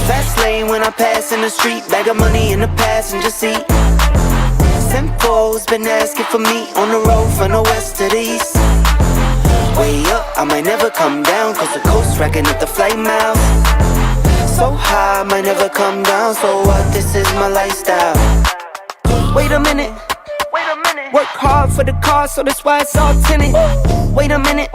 Fast lane when I pass in the street, bag of money in the passenger seat. Simcoe's been asking for me on the road from the west to the east. Way up, I might never come down, cause the coast racking up the flight miles. So high, I might never come down, so what, this is my lifestyle. Wait a minute, work hard for the car, so that's why it's all tinted. Wait a minute,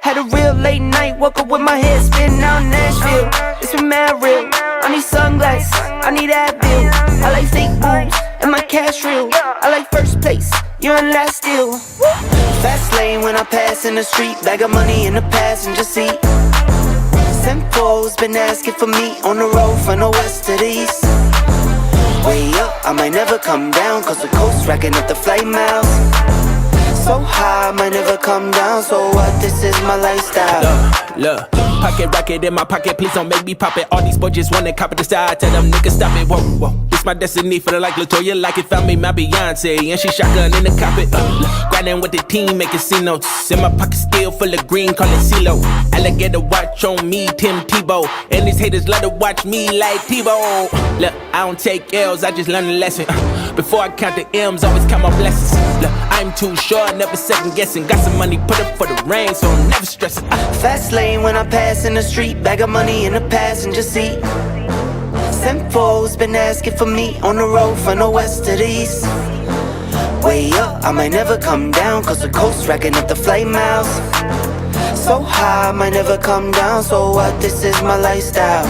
had a real late night, woke up with my head spinning out in Nashville. It's been mad real, I need sunglasses, I need Advil. I like fake boobs, and my cash real. I like first place, you're in last still. Fast lane when I pass in the street, bag of money in the passenger seat. Simcoe's been asking for me on the road from the west to the east. Way up, I might never come down, cause the coast racking up the flight miles. So high, I might never come down, so what, this is my lifestyle. Look, pocket rocket in my pocket, please don't make me pop it. All these boys just wanna copy the style, tell them niggas stop it. Whoa, it's my destiny, feeling like Latoya, like it found me my Beyonce, and she shotgun in the cockpit. Grinding with the team, making C notes. In my pocket still full of green, call it CeeLo. Alligator watch on me, Tim Tebow, and these haters love to watch me like Tebow. Look, I don't take L's, I just learn a lesson. Before I count the M's, always count my blessings. Look, I'm too short, never second guessing. Got some money, put up for the rain, so I'm never stressing. Fast lane when I pass in the street, bag of money in the passenger seat. Simcoe's been asking for me on the road from the west to the east. Way up, I might never come down, cause the coast racking up the flight miles. So high, I might never come down, so what, this is my lifestyle.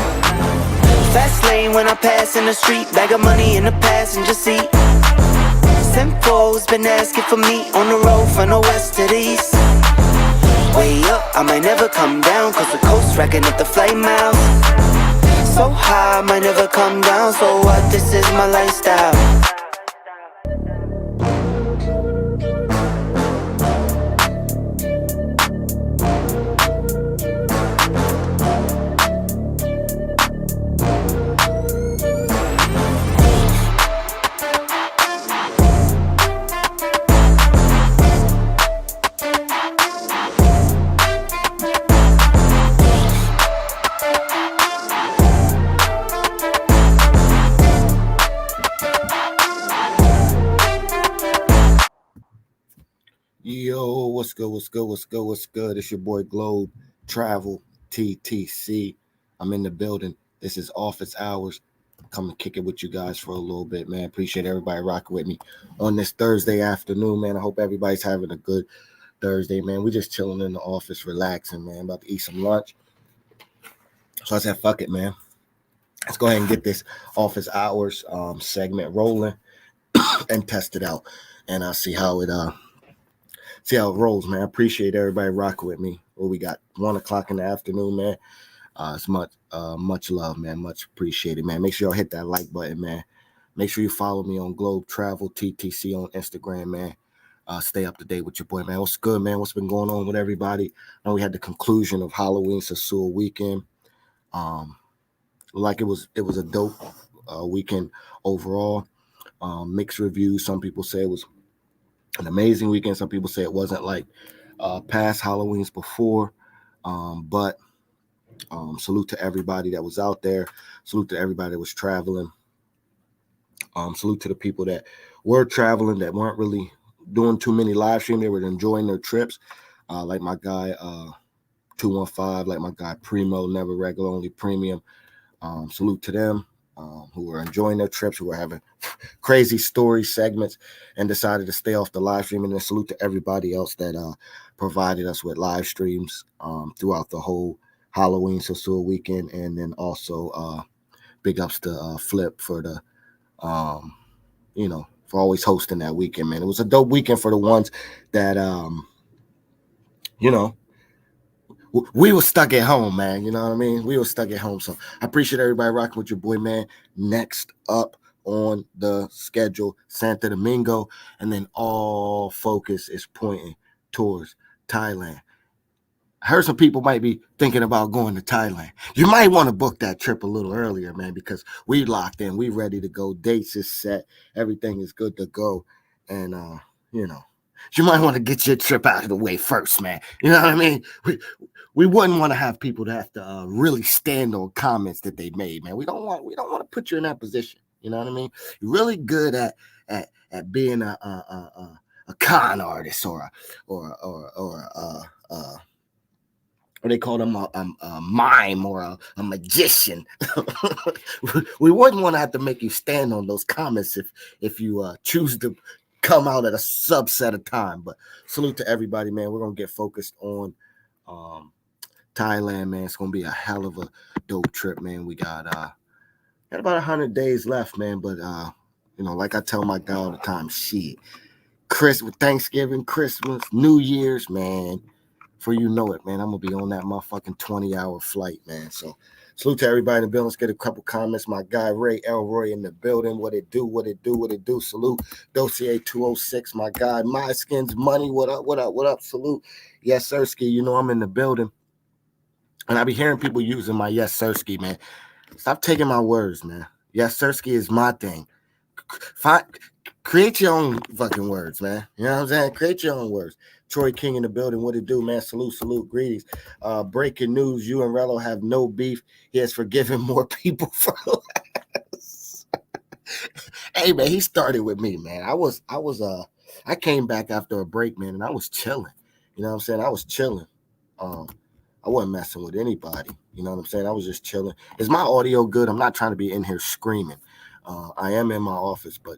Fast lane when I pass in the street, bag of money in the passenger seat. Simcoe's been asking for me on the road from the west to the east. Way up, I might never come down, cause the coast racking up the flight miles. So high, I might never come down, so what, this is my lifestyle. Yo, what's good? It's your boy Globe Travel TTC. I'm in the building. This is office hours. Come and kick it with you guys for a little bit, man. Appreciate everybody rocking with me on this Thursday afternoon, man. I hope everybody's having a good Thursday, man. We just chilling in the office, relaxing, man. About to eat some lunch. So I said, fuck it, man. Let's go ahead and get this office hours segment rolling and test it out. And I'll see how it rolls, man. I appreciate everybody rocking with me. Well, we got 1 o'clock in the afternoon, man. It's much love, man. Much appreciated, man. Make sure y'all hit that like button, man. Make sure you follow me on Globe Travel TTC on Instagram, man. Stay up to date with your boy, man. What's good, man? What's been going on with everybody? I know we had the conclusion of Halloween Sasua weekend. Like it was a dope weekend overall. Mixed reviews. Some people say it was an amazing weekend. Some people say it wasn't like past Halloweens before. But salute to everybody that was out there. Salute to everybody that was traveling. Salute to the people that were traveling that weren't really doing too many live streams. They were enjoying their trips. Like my guy 215, like my guy Primo, never regular, only premium. Salute to them who were enjoying their trips, who were having crazy story segments and decided to stay off the live stream. And then salute to everybody else that provided us with live streams throughout the whole Halloween Sasua weekend. And then also big ups to Flip for the, for always hosting that weekend, man. It was a dope weekend for the ones that, we were stuck at home, man. You know what I mean? We were stuck at home. So I appreciate everybody rocking with your boy, man. Next up on the schedule, Santo Domingo. And then all focus is pointing towards Thailand. I heard some people might be thinking about going to Thailand. You might want to book that trip a little earlier, man, because we locked in. We ready to go. Dates is set. Everything is good to go. And, you might want to get your trip out of the way first, man. You know what I mean? We wouldn't want to have people that have to really stand on comments that they made, man. We don't want to put you in that position. You know what I mean? You're really good at being a con artist or what they call them a mime or a magician. We wouldn't want to have to make you stand on those comments if you choose to come out at a subset of time. But salute to everybody, man. We're gonna get focused on Thailand, man. It's gonna be a hell of a dope trip, man. We got about 100 days left, man. But like I tell my guy all the time, shit. Thanksgiving, Christmas, New Year's, man. For you know it, man. I'm gonna be on that motherfucking 20-hour flight, man. So salute to everybody in the building. Let's get a couple comments. My guy Ray Elroy in the building. What it do? Salute. Dossier 206, my guy. My Skins Money. What up? Salute. Yes, Sirski. You know I'm in the building. And I be hearing people using my yes, Sirski, man. Stop taking my words, man. Yes, Sirski is my thing. Create your own fucking words, man. You know what I'm saying? Create your own words. Troy King in the building. What it do, man? Salute, greetings. Breaking news: you and Rello have no beef. He has forgiven more people for less. Hey, man, he started with me, man. I came back after a break, man, and I was chilling. You know what I'm saying? I was chilling. I wasn't messing with anybody. You know what I'm saying? I was just chilling. Is my audio good? I'm not trying to be in here screaming. I am in my office, but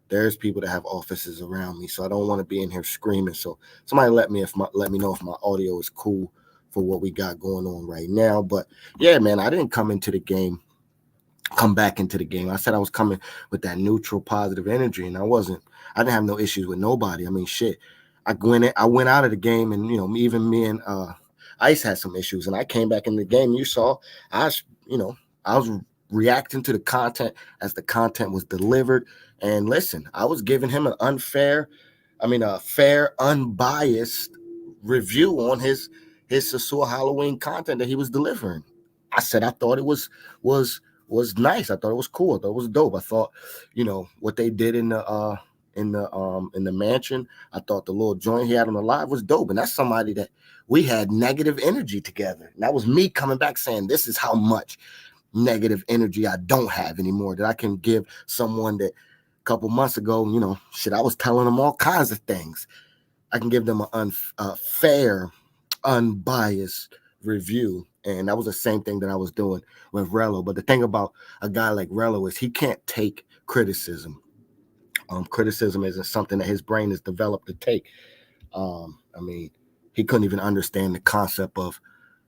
there's people that have offices around me, so I don't want to be in here screaming. So somebody let me know if my audio is cool for what we got going on right now. But yeah, man, I didn't come back into the game. I said I was coming with that neutral, positive energy, and I didn't have no issues with nobody. I mean, shit. I went out of the game, and even me and Ice had some issues, and I came back in the game. You saw, I was reacting to the content as the content was delivered. And listen, I was giving him a fair, unbiased review on his Sasua Halloween content that he was delivering. I said I thought it was nice. I thought it was cool. I thought it was dope. I thought, what they did in the mansion. I thought the little joint he had on the live was dope. And that's somebody that we had negative energy together. And that was me coming back saying, this is how much negative energy I don't have anymore that I can give someone that a couple months ago, I was telling them all kinds of things. I can give them a fair, unbiased review. And that was the same thing that I was doing with Rello. But the thing about a guy like Rello is he can't take criticism. Criticism isn't something that his brain is developed to take. He couldn't even understand the concept of,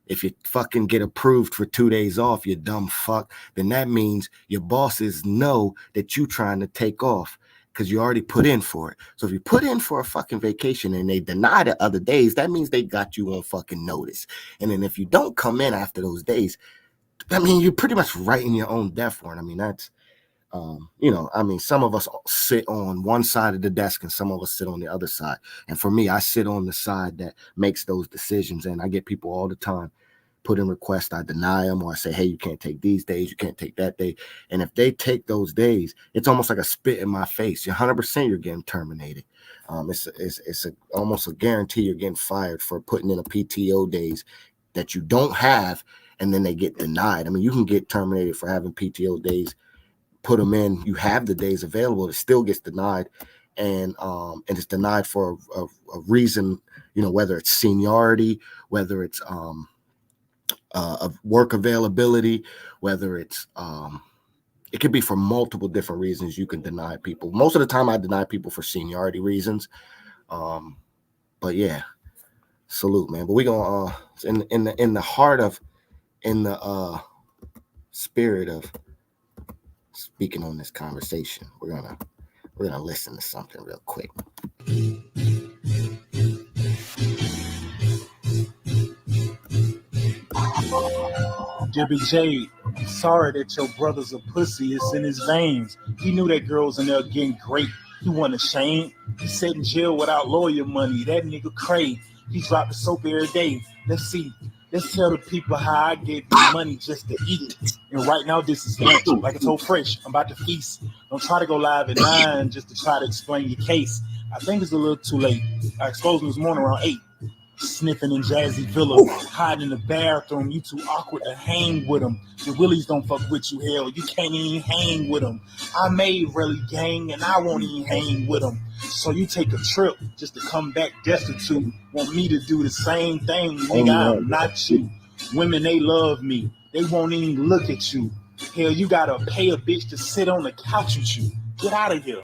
if you fucking get approved for 2 days off, you dumb fuck, then that means your bosses know that you trying to take off because you already put in for it. So if you put in for a fucking vacation and they deny the other days, that means they got you on fucking notice. And then if you don't come in after those days, you're pretty much writing your own death warrant. That's, some of us sit on one side of the desk and some of us sit on the other side. And for me, I sit on the side that makes those decisions. And I get people all the time put in requests. I deny them, or I say, hey, you can't take these days. You can't take that day. And if they take those days, it's almost like a spit in my face. 100% you're getting terminated. It's almost a guarantee you're getting fired for putting in a PTO days that you don't have, and then they get denied. You can get terminated for having PTO days. Put them in, you have the days available, it still gets denied, and it's denied for a reason, whether it's seniority, whether it's of work availability, whether it's it could be for multiple different reasons. You can deny people. Most of the time I deny people for seniority reasons, but yeah, salute, man. But we gonna in the spirit of speaking on this conversation, we're gonna listen to something real quick. Debbie J, sorry that your brother's a pussy. It's in his veins. He knew that girls in there getting great. He wasn't ashamed. He sat in jail without lawyer money. That nigga crazy. He dropped the soap every day. Let's tell the people how I gave you money just to eat. And right now, this is lunch. Like I told Fresh, I'm about to feast. Don't try to go live at 9 just to try to explain your case. I think it's a little too late. I exposed him this morning around 8. Sniffing in Jazzy Villa, hiding in the bathroom. You too awkward to hang with him. The willies don't fuck with you, hell. You can't even hang with him. I made Relly gang and I won't even hang with him. So you take a trip just to come back destitute. Want me to do the same thing, nigga, I'm not you. Women, they love me. They won't even look at you. Hell, you gotta pay a bitch to sit on the couch with you. Get out of here.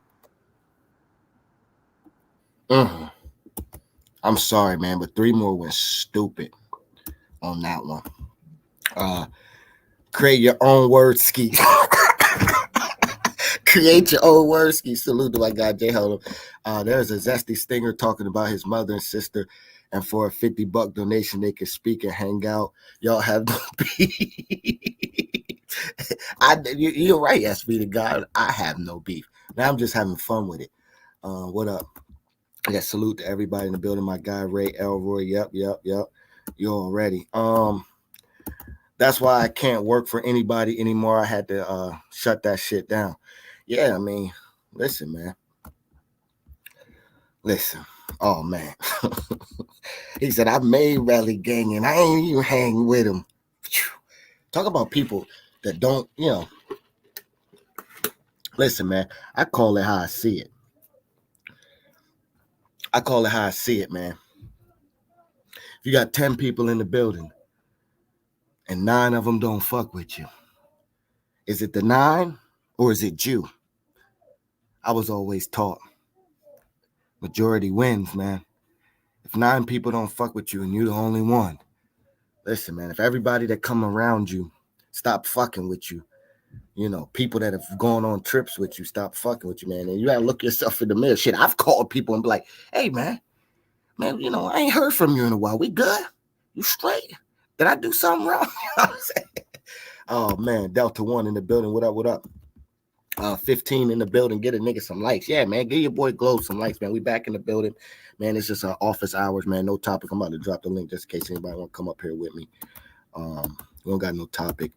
I'm sorry, man, but 3 More went stupid on that one. Create your own word ski. Create your own word ski. Salute to my guy Jay Hollow. There's a zesty stinger talking about his mother and sister, and for a $50 donation, they can speak and hang out. Y'all have no beef. You're right, SB to God. I have no beef. Now I'm just having fun with it. What up? I got salute to everybody in the building. My guy Ray Elroy. Yep. You already. That's why I can't work for anybody anymore. I had to shut that shit down. Yeah, I mean, listen, man. Listen. Oh man. He said I made Rally Gang and I ain't even hang with him. Talk about people that don't, Listen, man. I call it how I see it. Man. If you got 10 people in the building and 9 of them don't fuck with you, is it the 9 or is it you? I was always taught majority wins, man. If 9 people don't fuck with you and you're the only one, listen, man, if everybody that come around you stop fucking with you, people that have gone on trips with you stop fucking with you, man, and you gotta look yourself in the mirror. Shit, I've called people and be like, hey, man, I ain't heard from you in a while. We good? You straight? Did I do something wrong? You know what I'm saying? Oh, man, Delta 1 in the building. What up? 15 in the building. Get a nigga some likes. Yeah, man, give your boy Globe some likes, man. We back in the building. Man, it's just office hours, man. No topic. I'm about to drop the link just in case anybody want to come up here with me. We don't got no topic.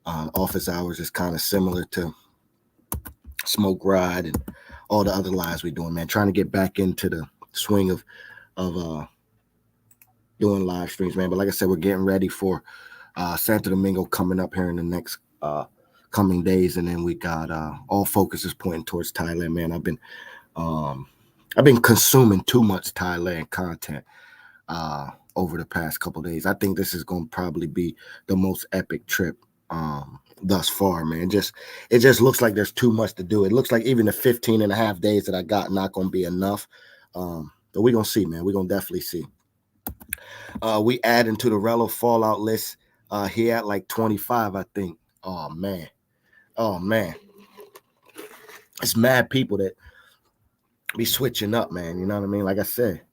Office hours is kind of similar to Smoke Ride and all the other lives we doing, man. Trying to get back into the swing of doing live streams, man. But like I said, we're getting ready for Santo Domingo coming up here in the next coming days, and then we got all focus is pointing towards Thailand, man. I've been consuming too much Thailand content over the past couple of days. I think this is going to probably be the most epic trip thus far, man. It just looks like there's too much to do. It looks like even the 15 and a half days that I got not going to be enough. But we're going to see, man. We're going to definitely see. We adding to the Rello Fallout list. He at like 25, I think. Oh, man. It's mad people that be switching up, man. You know what I mean? Like I said,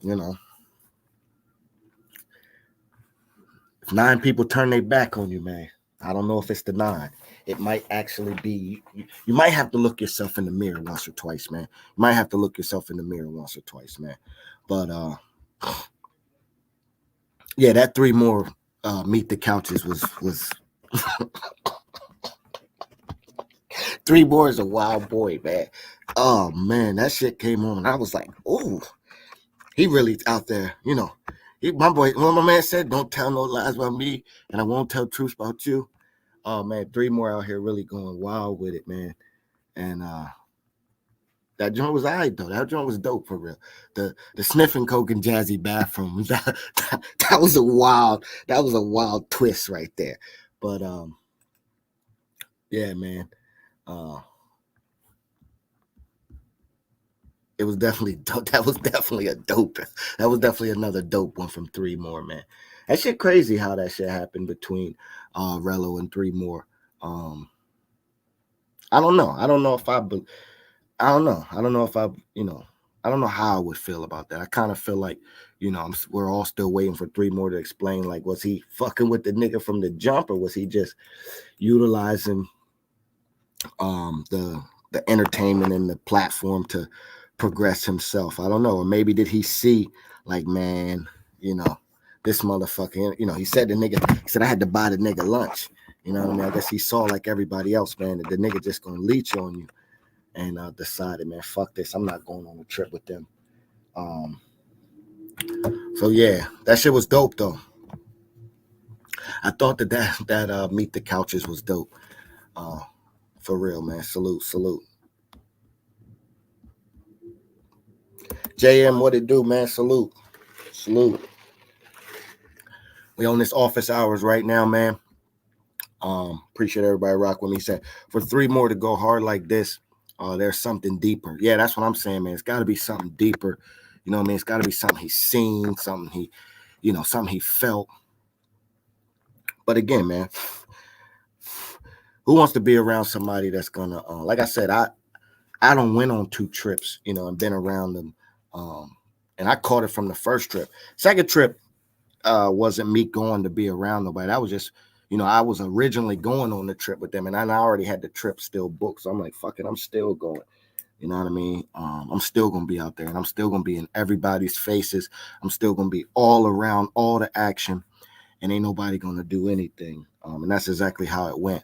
if 9 people turn their back on you, man, I don't know if it's the 9. It might actually be, you might have to look yourself in the mirror once or twice, man. You might have to look yourself in the mirror once or twice, man. But, yeah, that 3 More Meet the Couches was 3 More is a wild boy, man. Oh, man, that shit came on, and I was like, ooh, he really out there, my man said, don't tell no lies about me, and I won't tell truths about you. Oh, man, 3 More out here really going wild with it, man. And that joint was all right, though. That joint was dope, for real. The sniffing coke and jazzy bathroom, that was a wild twist right there. But, yeah, man. It was definitely dope. That was definitely another dope one from 3 More, man. That shit crazy how that shit happened between Rello and 3 More. I don't know. I don't know how I would feel about that. I kind of feel like, we're all still waiting for 3 More to explain, like, was he fucking with the nigga from the jump, or was he just utilizing the entertainment and the platform to progress himself? I don't know. Or maybe did he see, like, man, this motherfucker, he said I had to buy the nigga lunch. You know what I mean? I guess he saw, like everybody else, man, that the nigga just gonna leech on you. and decided, man, fuck this. I'm not going on a trip with them. So yeah, that shit was dope though. I thought that Meet the Couches was dope. Uh, for real, man. Salute, salute. JM, what it do, man? Salute, salute. We on this office hours right now, man. Appreciate everybody rock with me. Said for 3 more to go hard like this, there's something deeper. Yeah, that's what I'm saying, man. It's got to be something deeper. You know what I mean? It's got to be something he's seen, something he, something he felt. But again, man, who wants to be around somebody that's gonna, like I said, I don't went on 2 trips, and been around them, and I caught it from the first trip. Second trip wasn't me going to be around nobody. That was just, I was originally going on the trip with them, and I already had the trip still booked. So I'm like, fuck it, I'm still going. You know what I mean? I'm still gonna be out there, and I'm still gonna be in everybody's faces. I'm still gonna be all around all the action, and ain't nobody gonna do anything. And that's exactly how it went.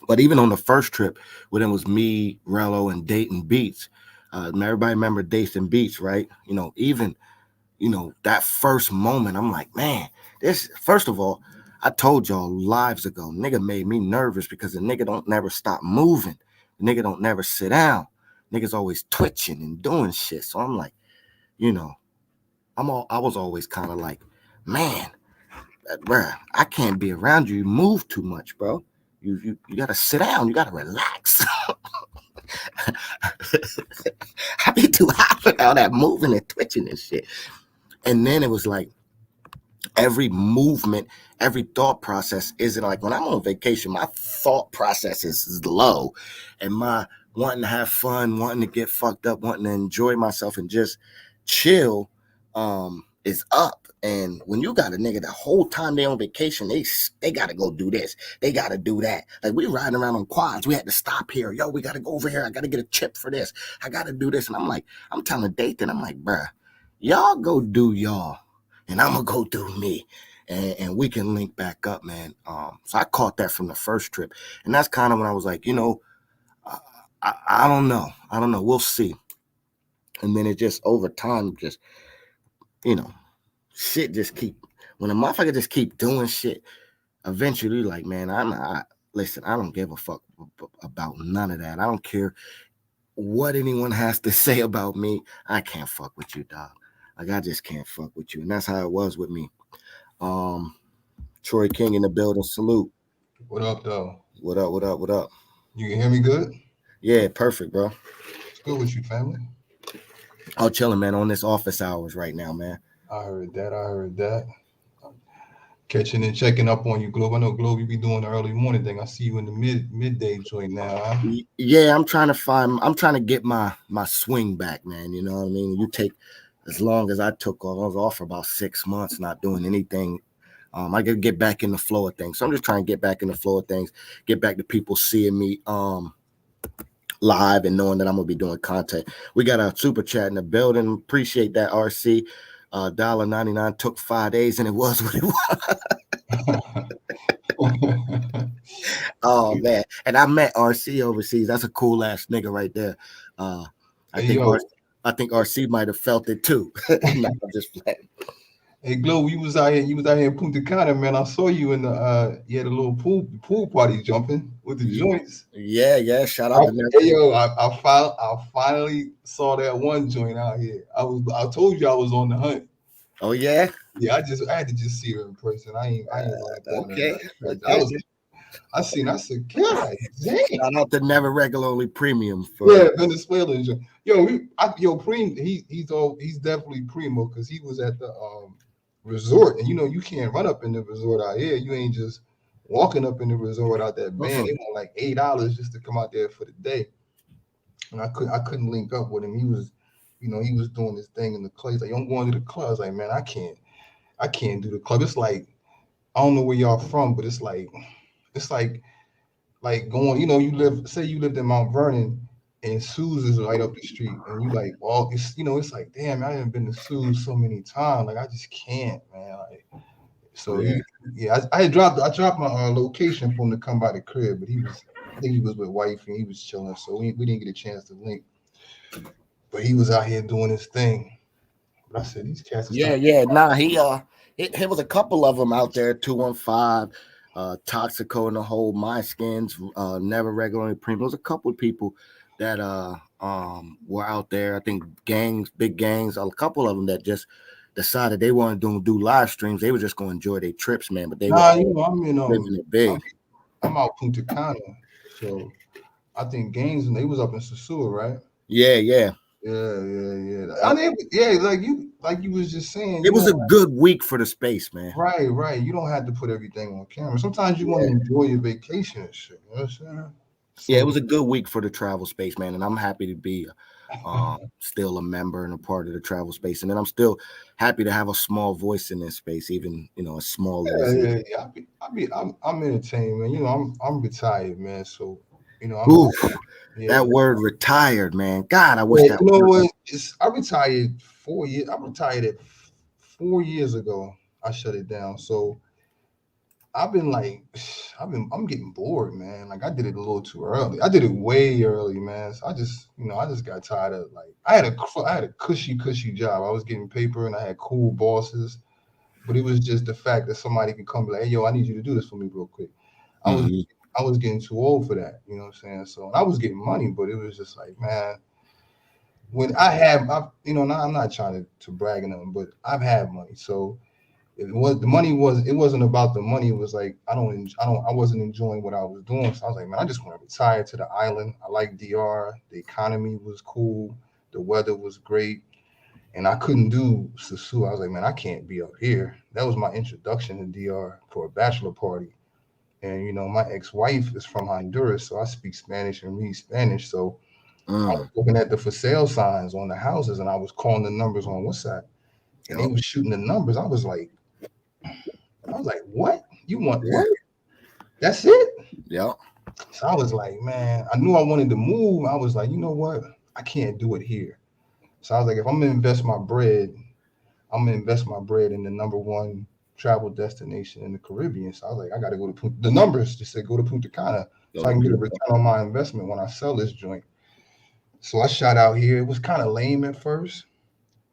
But even on the first trip, when it was me, Rello, and Dayton Beats, everybody remember Dayton Beats, right? Even that first moment, I'm like, man, this, first of all, I told y'all lives ago, nigga made me nervous because the nigga don't never stop moving. The nigga don't never sit down. Nigga's always twitching and doing shit. So I'm like, I was always kind of like, man, bruh, I can't be around you. You move too much, bro. You gotta sit down. You gotta relax. I be too hot for all that moving and twitching and shit. And then it was like every movement, every thought process isn't like when I'm on vacation, my thought process is low, and my wanting to have fun, wanting to get fucked up, wanting to enjoy myself and just chill is up. And when you got a nigga the whole time they on vacation, they gotta go do this, they gotta do that. Like we riding around on quads, we had to stop here. Yo, we gotta go over here. I gotta get a chip for this. I gotta do this. And I'm like, I'm telling Dathan, I'm like, bruh, y'all go do y'all, and I'm gonna go do me, and we can link back up, man. So I caught that from the first trip, and that's kind of when I was like, I don't know, we'll see. And then it just over time, just shit just keep, when a motherfucker just keep doing shit, eventually like, man, listen, I don't give a fuck about none of that. I don't care what anyone has to say about me. I can't fuck with you, dog. Like I just can't fuck with you. And that's how it was with me. Troy King in the building. Salute. What up, though? What up, what up, what up? You can hear me good? Yeah, perfect, bro. It's good with you, family. I'm chilling, man, on this office hours right now, man. I heard that. Catching and checking up on you, Globe. I know, Globe, you be doing the early morning thing. I see you in the midday joint now, huh? Yeah, I'm trying to get my swing back, man. You know what I mean? You take as long as I took off. I was off for about 6 months, not doing anything. I could get back in the flow of things. So I'm just trying to get back in the flow of things, get back to people seeing me live and knowing that I'm gonna be doing content. We got a super chat in the building. Appreciate that, RC. $1.99 took 5 days, and it was what it was. Oh man, and I met RC overseas. That's a cool ass nigga right there. I think RC might have felt it too. No, I'm just playing. Hey, Globe, you was out here in Punta Cana, man. I saw you in the you had a little pool party jumping with the joints. Yeah. Shout out to Hey, yo, I finally saw that one joint out here. I told you I was on the hunt. Oh yeah? Yeah, I had to just see her in person. I ain't okay. I said, God damn. Shout out to Never Regularly Premium for Venezuela. He's definitely primo because he was at the resort, and you can't run up in the resort out here. You ain't just walking up in the resort out that band. They want like $8 just to come out there for the day. And I couldn't link up with him. He was, he was doing this thing in the club. He's like, I'm going to the club. I was like, man, I can't do the club. It's like, I don't know where y'all from, but it's like going, you lived in Mount Vernon and Sue's is right up the street, and you like, well, it's like, damn, I haven't been to Sue's so many times, like I just can't, man. Like, so I dropped my location for him to come by the crib, but he was I think he was with wife and he was chilling, so we didn't get a chance to link. But he was out here doing his thing. But I said these cats are Yeah, starting. yeah. Nah, he was a couple of them out there. 215, Toxico and the whole My Skins, Never Regularly Premium. There was a couple of people that were out there. I think gangs, big gangs, a couple of them that just decided they wanted to do live streams. They were just going to enjoy their trips, man. But they were Nah, I'm living it big. I'm out Punta Cana, so I think Gaines and they was up in Sosua, right? Yeah, yeah. Yeah. I mean, yeah, like you was just saying. It was a good week for the space, man. Right. You don't have to put everything on camera. Sometimes you want to enjoy your vacation and shit. You know what I'm saying? So, Yeah, it was a good week for the travel space, man, and I'm happy to be still a member and a part of the travel space, and then I'm still happy to have a small voice in this space, even as small as it is. Yeah. I'm entertained, man. I'm retired, man. So That word retired, man. God, I wish that. You know what? I retired 4 years. I retired at 4 years ago. I shut it down. So I'm getting bored, man. Like I did it a little too early. I did it way early, man. So I just got tired of I had a cushy job. I was getting paper and I had cool bosses, but it was just the fact that somebody could come be like, hey, yo, I need you to do this for me real quick. I was getting too old for that, you know what I'm saying? So I was getting money, but it was just like, man, when now I'm not trying to brag on them, but I've had money. So it wasn't about the money. It was like I wasn't enjoying what I was doing. So I was like, man, I just want to retire to the island. I like DR. The economy was cool. The weather was great. And I couldn't do Sosua. I was like, man, I can't be up here. That was my introduction to DR for a bachelor party. And my ex-wife is from Honduras, so I speak Spanish and read Spanish. So I was looking at the for sale signs on the houses, and I was calling the numbers on WhatsApp, and they was shooting the numbers. I was like, what? You want what? That's it? Yeah. So I was like, man, I knew I wanted to move. I was like, you know what? I can't do it here. So I was like, if I'm gonna invest my bread, I'm gonna invest my bread in the number one travel destination in the Caribbean. So I was like, I gotta go to the numbers just said go to Punta Cana so I can get a return on my investment when I sell this joint. So I shot out here. It was kind of lame at first,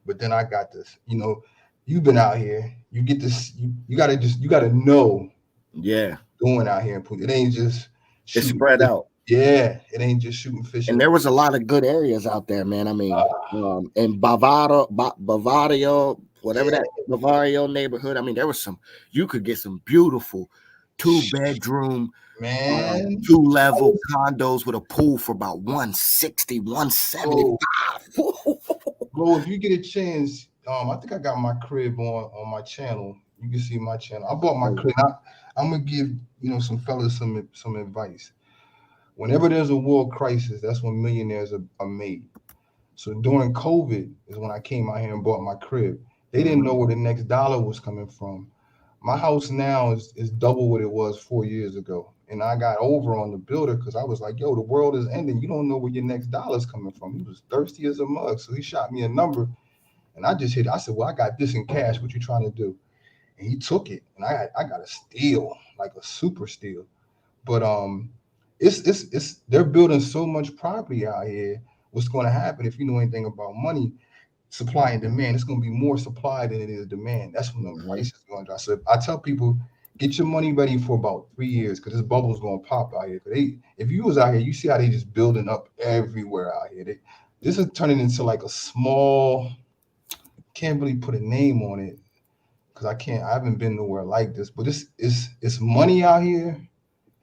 but then I got this. You've been out here. You get this. You gotta know. Yeah. Going out here in Punta, it ain't just. It's spread out. Yeah, it ain't just shooting fish. And there was a lot of good areas out there, man. I mean, in Bavaria, whatever that Bavaria neighborhood. I mean, there was you could get some beautiful 2-bedroom, man, 2-level condos with a pool for about 160, 175. Bro, if you get a chance, I think I got my crib on my channel. You can see my channel. I bought my crib. I'm gonna give some fellas some advice. Whenever there's a world crisis, that's when millionaires are made. So during COVID is when I came out here and bought my crib. They didn't know where the next dollar was coming from. My house now is double what it was 4 years ago. And I got over on the builder because I was like, yo, the world is ending. You don't know where your next dollar's coming from. He was thirsty as a mug. So he shot me a number and I just hit it. I said, well, I got this in cash. What you trying to do? And he took it. And I got a steal, like a super steal. But it's they're building so much property out here. What's going to happen if you know anything about money, supply and demand? It's going to be more supply than it is demand. That's when the price is going to drop. So I tell people, get your money ready for about 3 years because this bubble's going to pop out here. If you was out here, you see how they just building up everywhere out here. This is turning into like a small. Can't really put a name on it because I haven't been nowhere like this. But it's money out here,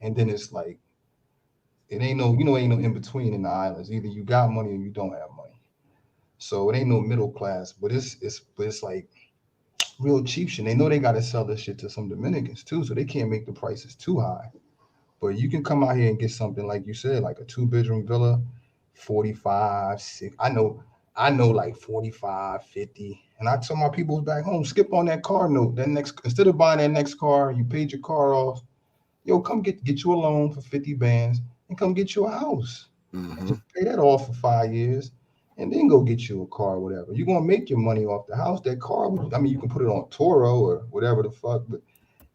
and then it's like. It ain't no in between in the islands. Either you got money or you don't have money. So it ain't no middle class, but it's like real cheap shit. They know they gotta sell this shit to some Dominicans too, so they can't make the prices too high. But you can come out here and get something like you said, like a 2-bedroom villa, 45, 6. I know like 45, 50. And I tell my people back home, skip on that car note. Instead of buying that next car, you paid your car off. Yo, come get you a loan for 50 bands. And come get you a house. Just pay that off for 5 years and then go get you a car or whatever. You're going to make your money off the house. That car, you can put it on Toro or whatever the fuck, but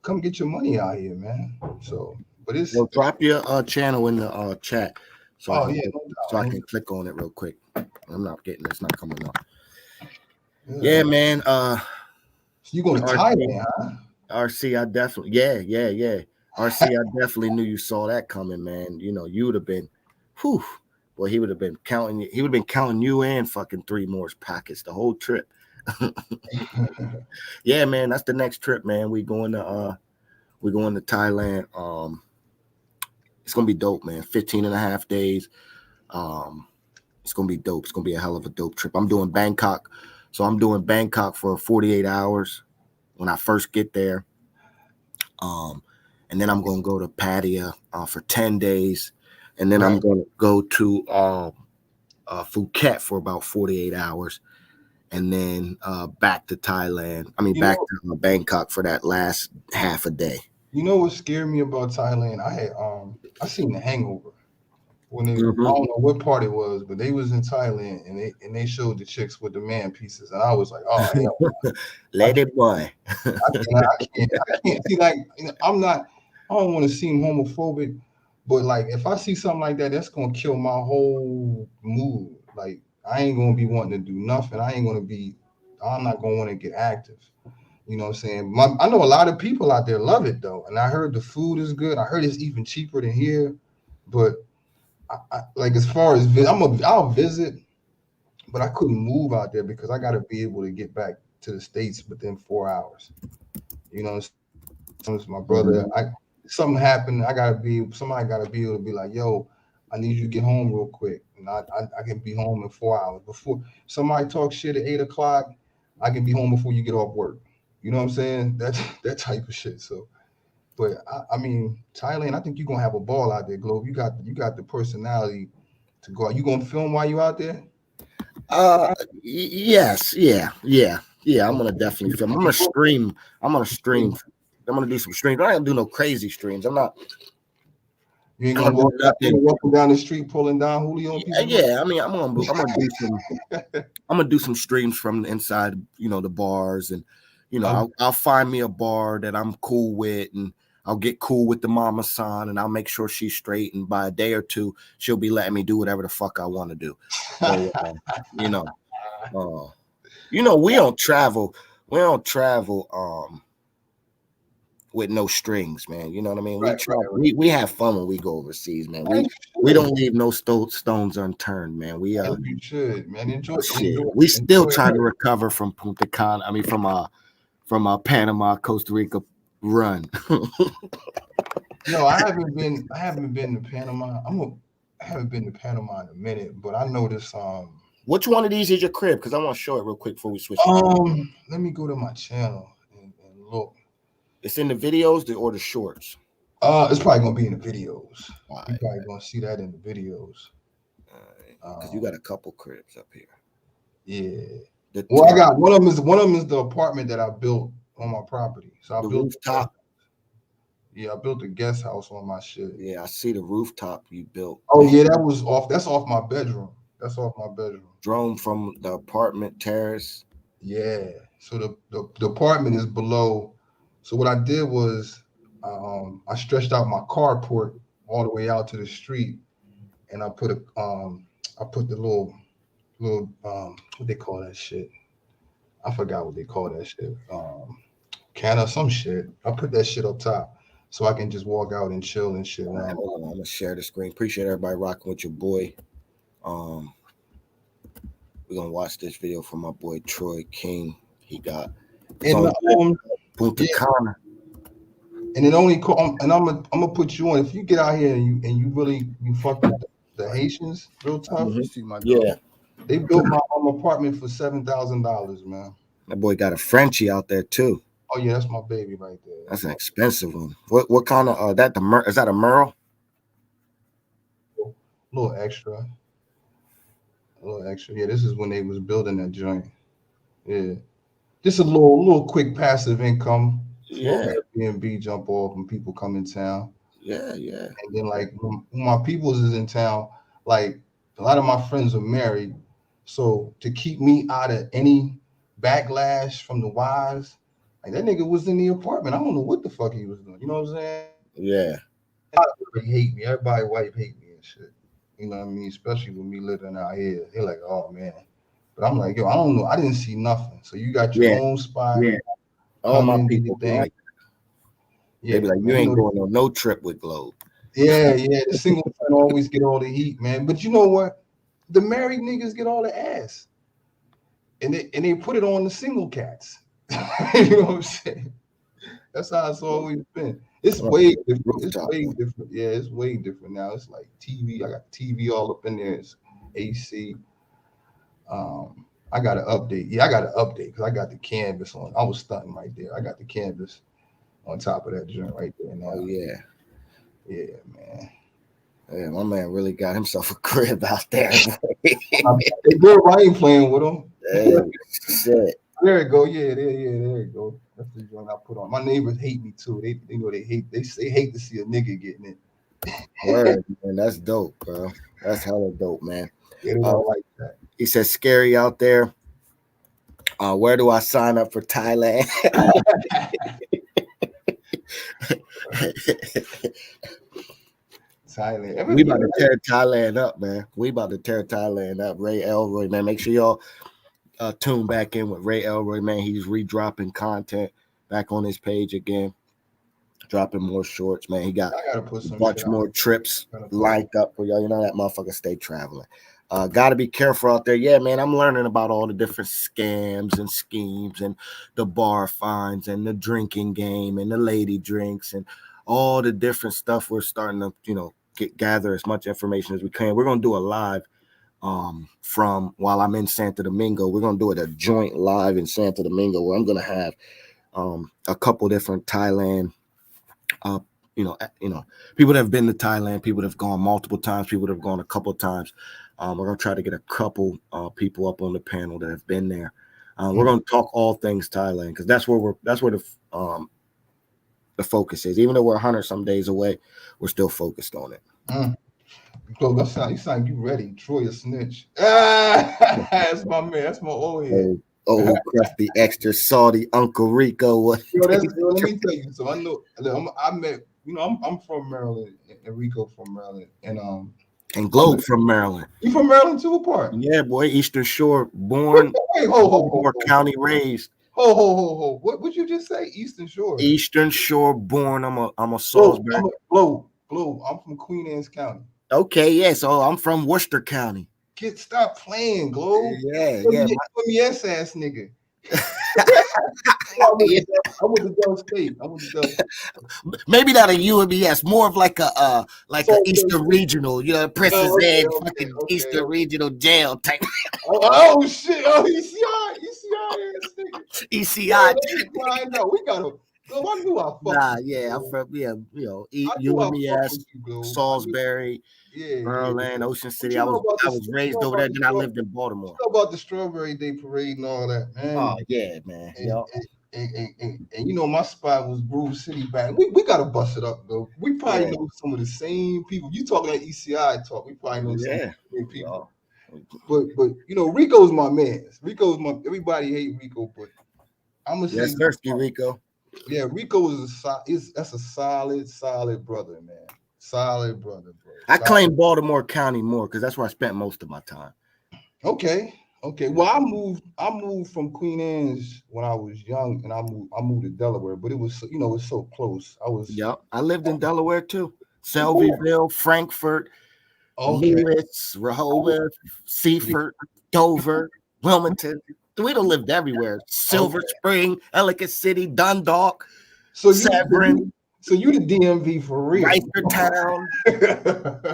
come get your money out here, man. So But it's Well, drop your channel in the chat so oh yeah, no so I doubt. can click on it real quick. I'm not getting it's not coming up. Yeah. Yeah, man. So you going to Thailand, huh? RC, I definitely yeah. RC, I definitely knew you saw that coming, man. You know, you would have been whew. Well, he would have been counting you and fucking 3 more packets the whole trip. Yeah, man, that's the next trip, man. We're going to Thailand. It's gonna be dope, man. 15 and a half days. It's gonna be dope. It's gonna be a hell of a dope trip. I'm doing Bangkok. So I'm doing Bangkok for 48 hours when I first get there. And then I'm gonna go to Pattaya for 10 days. And then I'm gonna go to Phuket for about 48 hours. And then back to Thailand. Back to Bangkok for that last half a day. You know what scared me about Thailand? I seen The Hangover when I don't know what part it was, but they was in Thailand and they showed the chicks with the man pieces, and I was like, oh hell, Lady boy. I can't see like I don't want to seem homophobic, but like if I see something like that, that's gonna kill my whole mood. Like I ain't gonna be wanting to do nothing. I'm not gonna want to get active. You know what I'm saying? I know a lot of people out there love it though, and I heard the food is good. I heard it's even cheaper than here, but I like as far as I'll visit, but I couldn't move out there because I got to be able to get back to the States within 4 hours. You know, my brother, something happened. Somebody got to be able to be like, yo, I need you to get home real quick, and I can be home in 4 hours. Before somebody talks shit at 8 o'clock, I can be home before you get off work. You know what I'm saying? That's that type of shit. So, but I mean, Thailand, I think you're gonna have a ball out there, Globe. You got the personality to go out. You gonna film while you out there? Yes, yeah. I'm gonna definitely film. I'm gonna stream. I'm gonna do some streams. I ain't gonna do no crazy streams. I'm not. You ain't gonna walking down the street pulling down Julio. Yeah. I'm gonna do some streams from inside. You know, the bars, and I'll find me a bar that I'm cool with, and I'll get cool with the mama san, and I'll make sure she's straight. And by a day or two, she'll be letting me do whatever the fuck I want to do. So, we don't travel. We don't travel with no strings, man. You know what I mean? We have fun when we go overseas, man. We don't leave no stones unturned, man. You should, man. Enjoy. We still trying to recover from Punta Cana. From our Panama, Costa Rica run. No, I haven't been to Panama. I haven't been to Panama in a minute, but I noticed Which one of these is your crib? Because I want to show it real quick before we switch. Let me go to my channel and look. It's in the videos or the shorts. It's probably gonna be in the videos. You're probably gonna see that in the videos. Because you got a couple cribs up here. Yeah. I got one of them is the apartment that I built on my property. So I built rooftop. I built a guest house on my shit. Yeah, I see the rooftop you built. Oh yeah, that's off my bedroom. That's off my bedroom. Drone from the apartment terrace. Yeah. So the apartment is below. So what I did was I stretched out my carport all the way out to the street, and I put the little what they call that shit? I forgot what they call that shit. Can of some shit. I put that shit up top so I can just walk out and chill and shit. Right, hold on, I'm gonna share the screen. Appreciate everybody rocking with your boy. We're gonna watch this video from my boy Troy King. He got Punta Cana. And it only and I'm gonna put you on. If you get out here and you really fuck with the Haitians real tough. You see my dog. Yeah. They built my apartment for $7,000, man. That boy got a Frenchie out there too. Oh yeah, that's my baby right there. That's an expensive one. What kind of is that a Merle? A little extra. Yeah, this is when they was building that joint. Yeah. Just a little quick passive income. Yeah. Airbnb jump off when people come in town. Yeah. And then like when my peoples is in town, like a lot of my friends are married. So to keep me out of any backlash from the wives, like that nigga was in the apartment. I don't know what the fuck he was doing. You know what I'm saying? Yeah. Everybody hate me. Everybody white hate me and shit. You know what I mean? Especially with me living out here. They're like, oh man. But I'm like, yo, I don't know. I didn't see nothing. So you got your Yeah, own spot. yeah. All Come my in, do people your be thing. like, they Yeah, be like, you man. You ain't know, going on no trip with Globe. yeah. The single friend always get all the heat, man. But you know what? The married niggas get all the ass. And they put it on the single cats. You know what I'm saying? That's how it's always been. It's I'm way gonna put different. It's rooftop way on. different. Yeah, it's way different now. It's like TV. I got TV all up in there. It's AC. I got to update. Yeah, I got to update because I got the canvas on. I was stunting right there. I got the canvas on top of that joint right there Oh now. yeah. Yeah, man. Yeah, my man really got himself a crib out there. They good. I ain't playing with them. Hey, shit. There it go. Yeah, there it go. That's the joint I put on. My neighbors hate me too. They know they hate. They hate to see a nigga getting it. Word, man. That's dope, bro. That's hella dope, man. Yeah, they don't like that. He says, scary out there. Where do I sign up for Thailand? Thailand. We about to tear Thailand up, man. We about to tear Thailand up. Ray Elroy, man. Make sure y'all tune back in with Ray Elroy, man. He's redropping content back on his page again, dropping more shorts, man. He got I gotta put a some bunch shit more out. trips lined up for y'all. You know that motherfucker stay traveling. Gotta be careful out there. Yeah, man. I'm learning about all the different scams and schemes and the bar fines and the drinking game and the lady drinks and all the different stuff. We're starting to, gather as much information as we can. We're gonna do a live from while I'm in Santo Domingo. We're gonna do it a joint live in Santo Domingo where I'm gonna have a couple different Thailand people that have been to Thailand, people that have gone multiple times, people that have gone a couple of times. We're gonna try to get a couple people up on the panel that have been there. We're gonna talk all things Thailand because that's where the focus is. Even though we're 100 some days away, we're still focused on it. So you sound you ready. Troy a snitch. That's my man. That's my old head. Crusty extra salty Uncle Rico. Let me tell you. So I know I met. I'm from Maryland, and Rico from Maryland, and Globe from Maryland. You from Maryland too? What part? Yeah, boy, Eastern Shore, born, Baltimore County, raised. Ho. What you just say? Eastern Shore. Eastern Shore, born. I'm a Salisbury. Globe. I'm from Queen Anne's County. Okay, yeah. So I'm from Worcester County. Kid, stop playing, Globe. Yeah. Yes, ass nigga. I went to Dell State. Maybe not a UMBS, more of like a Eastern Regional, Princess Ed, fucking Eastern Regional jail type. Oh shit! Oh, ECI, ECI. I know we got him. I knew I fucked. Nah, yeah, I'm from UMBS, Salisbury. Maryland, Ocean City. I was raised over there. Then I lived in Baltimore. Talk about the Strawberry Day Parade and all that, man. Oh yeah, man. And my spot was Grove City back. We gotta bust it up though. We probably know some of the same people. You talking like ECI talk. We probably know some of the same people. But Rico's my man. Everybody hate Rico, but I'm gonna say Rico. Yeah, Rico that's a solid brother, man. Solid brother, bro. I claim Baltimore County more because that's where I spent most of my time. Okay. Well, I moved from Queen Anne's when I was young, and I moved to Delaware, but it was it's so close. I lived in Delaware too. Selbyville, Frankfort, Lewis, Rehoboth, Seaford, Dover, Wilmington. We don't live everywhere. Silver Spring, Ellicott City, Dundalk, Severn. So you the DMV for real? Reisterstown,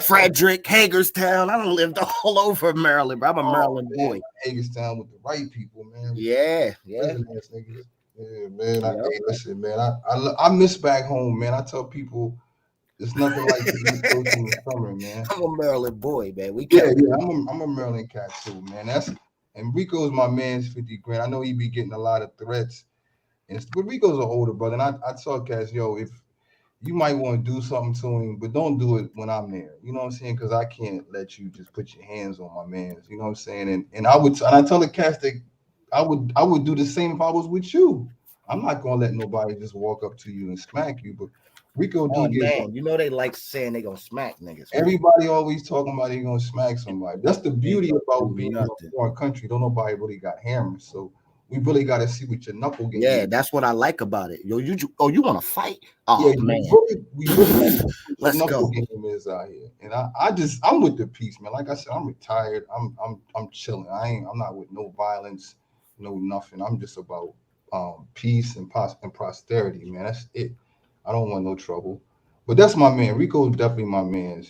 Frederick, Hagerstown. I done lived all over Maryland, bro. I'm a Maryland boy. Hagerstown with the right people, man. Yeah. Yeah, man. Hey, listen, man. I miss back home, man. I tell people it's nothing like the East Coast in the summer, man. I'm a Maryland boy, man. I'm a Maryland cat too, man. And Rico's my man's 50 grand. I know he be getting a lot of threats. But Rico's an older brother, and I tell cats, if you might want to do something to him, but don't do it when I'm there. You know what I'm saying? Because I can't let you just put your hands on my man's. You know what I'm saying? And I tell the cats that I would do the same if I was with you. I'm not gonna let nobody just walk up to you and smack you, but Rico Oh do get man, you know they like saying they gonna smack niggas. Right? everybody always talking about they gonna smack somebody. That's the beauty about being in a Nothing. foreign country. Don't nobody really got hammers, so we really got to see what your knuckle game. Yeah, is. that's what I like about it. Yo, you want to fight? Oh Yeah, man, we really got to see what let's your knuckle go. game is out here. And I'm with the peace, man. Like I said, I'm retired. I'm chilling. I'm not with no violence, no nothing. I'm just about peace and prosperity, man. That's it. I don't want no trouble. But that's my man. Rico is definitely my man.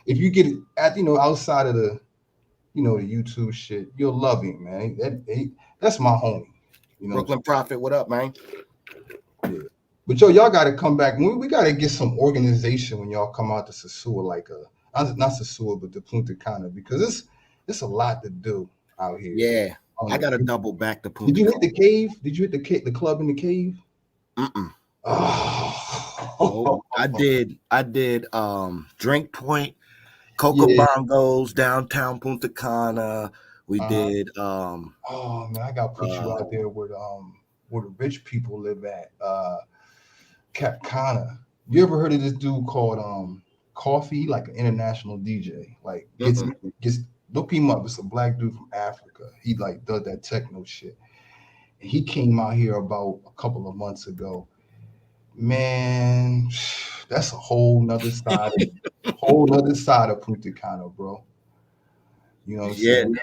If you get it at outside of the the YouTube shit, you'll love him, man. That's my homie. Brooklyn Prophet, what up, man? Yeah. But y'all got to come back. We got to get some organization when y'all come out to Sasua, like not Sasua, but the Punta Cana, because it's a lot to do out here. Yeah, I got to double back the Punta. Did you hit the cave? Did you hit the club in the cave? Oh, I did Drink Point, Coco Bongos, downtown Punta Cana. We did oh man, I gotta put you out there where the rich people live at. Cap Cana. You ever heard of this dude called Coffee, like an international DJ? Like gets look him up. It's a black dude from Africa. He like does that techno shit. And he came out here about a couple of months ago. Man, that's a whole nother side of Punta Cana, bro. You know what I'm saying?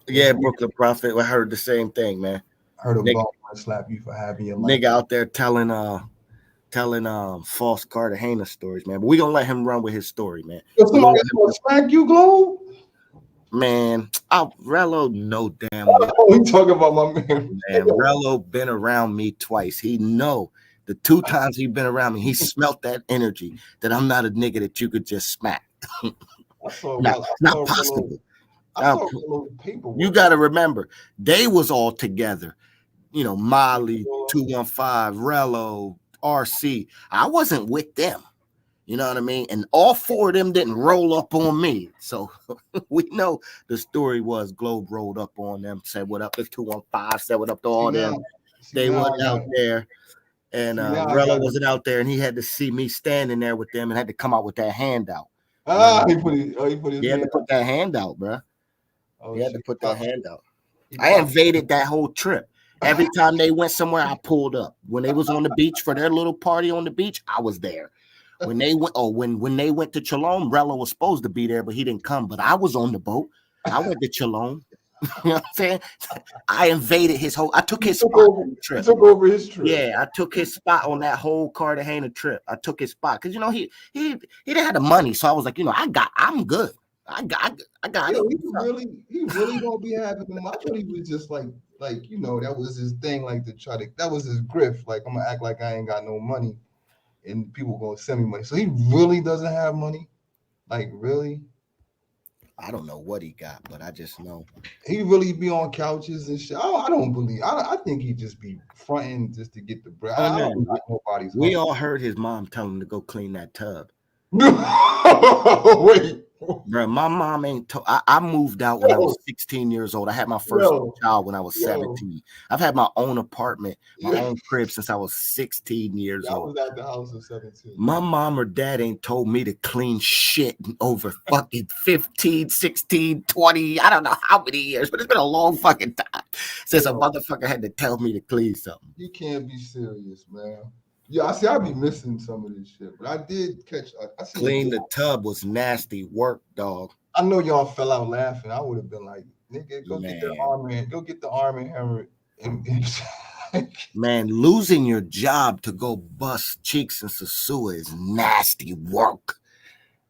Yeah, Brooklyn Prophet. I heard the same thing, man. Heard a bum slap you for having your life. Nigga out there telling false Cartagena stories, man. But we gonna let him run with his story, man. If somebody gonna smack you, Globe? Man, Rello no damn well. Oh, he talking about my man. Man, Rello been around me twice. He know the 2 times he been around me, he smelt that energy that I'm not a nigga that you could just smack. Not possible. You got to remember, they was all together. Molly, 215, Rello, RC. I wasn't with them. You know what I mean? And all 4 of them didn't roll up on me. So we know the story was Globe rolled up on them, said what up to 215, said what up to all them. They went out there. And Rello wasn't out there, and he had to see me standing there with them and had to come out with that hand out. He had to put that hand out, bro. He had to put that hand out. I invaded that whole trip. Every time they went somewhere, I pulled up. When they was on the beach for their little party on the beach, I was there. When they went, when they went to Cholome, Rello was supposed to be there, but he didn't come. But I was on the boat. I went to Cholome. You know what I'm saying? I invaded his whole. I took his spot on the trip. Took over his trip. Yeah, I took his spot on that whole Cartagena trip. I took his spot because he didn't have the money, so I was like, I'm good. I got it. He really don't be having them. I thought he was just like that was his thing, like that was his grift. Like, I'm gonna act like I ain't got no money, and people gonna send me money. So he really doesn't have money. Like, really? I don't know what he got, but I just know he really be on couches and shit. I don't believe. I think he just be fronting just to get the bread. We all heard his mom tell him to go clean that tub. Wait. Bro, my mom ain't I moved out when I was 16 years old. I had my first child when I was 17. I've had my own apartment, my own crib since I was 16 years old. I was at the house at 17. My mom or dad ain't told me to clean shit in over fucking 15, 16, 20, I don't know how many years, but it's been a long fucking time since a motherfucker had to tell me to clean something. You can't be serious, man. Yeah, I be missing some of this shit, but I did catch. Clean the tub was nasty work, dog. I know y'all fell out laughing. I would have been like, nigga, go get the arm and hammer. Man, losing your job to go bust cheeks in Sasua is nasty work.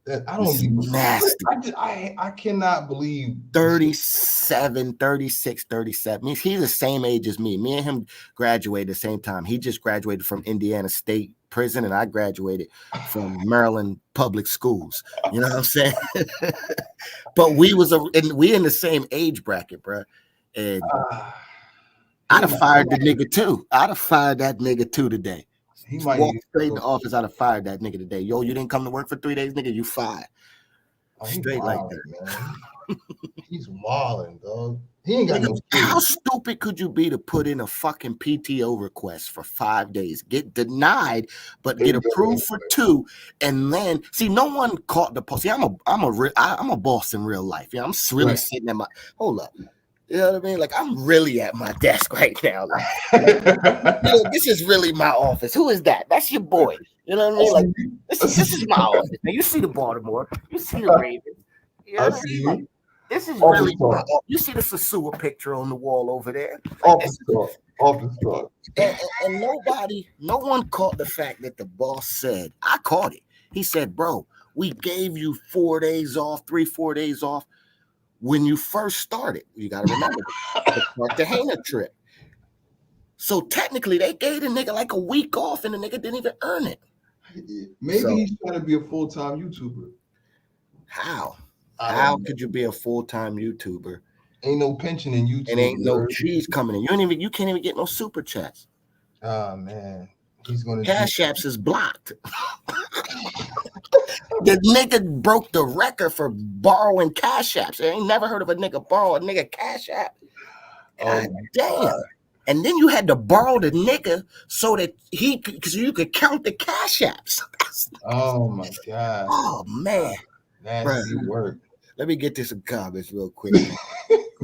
Nasty. I cannot believe 37, 36, 37. He's the same age as me. Me and him graduated at the same time. He just graduated from Indiana State Prison, and I graduated from Maryland Public Schools. You know what I'm saying? But we in the same age bracket, bro. And I'd have fired the nigga too. I'd have fired that nigga too today. He might walk straight in the office. I'd have fired that nigga today. Yo, you didn't come to work for 3 days, nigga. You fired. Straight like that, man. He's wilding, dog. He ain't got no How kids. stupid could you be to put in a fucking PTO request for 5 days, get denied, but get approved for 2, and then see no one caught the post. See, I'm a boss in real life. Yeah, I'm really Right. sitting at my hold up. You know what I mean? Like I'm really at my desk right now. Like, this is really my office. Who is that? That's your boy. You know what I mean? Like this is my office. Now you see the Baltimore, you see the Ravens. You know I what I see mean? you. Like, this is Office really talk. you see the Sasua picture on the wall over there. Like, Office talk. Office talk. and no one caught the fact that the boss said, I caught it. He said, bro, we gave you 4 days off, 3-4 days off when you first started. You got to remember the Cartagena trip. So technically, they gave the nigga like a week off, and the nigga didn't even earn it. Maybe he's trying to be a full-time YouTuber. How? I don't How know. could you be a full-time YouTuber Ain't no pension in YouTube. and ain't no cheese coming in? You can't even get no super chats. Oh man, he's gonna Cash Apps is blocked. The nigga broke the record for borrowing Cash Apps. I ain't never heard of a nigga borrow a nigga Cash App. God damn. And then you had to borrow the nigga so that because you could count the Cash Apps. Oh my god. Oh man. Nasty work. Let me get to some comments real quick.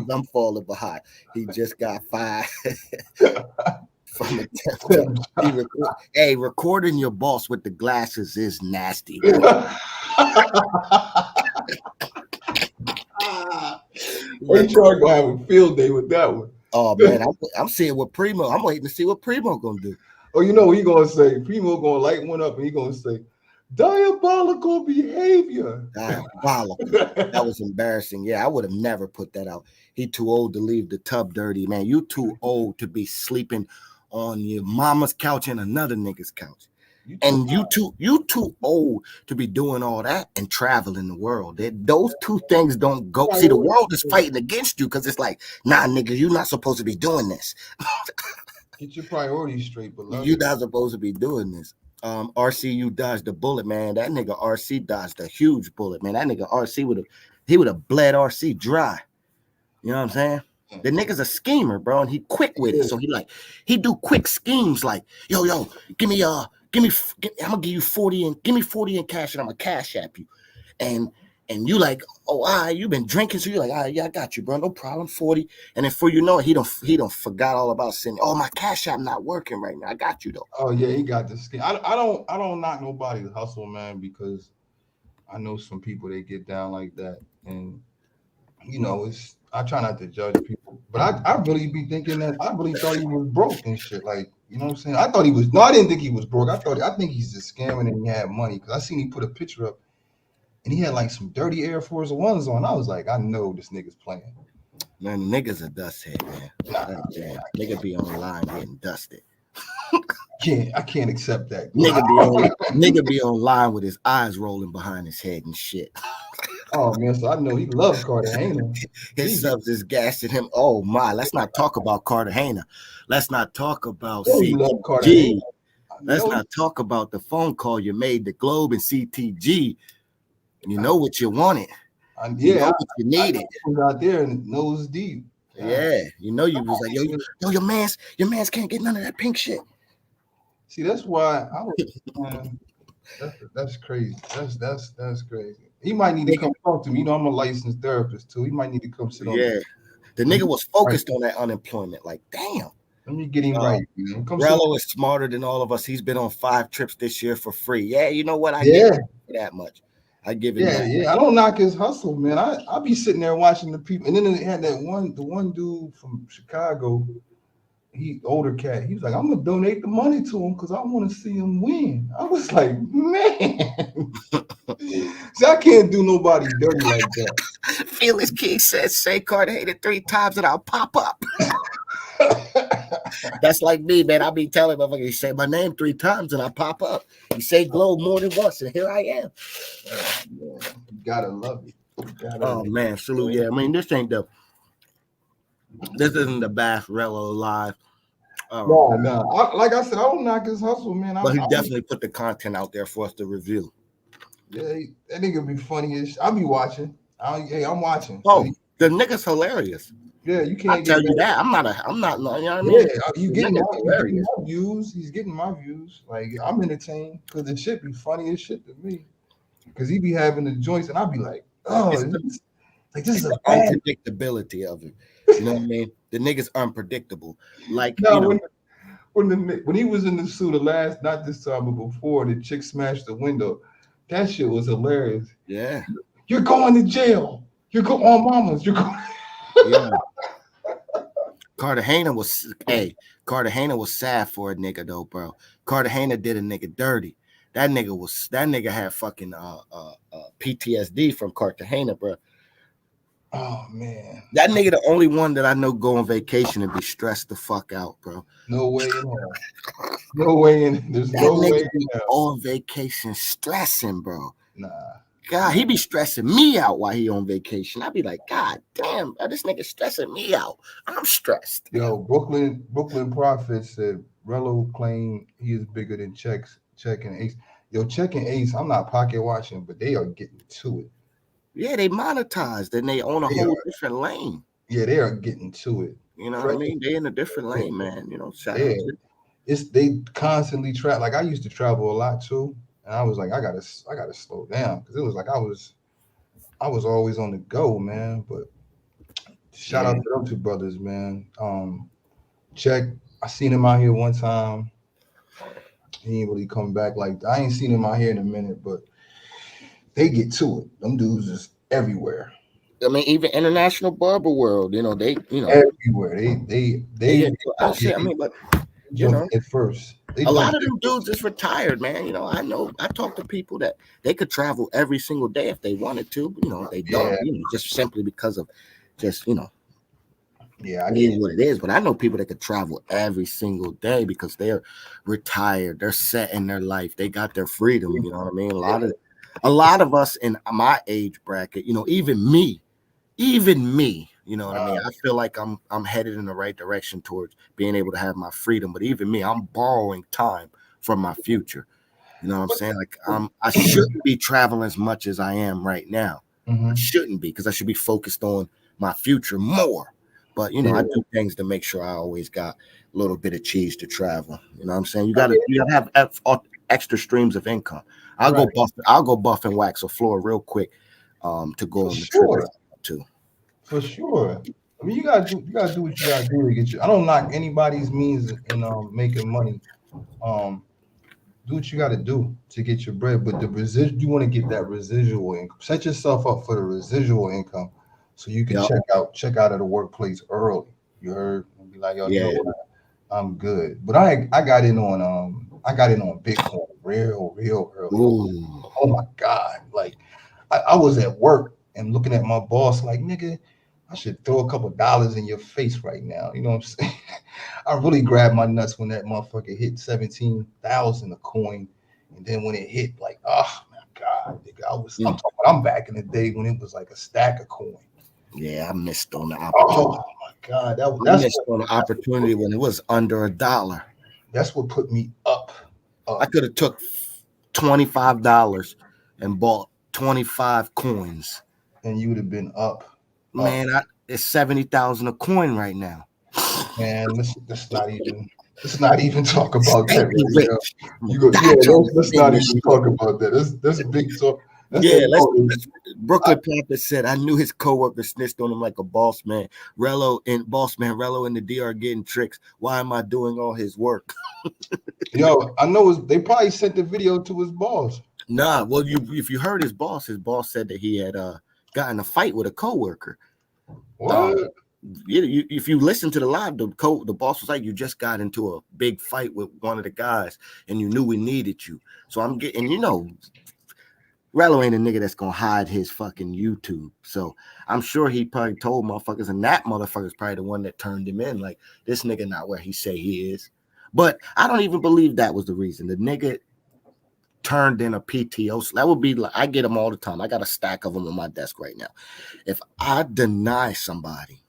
I'm falling behind. He just got fired from the hey, recording your boss with the glasses is nasty. HR gonna have a field day with that one. Oh man, I'm seeing what Primo. I'm waiting to see what Primo gonna do. Oh, you know what he gonna say? Primo gonna light one up and he gonna say, "Diabolical behavior." Diabolical. That was embarrassing. Yeah, I would have never put that out. He too old to leave the tub dirty, man. You too old to be sleeping on your mama's couch and another nigga's couch. And you too old to be doing all that and traveling the world. Those two things don't go. See, the world is fighting against you because it's like, nah, nigga, you're not supposed to be doing this. Get your priorities straight, beloved. You're not supposed to be doing this. RCU dodged the bullet, man. That nigga RC dodged a huge bullet, man. That nigga RC would have bled RC dry. You know what I'm saying? The nigga's a schemer, bro, and he quick with it. So he do quick schemes like, yo, give me I'm gonna give you 40 and give me 40 in cash and I'm gonna cash app you. And you like, oh, all right, you been drinking, so you're like, all right, yeah, I got you, bro, no problem, 40. And then before you know it, he don't forgot all about sending. Oh, my cash app not working right now. I got you though. Oh yeah, he got the skin. I don't knock nobody's hustle, man, because I know some people they get down like that, and you know, I try not to judge people, but I really be thinking that I really thought he was broke and shit. Like, you know what I'm saying? I thought he was. No, I didn't think he was broke. I think he's just scamming and he had money because I seen he put a picture up and he had like some dirty Air Force Ones on. I was like, I know this nigga's playing. Man, niggas a dust head, man. Nigga be online getting dusted. I can't accept that. Nigga be online with his eyes rolling behind his head and shit. Oh man, so I know he loves Cartagena. His subs is gassing him. Oh my, let's not talk about Cartagena. Let's not talk about CTG. Let's not talk about the phone call you made to Globe and CTG. You know what you wanted. You know what you needed. Out there and nose deep. Yeah, you know you was like, yo, your man's can't get none of that pink shit. See, that's why I was. Man, that's crazy. That's crazy. He might need to come talk to me. You know, I'm a licensed therapist too. He might need to come sit on. Yeah, the nigga was focused on that unemployment. Like, damn. Let me get him right. Man. Rello is smarter than all of us. He's been on 5 trips this year for free. Yeah, you know what? I give him that much. I give him that. Yeah. I don't knock his hustle, man. I be sitting there watching the people, and then they had the one dude from Chicago. He older cat. He was like, I'm gonna donate the money to him because I want to see him win. I was like, man. See, I can't do nobody dirty like that. Felix King says, say Cartagena 3 times and I'll pop up. That's like me, man. I be telling motherfuckers, you say my name 3 times and I pop up. You say Globe more than once, and here I am. You gotta love it. Man, salute. Yeah, I mean, this isn't the Bath Rello live. No. Like I said, I don't knock his hustle, man. But he definitely put the content out there for us to review. Yeah, that nigga be funny as I'll be watching. I'm watching. Oh, The nigga's hilarious. Yeah, you I can't tell get you that. that. I'm not. You know what I mean? Yeah, The he's getting nigga's hilarious. my views. He's getting my views. Like I'm entertained because the shit be funny as shit to me. Because he be having the joints, and I be like, oh, It's the, this is it's a the bad. unpredictability of it. You know what I mean? The nigga's unpredictable. Like, No, you know, when he was in the suit the last, not this time, but before, the chick smashed the window. That shit was hilarious. yeah, You're going to jail. You're going on mamas. You're going. yeah. Cartagena was sad for a nigga though, bro. Cartagena did a nigga dirty. That nigga had fucking PTSD from Cartagena, bro. Oh man, That nigga the only one that I know go on vacation and be stressed the fuck out, bro. no way in hell. No way in. There's That no nigga way in be hell. on vacation stressing, bro. Nah. God, he be stressing me out while he on vacation. I be like, God damn, bro, this nigga stressing me out. I'm stressed. Yo, Brooklyn Prophet said Rello claimed he is bigger than Check and Ace. Yo, Check and Ace, I'm not pocket watching, but they are getting to it. Yeah, they monetized and they own a whole different lane. Yeah, they are getting to it. You know what I mean? They in a different lane, man. You know, shout out to they constantly travel. Like I used to travel a lot too, and I was like, I gotta slow down because it was like I was always on the go, man. But shout out to them two brothers, man. Check, I seen him out here one time. He ain't really come back. Like I ain't seen him out here in a minute, but they get to it. Them dudes is everywhere. I mean, even international barber world, you know, everywhere. I mean, but you know, at first, a lot of them dudes is retired, man. You know, I talk to people that they could travel every single day if they wanted to, but, you know, they don't, you know, just simply because of just, you know, it is what it is. But I know people that could travel every single day because they're retired, they're set in their life, they got their freedom. You know what I mean? A lot of us in my age bracket, you know, even me, you know what I mean? I feel like I'm headed in the right direction towards being able to have my freedom. But even me, I'm borrowing time from my future. You know what I'm saying? Like I shouldn't be traveling as much as I am right now. I shouldn't be, because I should be focused on my future more. But you know, I do things to make sure I always got a little bit of cheese to travel. You know what I'm saying? You gotta have extra streams of income. I'll go buff and wax a floor real quick to go on the trip too. For sure. I mean, you gotta do what you gotta do to get you. I don't knock anybody's means in making money. Do what you gotta do to get your bread, but the you want to get that residual income. Set yourself up for the residual income so you can check out of the workplace early. You heard? And be like, yo, you know what? I'm good. But I got in on Bitcoin real early. Ooh. Oh my God. Like I was at work and looking at my boss like, nigga, I should throw a couple dollars in your face right now. You know what I'm saying? I really grabbed my nuts when that motherfucker hit 17,000 a coin. And then when it hit, like, oh my God, nigga, I'm back in the day when it was like a stack of coin. Yeah, I missed on the opportunity. Oh my God. I missed on the opportunity when it was under $1. That's what put me up. I could have took $25 and bought 25 coins. And you would have been up. Man, it's 70,000 a coin right now. Man, let's not even talk about that. Let's not even talk about that. That's a big talk. Brooklyn Prophet said, I knew his coworker snitched on him like a boss man. Rello and the DR getting tricks. Why am I doing all his work? Yo, I know they probably sent the video to his boss. Nah, well, if you heard his boss said that he had got in a fight with a coworker. What? If you listen to the live, the boss was like, you just got into a big fight with one of the guys and you knew we needed you. So I'm getting, you know, Rello ain't a nigga that's gonna hide his fucking YouTube. So I'm sure he probably told motherfuckers, and that motherfucker's probably the one that turned him in. Like, this nigga not where he say he is. But I don't even believe that was the reason. The nigga turned in a PTO. So that would be like, I get them all the time. I got a stack of them on my desk right now. If I deny somebody,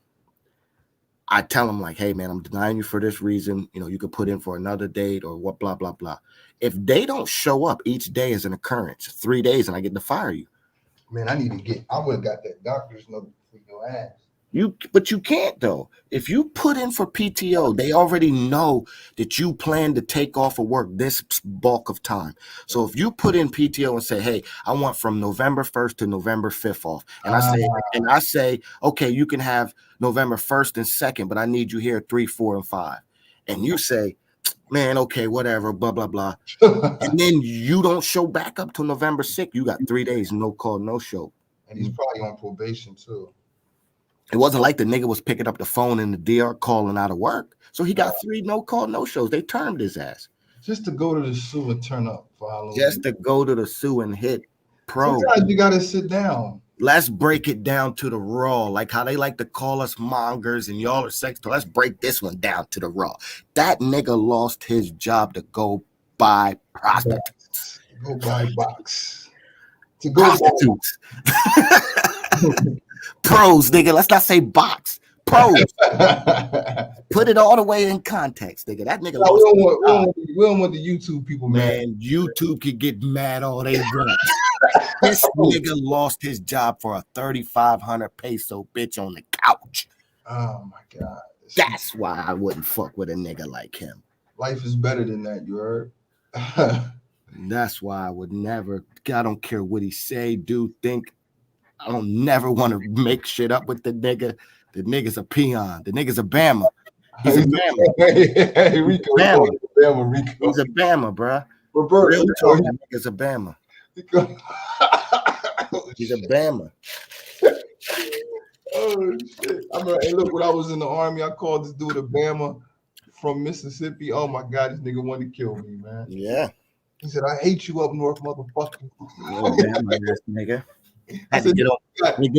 I tell them like, hey man, I'm denying you for this reason. You know, you could put in for another date or what, blah, blah, blah. If they don't show up each day as an occurrence, 3 days, and I get to fire you. Man, I would have got that doctor's note for your ass. But you can't though. If you put in for PTO, they already know that you plan to take off of work this bulk of time. So if you put in PTO and say, "Hey, I want from November 1st to November 5th off," and I say, "Okay, you can have November 1st and 2nd, but I need you here 3, 4, and 5," and you say, "Man, okay, whatever, blah blah blah," and then you don't show back up till November 6th, you got 3 days no call, no show. And he's probably on probation too. It wasn't like the nigga was picking up the phone in the DR calling out of work. So he got 3 no call, no shows. They termed his ass. Just to go to the zoo and turn up for Halloween. Just to go to the zoo and hit pro. Sometimes you gotta sit down. Let's break it down to the raw, like how they like to call us mongers and y'all are sex. Let's break this one down to the raw. That nigga lost his job to go buy prostitutes. Go buy box. To go prostitutes. Pros, nigga. Let's not say box. Pros. Put it all the way in context, nigga. That nigga. No, we don't want the YouTube people, man. YouTube could get mad all they want. This nigga lost his job for a 3,500 peso bitch on the couch. Oh my god. That's why I wouldn't fuck with a nigga like him. Life is better than that, you heard? That's why I would never. I don't care what he say, do, think. I don't never want to make shit up with the nigga. The nigga's a peon. The nigga's a Bama. He's a Bama. Hey, Rico. Bama, Rico. He's a Bama, bro. Roberto. Real talk, that nigga's a Bama. He's a Bama. Oh, shit. I remember, hey, look, when I was in the Army, I called this dude a Bama from Mississippi. Oh, my God, this nigga wanted to kill me, man. Yeah. He said, I hate you up north, motherfucker. Bama ass nigga. I had to get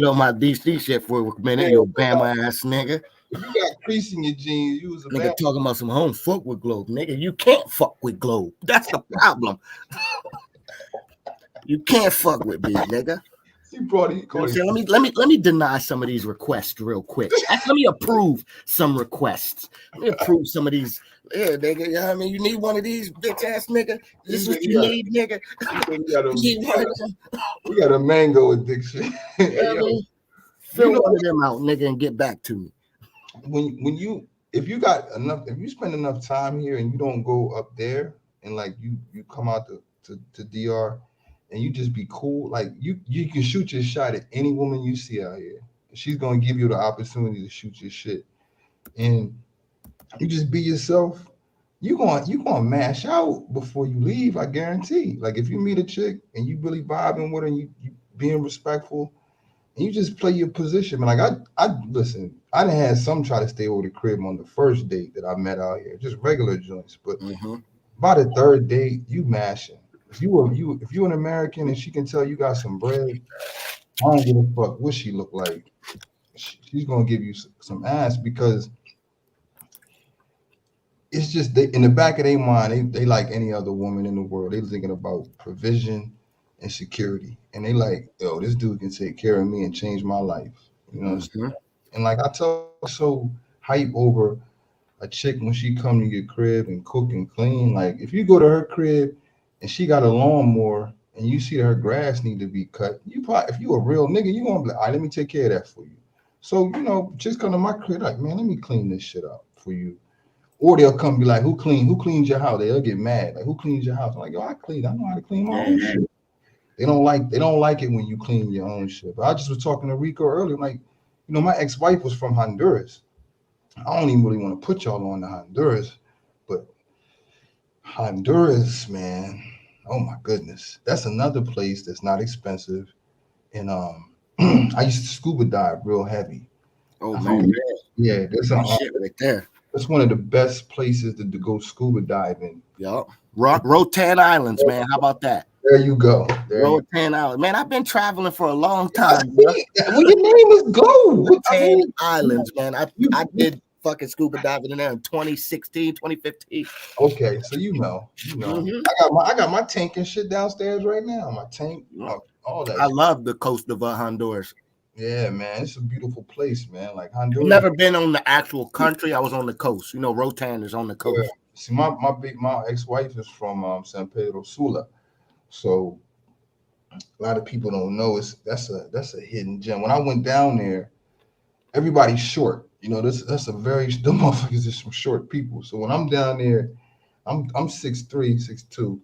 on my DC shit for a minute, you Bama ass nigga. If you got crease in your jeans, you was a nigga Bama. Talking about some home fuck with Globe. Nigga, you can't fuck with Globe. That's the problem. You can't fuck with me, nigga. He brought it. Let me deny some of these requests real quick. Let me approve some requests. Let me approve some of these. Yeah, nigga. You know what I mean? You need one of these bitch ass nigga. This is what you need, nigga. We got a mango addiction. Fill one of them out, nigga, and get back to me. If you spend enough time here and you don't go up there and like you come out to DR and you just be cool, like you can shoot your shot at any woman you see out here. She's gonna give you the opportunity to shoot your shit, and you just be yourself. You gonna mash out before you leave. I guarantee. Like if you meet a chick and you really vibing with her, and you being respectful, and you just play your position. Man, like I listen. I done had some try to stay over the crib on the first date that I met out here, just regular joints. But by the third date, you mashing. If you an American and she can tell you got some bread, I don't give a fuck what she look like. She's gonna give you some ass because it's just in the back of their mind, they like any other woman in the world. They thinking about provision and security, and they like, yo, this dude can take care of me and change my life. You know what I'm saying? And like I tell so hype over a chick when she come to your crib and cook and clean. Like if you go to her crib and she got a lawnmower and you see that her grass need to be cut, you probably, if you a real nigga, you gonna be like, all right, let me take care of that for you. So, you know, just come to my crib like, man, let me clean this shit up for you. Or they'll come be like, who cleans your house? They'll get mad. Like, who cleans your house? I'm like, yo, I know how to clean my own shit. They don't like it when you clean your own shit. But I just was talking to Rico earlier, like, you know, my ex-wife was from Honduras. I don't even really want to put y'all on to Honduras, but Honduras, man, oh my goodness, that's another place that's not expensive. And I used to scuba dive real heavy. Oh man, yeah, that's shit right there. That's one of the best places to go scuba diving. Yup. Rotan Islands, man. How about that? There you go. Rotan Islands. Man, I've been traveling for a long time. Well, your name is Go. Rotan Islands, man. I did fucking scuba diving in there in 2016, 2015. Okay, so you know. I got my tank and shit downstairs right now. My tank, all that. I love the coast of Honduras. Yeah, man, it's a beautiful place, man. Like Honduras. Never been on the actual country. I was on the coast. You know, Rotan is on the coast. Yeah. See, my ex-wife is from San Pedro Sula, so a lot of people don't know that's a hidden gem. When I went down there, everybody's short. You know, that's a very the motherfuckers is some short people. So when I'm down there, I'm 6'3", 6'2".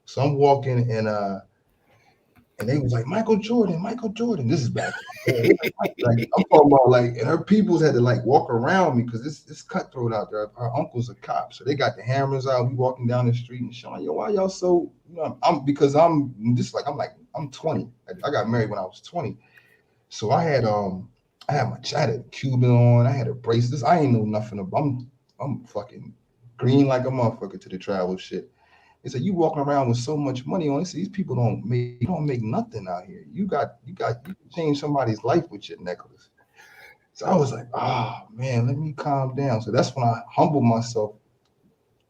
So I'm walking and they was like, Michael Jordan, Michael Jordan. This is back. Like, I'm talking about like, and her peoples had to like walk around me because it's cutthroat out there. Her uncle's a cop, so they got the hammers out. We walking down the street and showing, yo, why y'all so? You know, I'm 20. I got married when I was 20, so I had I had a Cuban on. I had a bracelet. I ain't know nothing about. I'm fucking green like a motherfucker to the travel shit. They said you walking around with so much money on. They said these people don't make nothing out here. You change somebody's life with your necklace. So I was like, oh man, let me calm down. So that's when I humble myself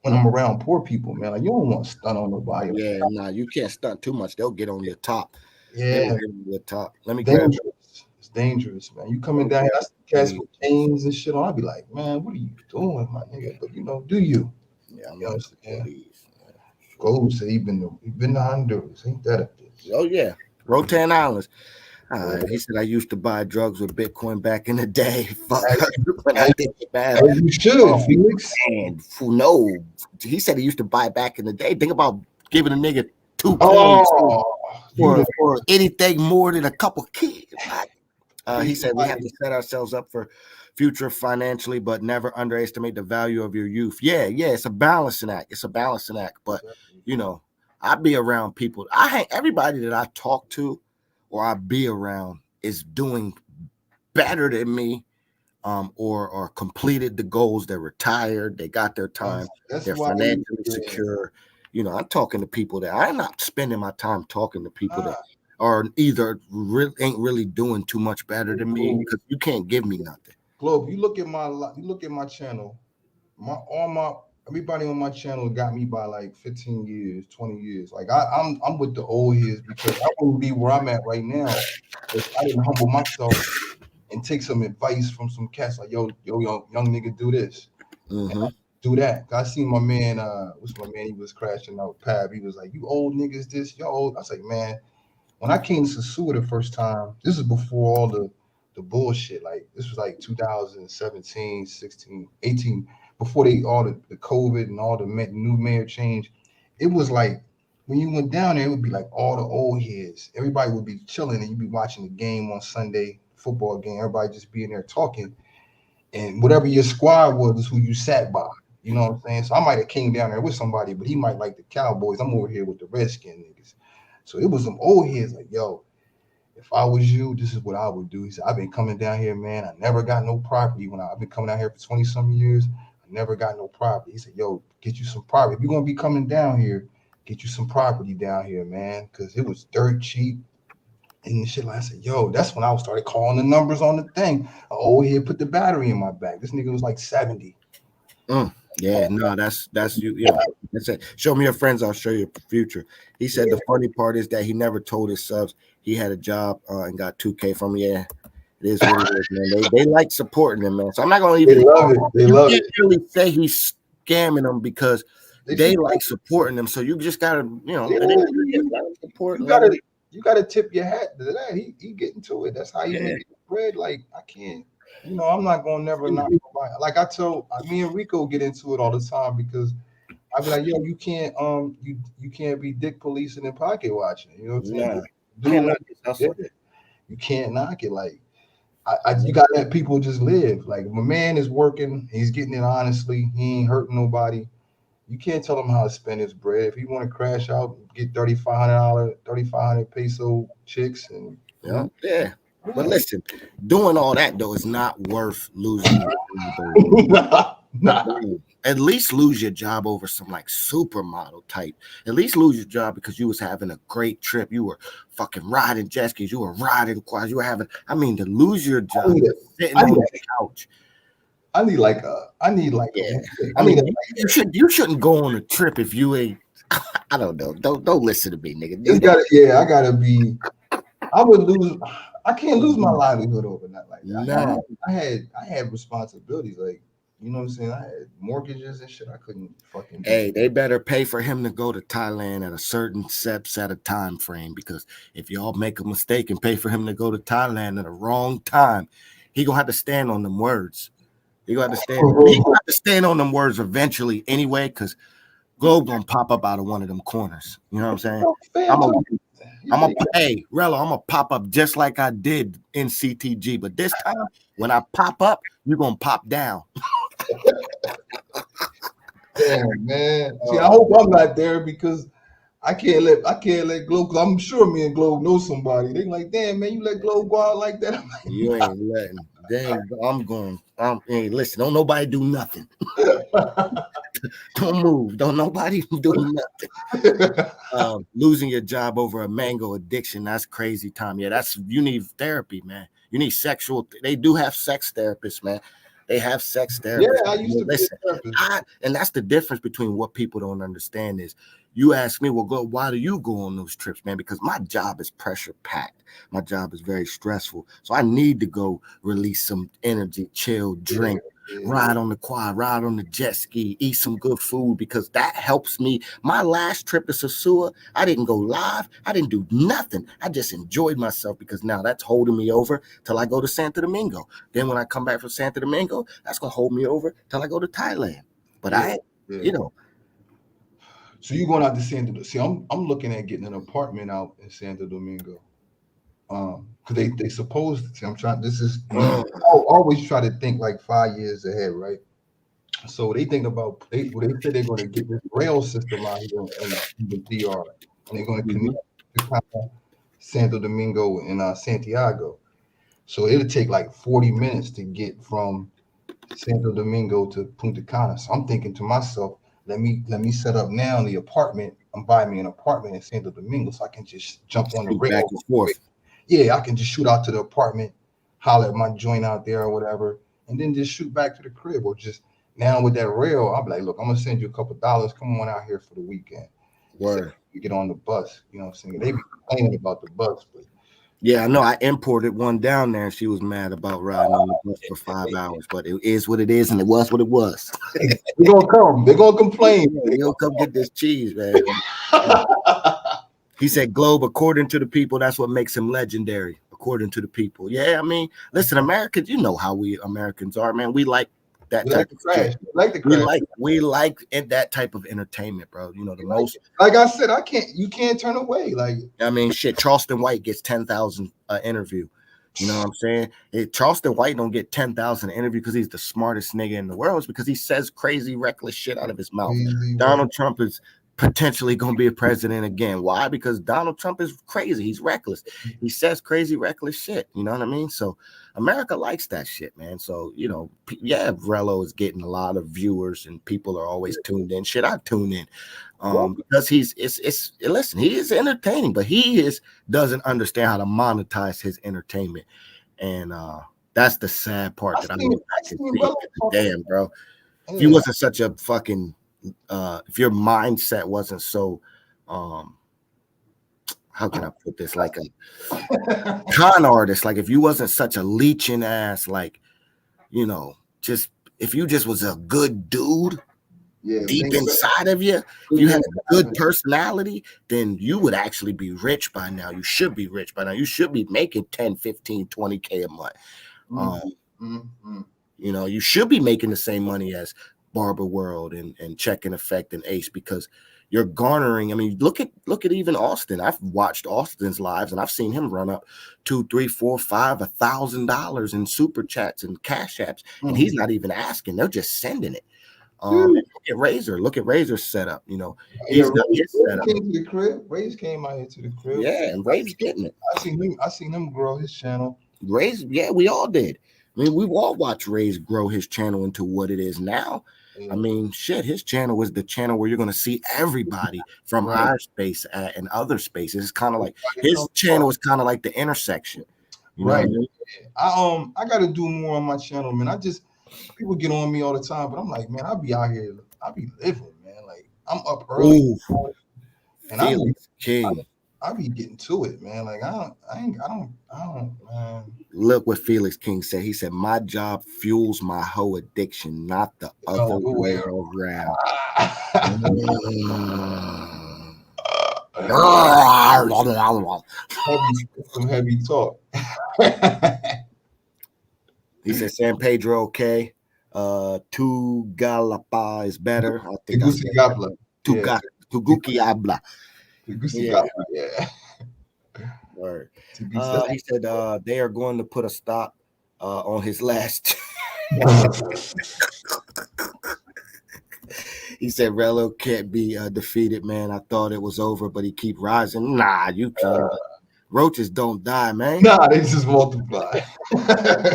when I'm around poor people, man. Like you don't want to stunt on nobody. Yeah, nah, you can't stunt too much. They'll get on your top. They will Yeah, get on your top. Let me grab. dangerous. It's dangerous, man. You coming down here, I see cats with chains and shit on. I'll be like, man, what are you doing, my nigga? But you know, do you? Yeah, I'm You know not what I'm saying? police. Gold said he been to Honduras. Ain't that a bitch? Oh yeah, Rotan Islands. He said I used to buy drugs with Bitcoin back in the day. Fuck when I did it bad. As you should, Felix. And no, he said he used to buy back in the day. Think about giving a nigga 2 coins for anything more than a couple kids. He said we have to set ourselves up for future financially, but never underestimate the value of your youth. Yeah, it's a balancing act. It's a balancing act. But you know, I be around people. Everybody that I talk to or I be around is doing better than me, or completed the goals. They're retired. They got their time. They're financially secure. You know, I'm talking to people that I'm not spending my time talking to people that are either ain't really doing too much better than me because you can't give me nothing. Globe, you look at my channel. Everybody on my channel got me by like 15 years, 20 years. Like I'm with the old heads because I wouldn't be where I'm at right now if I didn't humble myself and take some advice from some cats like young nigga, do this, do that. I seen my man, what's my man? He was crashing out Pab. He was like, "You old niggas, this yo old." I was like, man, when I came to Sasua the first time, this is before all the bullshit. Like this was like 2017, 16, 18, before all the COVID and all the new mayor change. It was like when you went down there, it would be like all the old heads. Everybody would be chilling and you'd be watching the game on Sunday, football game. Everybody just being there talking. And whatever your squad was who you sat by. You know what I'm saying? So I might have came down there with somebody, but he might like the Cowboys. I'm over here with the Redskin niggas. So it was some old heads like, yo, if I was you, this is what I would do. He said, I've been coming down here, man. I never got no property. I've been coming out here for 20-some years, I never got no property. He said, yo, get you some property. If you're going to be coming down here, get you some property down here, man, because it was dirt cheap. And shit, like I said, yo, that's when I started calling the numbers on the thing. An old head put the battery in my back. This nigga was like 70. Yeah, no, that's you. Yeah, that's it. Show me your friends, I'll show you your future. He said the funny part is that he never told his subs he had a job and got 2K from him. Yeah, it is what it is, man. They like supporting him, man. So I'm not gonna even. They love it. They love it. Really say he's scamming them because they like supporting them. So you just gotta, support. You gotta tip your hat to that. He getting to it. That's how you make bread. Like I can't. I'm not gonna never knock nobody. Like I told me and Rico get into it all the time because I be like, yo, you can't you can't be dick policing and pocket watching. You know what I'm saying? You can't knock it. Like you gotta let people just live. Like if a man is working, he's getting it honestly, he ain't hurting nobody. You can't tell him how to spend his bread. If he want to crash out, get $3,500 peso chicks and yeah. But listen, doing all that though is not worth losing. Nah. At least lose your job over some like supermodel type. At least lose your job because you was having a great trip. You were fucking riding jet skis. You were riding quads. You were having. I mean, to lose your job, sitting on the couch. I need like. You shouldn't go on a trip if you ain't. I don't know. Don't listen to me, nigga. I gotta be. I would lose. I can't lose my livelihood overnight like that. No. I had responsibilities, like you know what I'm saying. I had mortgages and shit. I couldn't fucking. Hey, they better pay for him to go to Thailand at a certain set of time frame because if y'all make a mistake and pay for him to go to Thailand at the wrong time, he gonna have to stand on them words. He gonna have to stand on them words eventually anyway, because Globe gonna pop up out of one of them corners. You know what I'm saying? Hey, Rello, I'm gonna pop up just like I did in CTG, but this time when I pop up, you're gonna pop down. Damn, man. See, I hope I'm not there because I can't let Globe, because I'm sure me and Globe know somebody. They like, damn, man, you let Globe go out like that. I'm like, You ain't letting. Dang, hey, listen, don't nobody do nothing. Don't move. Don't nobody do nothing. Losing your job over a mango addiction, that's crazy time. Yeah, you need therapy, man. You need they do have sex therapists, man. They have sex therapists. Yeah, I used to be a therapist. And that's the difference between what people don't understand is you ask me, well, why do you go on those trips, man? Because my job is pressure packed. My job is very stressful. So I need to go release some energy, chill, drink, ride on the quad, ride on the jet ski, eat some good food, because that helps me. My last trip to Sosua, I didn't go live. I didn't do nothing. I just enjoyed myself, because now that's holding me over till I go to Santo Domingo. Then when I come back from Santo Domingo, that's going to hold me over till I go to Thailand. But you know. So you going out to Santo Domingo. See, I'm looking at getting an apartment out in Santo Domingo. Because they supposed to. I'm trying. This is I always try to think like 5 years ahead, right? So they think about they said they're going to get this rail system out here in the DR, and they're going to connect to Santo Domingo and Santiago. So it'll take like 40 minutes to get from Santo Domingo to Punta Cana. So I'm thinking to myself, let me set up now the apartment. I'm buying me an apartment in Santo Domingo, so I can just jump on the rail back and forth. Yeah, I can just shoot out to the apartment, holler at my joint out there or whatever, and then just shoot back to the crib. Or just now with that rail, I'll be like, look, I'm gonna send you a couple $. Come on out here for the weekend. Word. You get on the bus. You know what I'm saying? They be complaining about the bus, but yeah, I know. I imported one down there, and she was mad about riding on the bus for 5 hours. But it is what it is, and it was what it was. They're gonna come. They're gonna complain. They're gonna come get this cheese, man. He said, Globe, according to the people, that's what makes him legendary. According to the people. Yeah, I mean, listen, Americans, you know how we Americans are, man. We like that type of crash. We like that type of entertainment, bro. You know, the most. Like I said, you can't turn away. Like, I mean, shit, Charleston White gets 10,000 interview. You know what I'm saying? Charleston White don't get 10,000 interview because he's the smartest nigga in the world. It's because he says crazy, reckless shit out of his mouth. Donald Trump is potentially going to be a president again. Why? Because Donald Trump is crazy. He's reckless. He says crazy, reckless shit. You know what I mean? So America likes that shit, man. So, you know, yeah, Rello is getting a lot of viewers and people are always tuned in. Shit, I tune in because listen, he is entertaining, but doesn't understand how to monetize his entertainment. And that's the sad part that I can see. Damn, bro. If you wasn't such a fucking if your mindset wasn't so how can I put this, like a con artist, like if you wasn't such a leeching ass, like, you know, just if you just was a good dude deep inside of you, if you had a good personality, then you would actually be rich by now. You should be rich by now. You should be making 10, 15, 20K a month. You know, you should be making the same money as Barber World and Check and Effect and Ace, because you're garnering. I mean, look at even Austin. I've watched Austin's lives and I've seen him run up $2, $3, $4, $5, $1,000 in super chats and cash apps, and he's not even asking; they're just sending it. Look at Razor's setup. You know, he's got his setup. Came to the crib. Raze came out here to the crib. Yeah, and Raze getting it. I seen him grow his channel. Raze, yeah, we all did. I mean, we've all watched Raze grow his channel into what it is now. I mean, shit, his channel was the channel where you're going to see everybody from our space and other spaces. It's kind of like his channel is kind of like the intersection. You know what I mean? I got to do more on my channel, man. People get on me all the time, but I'm like, man, I'll be out here. I'll be living, man. Like, I'm up early. And I be getting to it, man. Like, I don't, man. Look what Felix King said. He said, my job fuels my whole addiction, not the other way around. Some heavy talk. He said San Pedro okay. Tugalapa is better. I think I said Tegucigalpa. Yeah. Tugukiabla. Tegucigalpa. Yeah. Word. Tegucigalpa. He said they are going to put a stop on his last. He said Relo can't be defeated, man. I thought it was over, but he keep rising. Nah, you can't. Roaches don't die, man. Nah, they just multiply.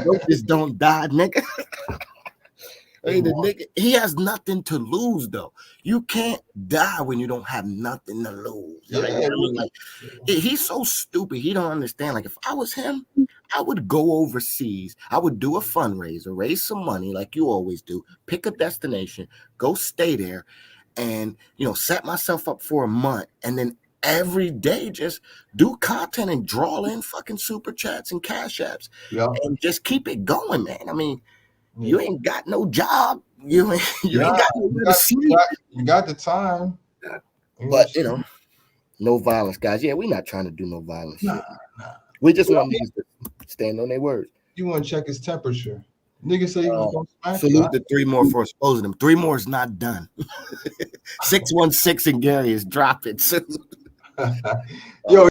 Roaches don't die, nigga. Hey, the nigga, he has nothing to lose though. You can't die when you don't have nothing to lose. Yeah, like he's so stupid. He don't understand. Like if I was him, I would go overseas. I would do a fundraiser, raise some money like you always do. Pick a destination, go stay there, and set myself up for a month, and then every day just do content and draw in fucking super chats and cash apps, and just keep it going, man. I mean. You ain't got no job. You ain't got nowhere to sleep. You got the time. But no violence, guys. Yeah, we're not trying to do no violence shit. We just want niggas to stand on their words. You want to check his temperature. Nigga say he was going to smack salute the 3 more for exposing him. 3 more is not done. 616 and Gary is dropping. Yo,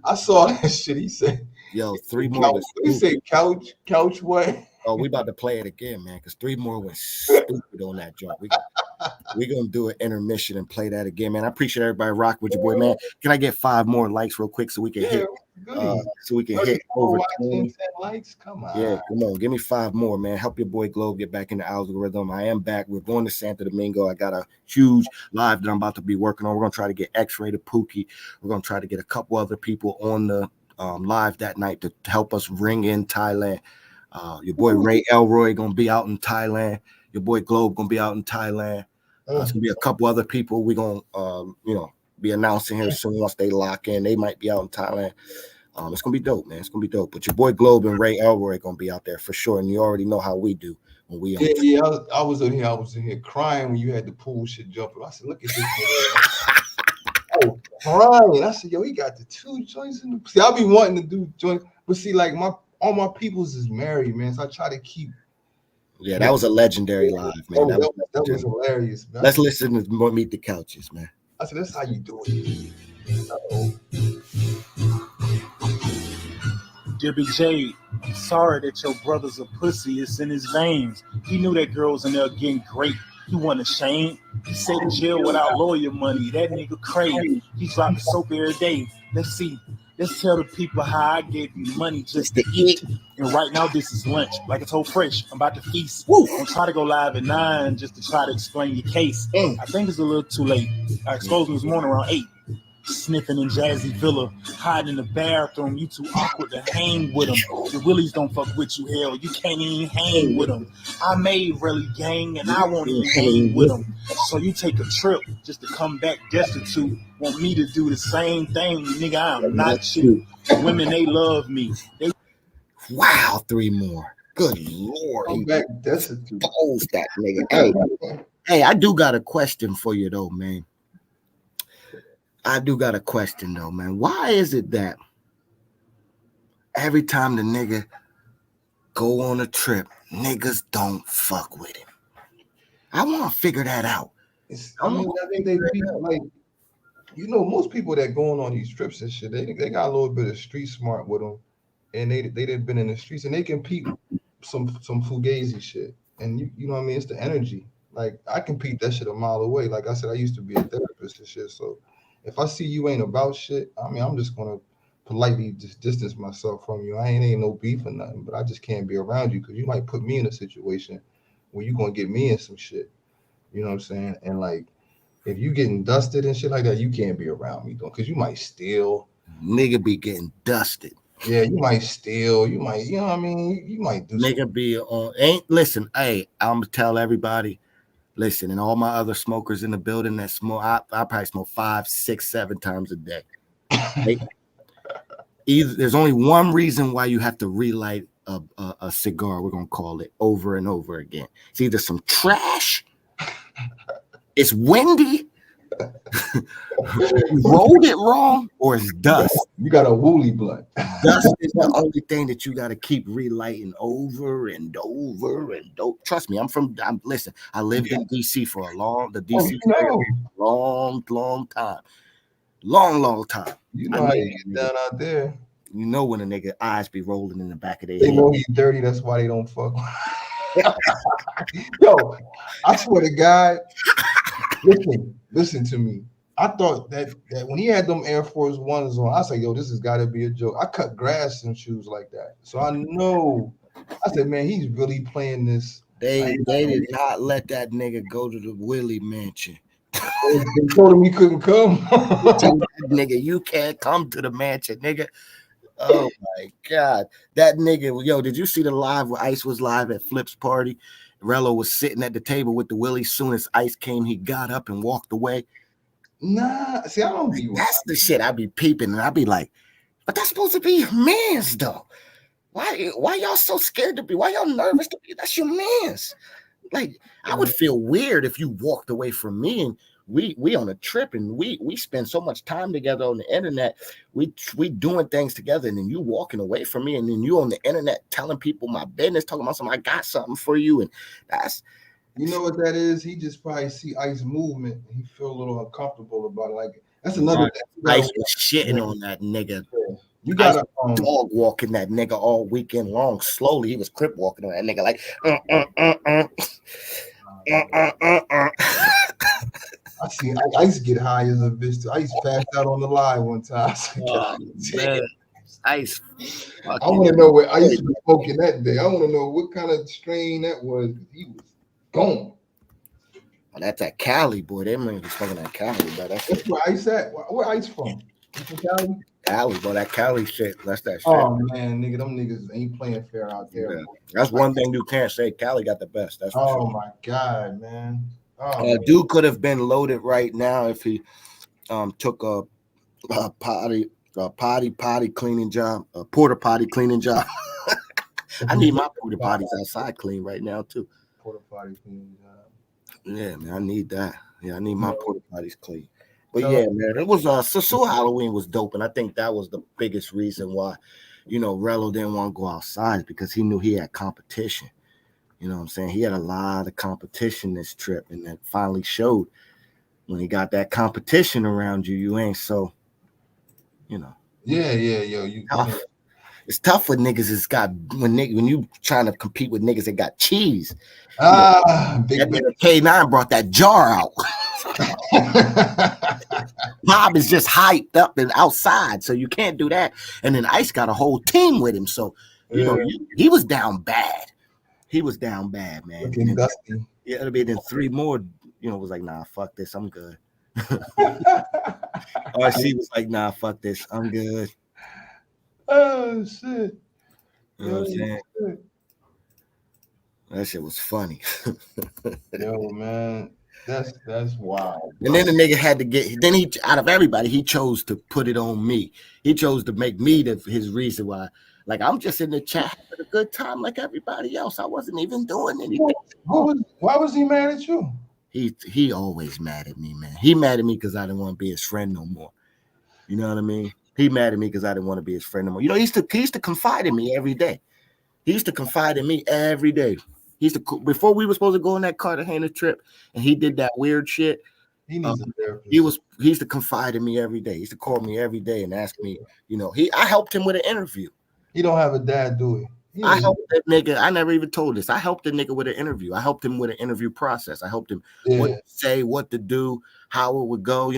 I saw that shit. He said, yo, 3 more. What did he say? Couch what? Oh, we about to play it again, man, because 3 more went stupid on that joint. We're going to do an intermission and play that again, man. I appreciate everybody rock with your boy, man. Can I get 5 more likes real quick so we can hit over 20? Likes? Come on. Yeah, come on. Give me 5 more, man. Help your boy Globe get back in the algorithm. I am back. We're going to Santo Domingo. I got a huge live that I'm about to be working on. We're going to try to get X-Rated Pookie. We're going to try to get a couple other people on the live that night to help us ring in Thailand. Your boy Ray Elroy gonna be out in Thailand. Your boy Globe gonna be out in Thailand. It's gonna be a couple other people we gonna be announcing here soon once they lock in. They might be out in Thailand. It's gonna be dope, man. It's gonna be dope. But your boy Globe and Ray Elroy gonna be out there for sure. And you already know how we do when we. I was in here crying when you had the pool shit jumping. I said, look at this. Oh, crying. I said, yo, he got the 2 joints in the. See, I be wanting to do joints, but see, like all my peoples is married, man. So I try to keep. Yeah, that was a legendary live, man. That was hilarious, man. Let's listen to Meet the Couches, man. I said, that's how you do it. Debbie J, sorry that your brother's a pussy. It's in his veins. He knew that girl was in there getting great. He wasn't ashamed. He sat in jail without lawyer money. That nigga crazy. He dropped soap every day. Let's see. Let's tell the people how I gave you money just to eat. And right now, this is lunch. Like it's whole fresh. I'm about to feast. I'm trying to go live at 9 just to try to explain your case. I think it's a little too late. I exposed him this morning around 8. Sniffing in Jazzy Villa, hiding in the bathroom. You too awkward to hang with them. The Willies don't fuck with you, hell. You can't even hang with them. I made really gang and I won't even hang with them. So you take a trip just to come back destitute. Want me to do the same thing, nigga? I'm not you. Women, they love me. Wow, 3 more. Good Lord. Come back destitute. Expose that nigga. Hey, I do got a question for you though, man. Why is it that every time the nigga go on a trip, niggas don't fuck with him? I want to figure that out. I think they like, most people that going on these trips and shit, they got a little bit of street smart with them, and they done been in the streets and they compete some fugazi shit, and you know what I mean. It's the energy. Like I compete that shit a mile away. Like I said, I used to be a therapist and shit, so. If I see you ain't about shit, I mean, I'm just gonna politely just distance myself from you. I ain't no beef or nothing, but I just can't be around you because you might put me in a situation where you gonna get me in some shit. You know what I'm saying? And like, if you getting dusted and shit like that, you can't be around me though, because you might steal. Nigga be getting dusted. Yeah, you might steal. You might, you know what I mean? You might do. Nigga something. Be on. Listen, hey, I'm gonna tell everybody. Listen, and all my other smokers in the building that smoke, I probably smoke 5, 6, 7 times a day. There's only one reason why you have to relight a cigar, we're going to call it, over and over again. It's either some trash, it's windy, You rolled it wrong, or it's dust. You got a woolly blunt. Dust is the only thing that you got to keep relighting over and over and over. Trust me, listen. I lived in DC for a long time. Long time. You know how you get down out there. You know when a nigga eyes be rolling in the back of their head. They know he's dirty. That's why they don't fuck. Yo, I swear to God. Listen to me. I thought that when he had them Air Force Ones on, I was like, yo, this has got to be a joke. I cut grass in shoes like that. So I know. I said, man, he's really playing this. They did not let that nigga go to the Willie mansion. They told him he couldn't come. Nigga, you can't come to the mansion, nigga. Oh my God. That nigga, yo, did you see the live where Ice was live at Flip's party? Rello was sitting at the table with the Willie. Soon as Ice came, he got up and walked away. Nah, see, I don't be. That's the shit I be peeping, and I be like, but that's supposed to be your man's though. Why y'all so scared to be? Why y'all nervous to be? That's your man's. Like, I would feel weird if you walked away from me and we on a trip and we spend so much time together on the internet. We doing things together, and then you walking away from me, and then you on the internet telling people my business, talking about something. I got something for you, and that's. You know what that is? He just probably see Ice movement. And he feel a little uncomfortable about it. Like that's another thing. Ice was shitting on that nigga. You got a dog walking that nigga all weekend long. Slowly, he was crip walking on that nigga like. I see Ice get high as a bitch. Ice passed out on the line one time. Man. Ice. I want to know where Ice was smoking that day. I want to know what kind of strain that was. He was gone. Well, that's that Cali, boy. They might be smoking that Cali, but that's where Ice at. Where Ice from? From Cali? Cali, boy. That Cali shit. That's that shit. Oh man, nigga, them niggas ain't playing fair out there. Yeah. That's one thing you can't say. Cali got the best. That's sure. My God, man. Dude could have been loaded right now if he took a potty cleaning job, a porta potty cleaning job. I need my porta potties outside clean right now too. Porta potty cleaning job. Yeah, man, I need that. Yeah, I need my porta potties clean. But yeah, man, it was so Halloween was dope, and I think that was the biggest reason why, Rello didn't want to go outside, because he knew he had competition. You know what I'm saying? He had a lot of competition this trip, and that finally showed when he got that competition around you. You ain't so, Yeah, yo, it's tough with niggas. It's got when you trying to compete with niggas that got cheese. Big that K9 brought that jar out. Bob is just hyped up and outside, so you can't do that. And then Ice got a whole team with him, so he was down bad. He was down bad, man. Looking dusty. Yeah, it'll be then three more. Was like, nah, fuck this, I'm good. RC was like, nah, fuck this, I'm good. Oh shit! You know what I'm saying? Shit. That shit was funny. Yo, man, that's wild. And then the nigga had to he out of everybody, he chose to put it on me. He chose to make me his reason why. Like, I'm just in the chat having a good time like everybody else. I wasn't even doing anything. Why was he mad at you? He always mad at me, man. He mad at me because I didn't want to be his friend no more. You know what I mean? He mad at me because I didn't want to be his friend no more. He used to confide in me every day. Before we were supposed to go on that Cartagena trip, and he did that weird shit. He needs a therapist. He used to confide in me every day. He used to call me every day and ask me, I helped him with an interview. He don't have a dad, do he? I helped that nigga. I never even told this. I helped the nigga with an interview. I helped him with an interview process. I helped him what to say, what to do, how it would go.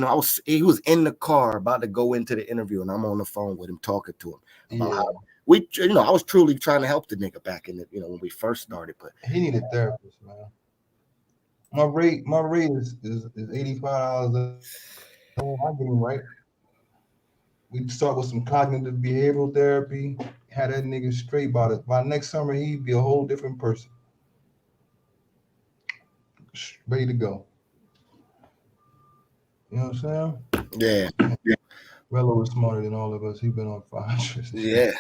He was in the car about to go into the interview, and I'm on the phone with him talking to him about how I was truly trying to help the nigga back in the, when we first started. But he needed a therapist, man. My rate is $85. I get him right. We start with some cognitive behavioral therapy. Had that nigga straight about it. By next summer, he'd be a whole different person. Ready to go. You know what I'm saying? Yeah. Rello was smarter than all of us. He been on 500. Yeah.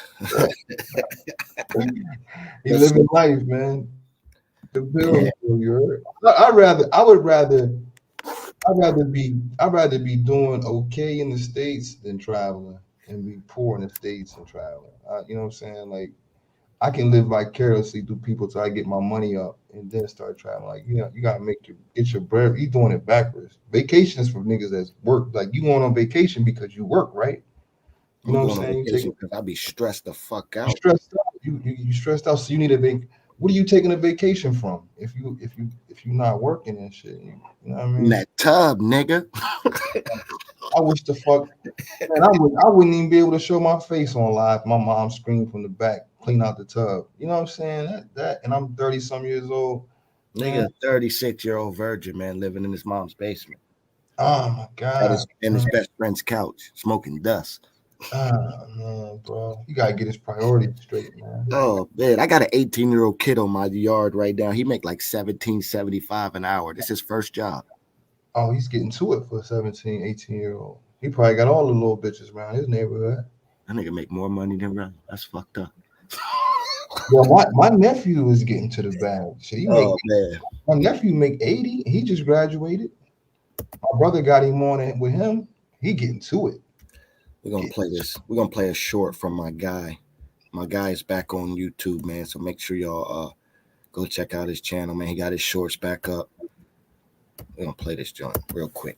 He living life, man. The bill, I would rather I'd rather be doing okay in the States than traveling and be poor in the States and traveling. You know what I'm saying? Like I can live vicariously through people till I get my money up and then start traveling. Like, you know, you gotta get your bread. You doing it backwards. Vacation is for niggas that's work. Like you going on vacation because you work, right? You I'm know what going I'm on saying? vacation because I be stressed the fuck You out. stressed out. You stressed out, so you need a vac. What are you taking a vacation from? If you not working and shit, you know what I In mean? that tub, nigga. I wish the fuck, man, I wouldn't even be able to show my face on live. My mom screamed from the back, clean out the tub. You know what I'm saying? And I'm 30 some years old, Nigga, man. 36-year-old virgin, man, living in his mom's basement. Oh my At god, his in his best friend's couch, smoking dust. man, bro, you gotta get his priorities straight, man. Oh man, I got an 18-year-old kid on my yard right now. He make like 17.75 an hour. This is his first job. Oh, he's getting to it for a 17, 18-year-old. He probably got all the little bitches around his neighborhood. That nigga make more money than Ron. That's fucked up. Well, my nephew is getting to the bag. Shit, Oh man. my nephew make 80. He just graduated. My brother got him on it with him. He getting to it. We're gonna play this. We're gonna play a short from my guy. My guy is back on YouTube, man. So make sure y'all go check out his channel, man. He got his shorts back up. We're gonna play this joint real quick.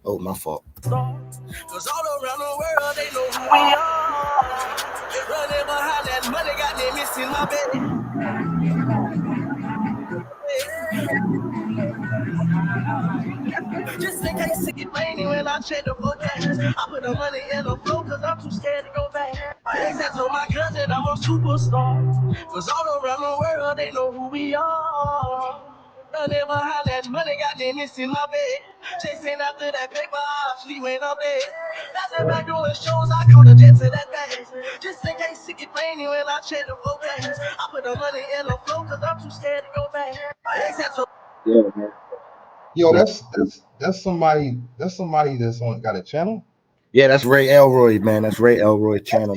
Oh, my fault. Cause all around the world they know who we are. Running behind that money, got them missing my bed. Just in case it get rainy when I check the forecast, I put the money in the flow cause I'm too scared to go back. I told my cousin I'm a superstar. Cause all around the world they know who we are. Running behind that money, got them missing my bed. Chasing after that paper, sleep when I'm dead. That's back doing shows, I call the jet to that bag. Just in case it get rainy when I check the forecast, I put the money in the flow cause I'm too scared to go back. Yeah, man. Yo, that's somebody that's on got a channel. Yeah, that's Ray Elroy, man. That's Ray Elroy's channel.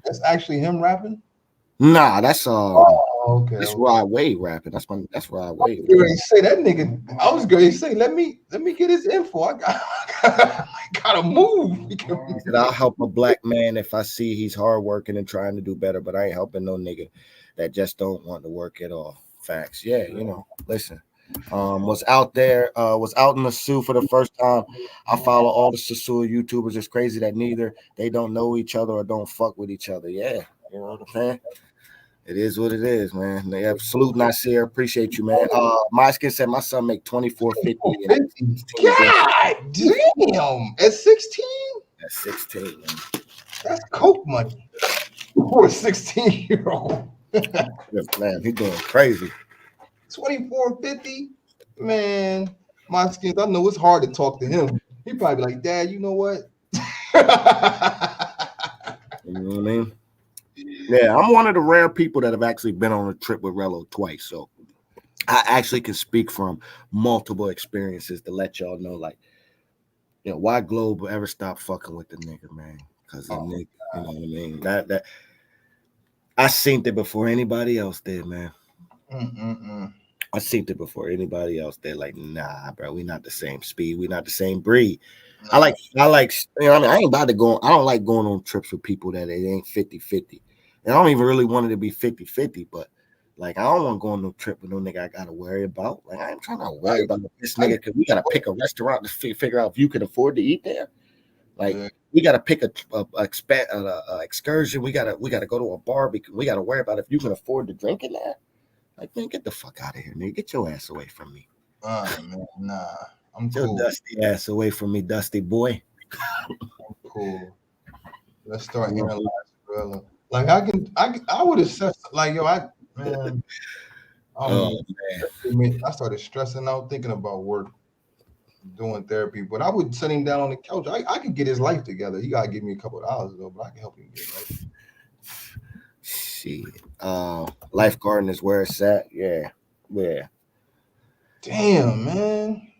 That's actually him rapping. Nah, that's Oh, okay. That's Rod Wave rapping. That's Rod Wave. I was going to say that nigga. I was going to say let me get his info. I gotta move. He said, I'll help a black man if I see he's hardworking and trying to do better, but I ain't helping no nigga that just don't want to work at all. Facts. Yeah, you know, listen. Was out there, was out in the Sioux for the first time. I follow all the Sioux YouTubers. It's crazy that neither they don't know each other or don't fuck with each other. Yeah, you know what I'm saying? It is what it is, man. They have salute Nasir. Appreciate you, man. My skin said my son make $24.50. God damn! At 16? At 16, man. That's coke money for a 16-year-old. Man, he doing crazy. 24.50, man. My skins. I know it's hard to talk to him. He probably be like, Dad, you know what? You know what I mean? Yeah, I'm one of the rare people that have actually been on a trip with Rello twice, so I actually can speak from multiple experiences to let y'all know, like, you know, why Globe will ever stop fucking with the nigga, man? Because the nigga, you know what I mean? That I seen it before anybody else did, man. I seen it before anybody else did. Like, nah, bro, we not the same speed, we not the same breed. I like, you know what I mean? I ain't about to go. I don't like going on trips with people that it ain't 50-50. And I don't even really want it to be 50-50, but like, I don't want to go on no trip with no nigga I gotta worry about. Like, I ain't trying to worry about this nigga because we gotta pick a restaurant to figure out if you can afford to eat there. Like, we gotta pick a excursion. We gotta go to a bar because we gotta worry about if you can afford to drink in there. Like, man, get the fuck out of here, nigga. Get your ass away from me. Man, nah. I'm Get your dusty ass away from me, dusty boy. I'm cool. Let's start analyzing, brother. Like I would assess like man. I started stressing out thinking about work, doing therapy, but I would sit him down on the couch. I could get his life together. He gotta give me a couple of dollars though, but I can help him get it right. Shit. Lifeguarding is where it's at. Yeah. Yeah. Damn, man.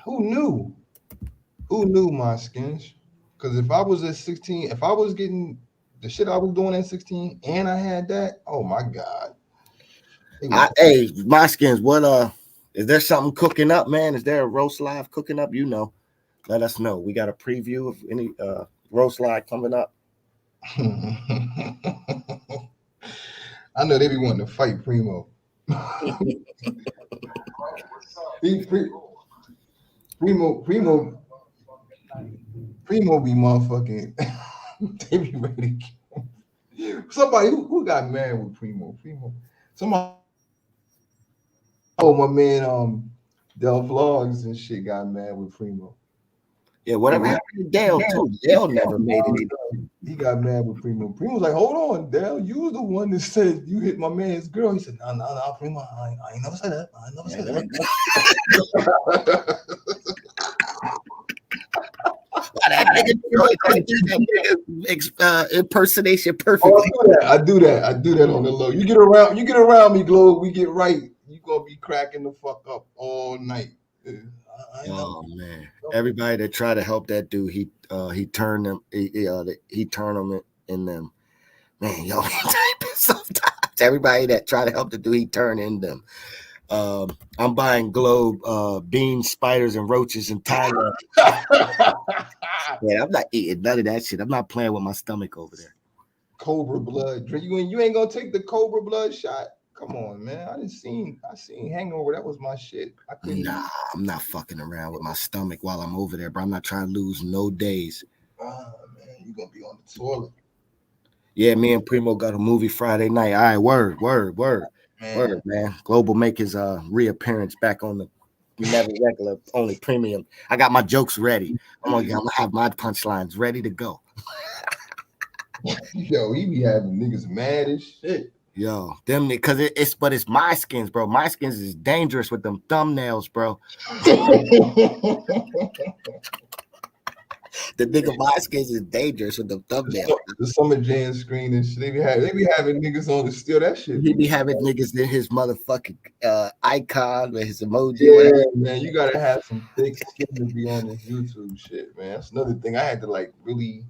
Who knew my skins? Because if I was at 16, if I was getting the shit I was doing at 16 and I had that, oh my God. Hey, my skins, what Is there something cooking up, man? Is there a roast live cooking up? You know, let us know. We got a preview of any roast live coming up. I know they be wanting to fight Primo. Primo be motherfucking. They be ready to kill. Somebody who got mad with Primo. Somebody. Oh, my man, Del Vlogs and shit got mad with Primo. Yeah, whatever happened to Dale too. Dale never made it. He got mad with Primo. Primo's like, hold on, Dale, you was the one that said you hit my man's girl. He said, no, Primo, I ain't never said that. I ain't never said that. That impersonation perfectly. I do that on the low. You get around me, Globe. We get right. You gonna be cracking the fuck up all night. Oh man! Everybody that tried to help that dude, he turned them. He turned them in them. Man, yo, sometimes everybody that tried to help the dude, he turned in them. I'm buying Globe beans, spiders, and roaches in Thailand. Man, I'm not eating none of that shit. I'm not playing with my stomach over there. Cobra blood. You ain't gonna take the Cobra blood shot? Come on, man. I seen Hangover. That was my shit. Nah, I'm not fucking around with my stomach while I'm over there, bro. I'm not trying to lose no days. Man, you gonna be on the toilet. Yeah, me and Primo got a movie Friday night. All right, word, man. Global make his reappearance back on the never regular, only premium. I got my jokes ready. I'm gonna have my punchlines ready to go. Yo, he be having niggas mad as shit. Yo, them because it's my skins, bro. My skins is dangerous with them thumbnails, bro. The nigga my skins is dangerous with them thumbnails. The Summer Jam screen and shit. They be having niggas on to steal that shit. He be having niggas in his motherfucking icon with his emoji. Yeah, man, you gotta have some thick skin to be on this YouTube shit, man. That's another thing. I had to really.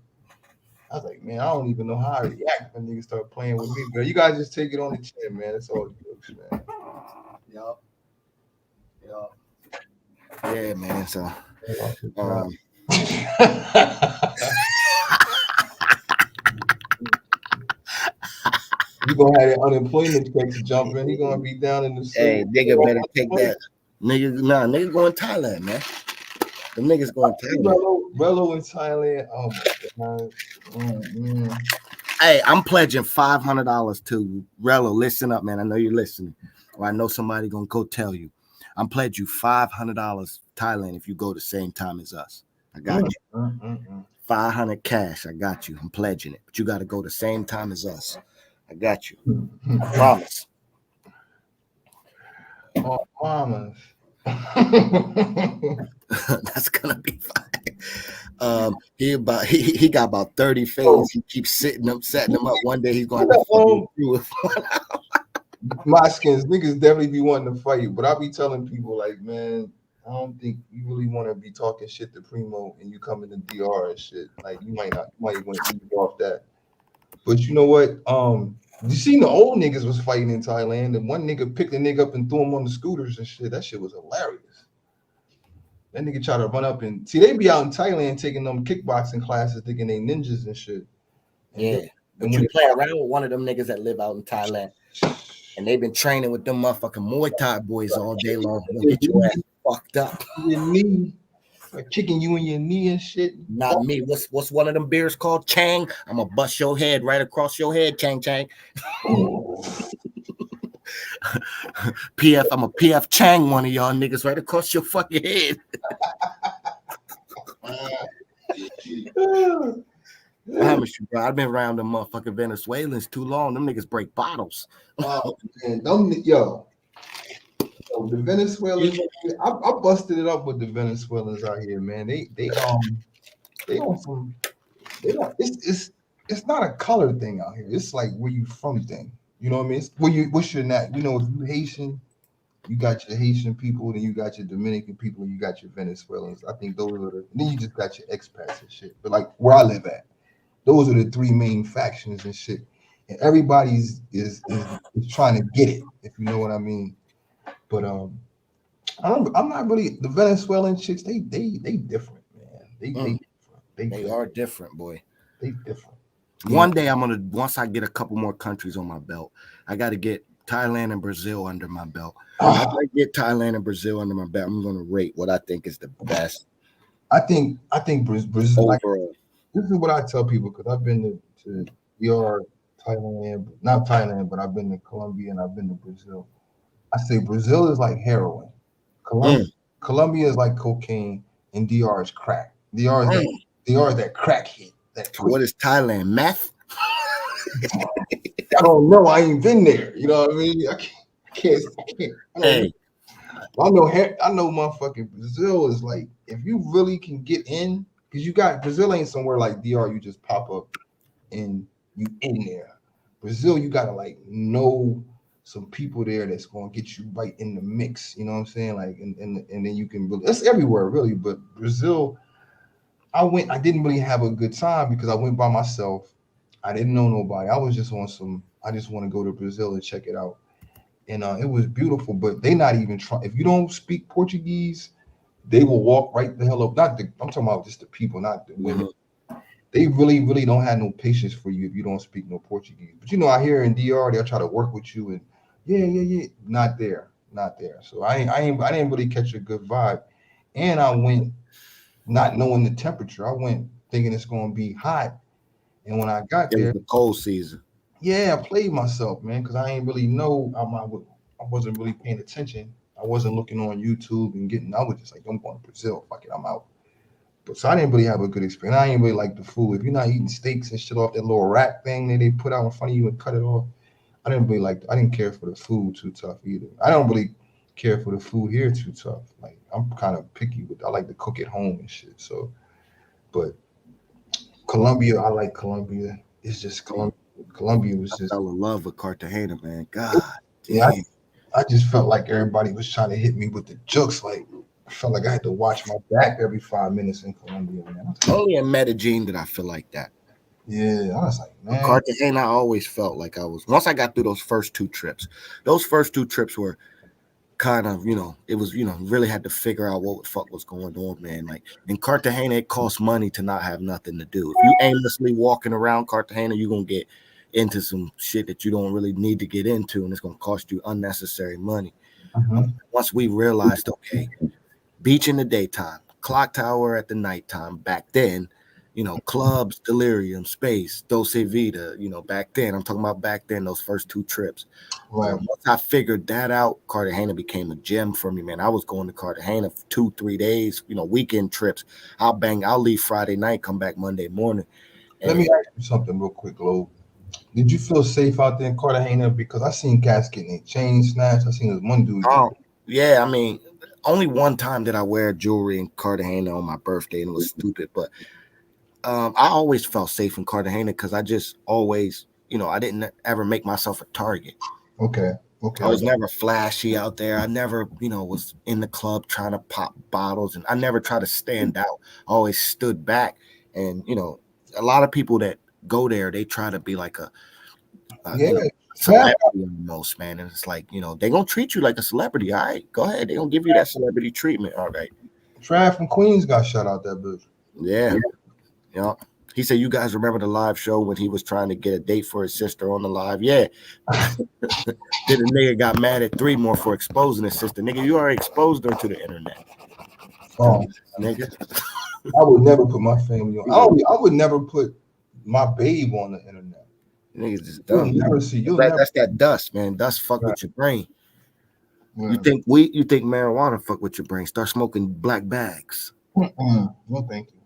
I was like, man, I don't even know how to react when niggas start playing with me, bro. You guys just take it on the chin, man. It's all jokes, man. Yup. Yeah, man. So, you gonna have that unemployment checks jumping. He gonna be down in the city. Hey, nigga better take that. Nigga going to Thailand, man. The niggas going to Thailand. Rello in Thailand. Oh my god. Hey, I'm pledging $500 to Rello. Listen up, man. I know you're listening. Or I know somebody gonna go tell you. I'm pledging you $500 Thailand if you go the same time as us. I got you. 500 cash. I got you. I'm pledging it. But you got to go the same time as us. I got you. I promise. Oh, promise. That's gonna be fine. He got about 30 fans. He keeps setting them up. One day he's going to through with my skins. Niggas definitely be wanting to fight, but I be telling people like, man, I don't think you really want to be talking shit to Primo and you come in the DR and shit. Like you might want to leave off that. But you know what? You seen the old niggas was fighting in Thailand, and one nigga picked a nigga up and threw him on the scooters and shit. That shit was hilarious. That nigga tried to run up and see they be out in Thailand taking them kickboxing classes, thinking they ninjas and shit. Yeah. But you play around with one of them niggas that live out in Thailand, and they've been training with them motherfucking Muay Thai boys all day long. They'll get your ass fucked up. Your knee, like kicking you in your knee and shit. Not me. What's one of them beers called? Chang. I'm gonna bust your head right across your head, Chang. PF, I'm a PF Chang one of y'all niggas right across your fucking head. Bro, I've been around them motherfucking Venezuelans too long. Them niggas break bottles. Oh man, the Venezuelans. I busted it up with the Venezuelans out here, man. They on some. They don't. It's not a color thing out here. It's like where you from thing. You know what I mean? It's what's your nat? You know, if you Haitian, you got your Haitian people, then you got your Dominican people, and you got your Venezuelans. I think those are and then you just got your expats and shit. But like where I live at, those are the three main factions and shit. And everybody's is trying to get it, if you know what I mean. But I'm not really the Venezuelan chicks. They different, man. They different. They are different, boy. They different. One day once I get a couple more countries on my belt, I got to get Thailand and Brazil under my belt. After I get Thailand and Brazil under my belt, I'm going to rate what I think is the best. I think Brazil. Overall. This is what I tell people because I've been to DR, Thailand, not Thailand, but I've been to Colombia and I've been to Brazil. I say Brazil is like heroin. Colombia is like cocaine, and DR is crack. DR is that crack hit. What is Thailand? Meth? I don't know. I ain't been there. You know what I mean? I can't. Hey. I know motherfucking Brazil is like, if you really can get in, because Brazil ain't somewhere like DR, you just pop up and you in there. Brazil, you gotta like know some people there that's gonna get you right in the mix. You know what I'm saying? Like, and then you can really, it's everywhere really, but Brazil, I didn't really have a good time because I went by myself. I didn't know nobody. I was just on I just want to go to Brazil and check it out. And it was beautiful, but they not even trying. If you don't speak Portuguese, they will walk right the hell up. I'm talking about just the people, not the women. They really, really don't have no patience for you if you don't speak no Portuguese. But I hear in DR they'll try to work with you and yeah. Not there. So I didn't really catch a good vibe. And I went not knowing the temperature. I went thinking it's gonna be hot. And when I got there, it was the cold season. Yeah, I played myself, man, because I ain't really know. I wasn't really paying attention. I wasn't looking on YouTube and I was just like, I'm going to Brazil. Fuck it, I'm out. But so I didn't really have a good experience. I ain't really like the food. If you're not eating steaks and shit off that little rack thing that they put out in front of you and cut it off, I didn't care for the food too tough either. I don't really care for the food here too tough. Like, I'm kind of picky I like to cook at home and shit. So, but Colombia, I like Colombia. It's just Colombia. Colombia was just. I fell in love with Cartagena, man. God damn. Yeah, I just felt like everybody was trying to hit me with the jokes. Like, I felt like I had to watch my back every 5 minutes in Colombia, man. Only in Medellin did I feel like that. Yeah, I was like, man. Cartagena, I always felt like once I got through those first two trips were kind of, it was, really had to figure out what the fuck was going on, man. Like, in Cartagena, it costs money to not have nothing to do. If you aimlessly walking around Cartagena, you're going to get into some shit that you don't really need to get into, and it's going to cost you unnecessary money. Once we realized, okay, beach in the daytime, clock tower at the nighttime, back then, clubs, delirium, space, Dolce Vita, back then, I'm talking about back then, those first two trips. Right. Once I figured that out, Cartagena became a gem for me, man. I was going to Cartagena for 2-3 days, weekend trips. I'll leave Friday night, come back Monday morning. Let me ask you something real quick, Globe. Did you feel safe out there in Cartagena? Because I seen cats getting their chains snatched. I seen this one dude. Yeah, I mean, only one time did I wear jewelry in Cartagena on my birthday, and it was stupid. But I always felt safe in Cartagena because I just always, I didn't ever make myself a target. Okay. I was never flashy out there. I never, was in the club trying to pop bottles, and I never tried to stand out. I always stood back. And, a lot of people that go there, they try to be like a celebrity almost, man. And it's like, they're going to treat you like a celebrity. All right, go ahead. They're going to give you that celebrity treatment. All right. Trav from Queens got shot out that bitch. Yeah. He said, you guys remember the live show when he was trying to get a date for his sister on the live? Yeah. Then the nigga got mad at 3 More for exposing his sister. Nigga, you already exposed her to the internet. Oh, nigga. I would never put my family on. I would never put my babe on the internet. Niggas just dumb. That's that dust, man. Dust fuck with your brain. Yeah. You think marijuana fuck with your brain? Start smoking black bags. No, thank you.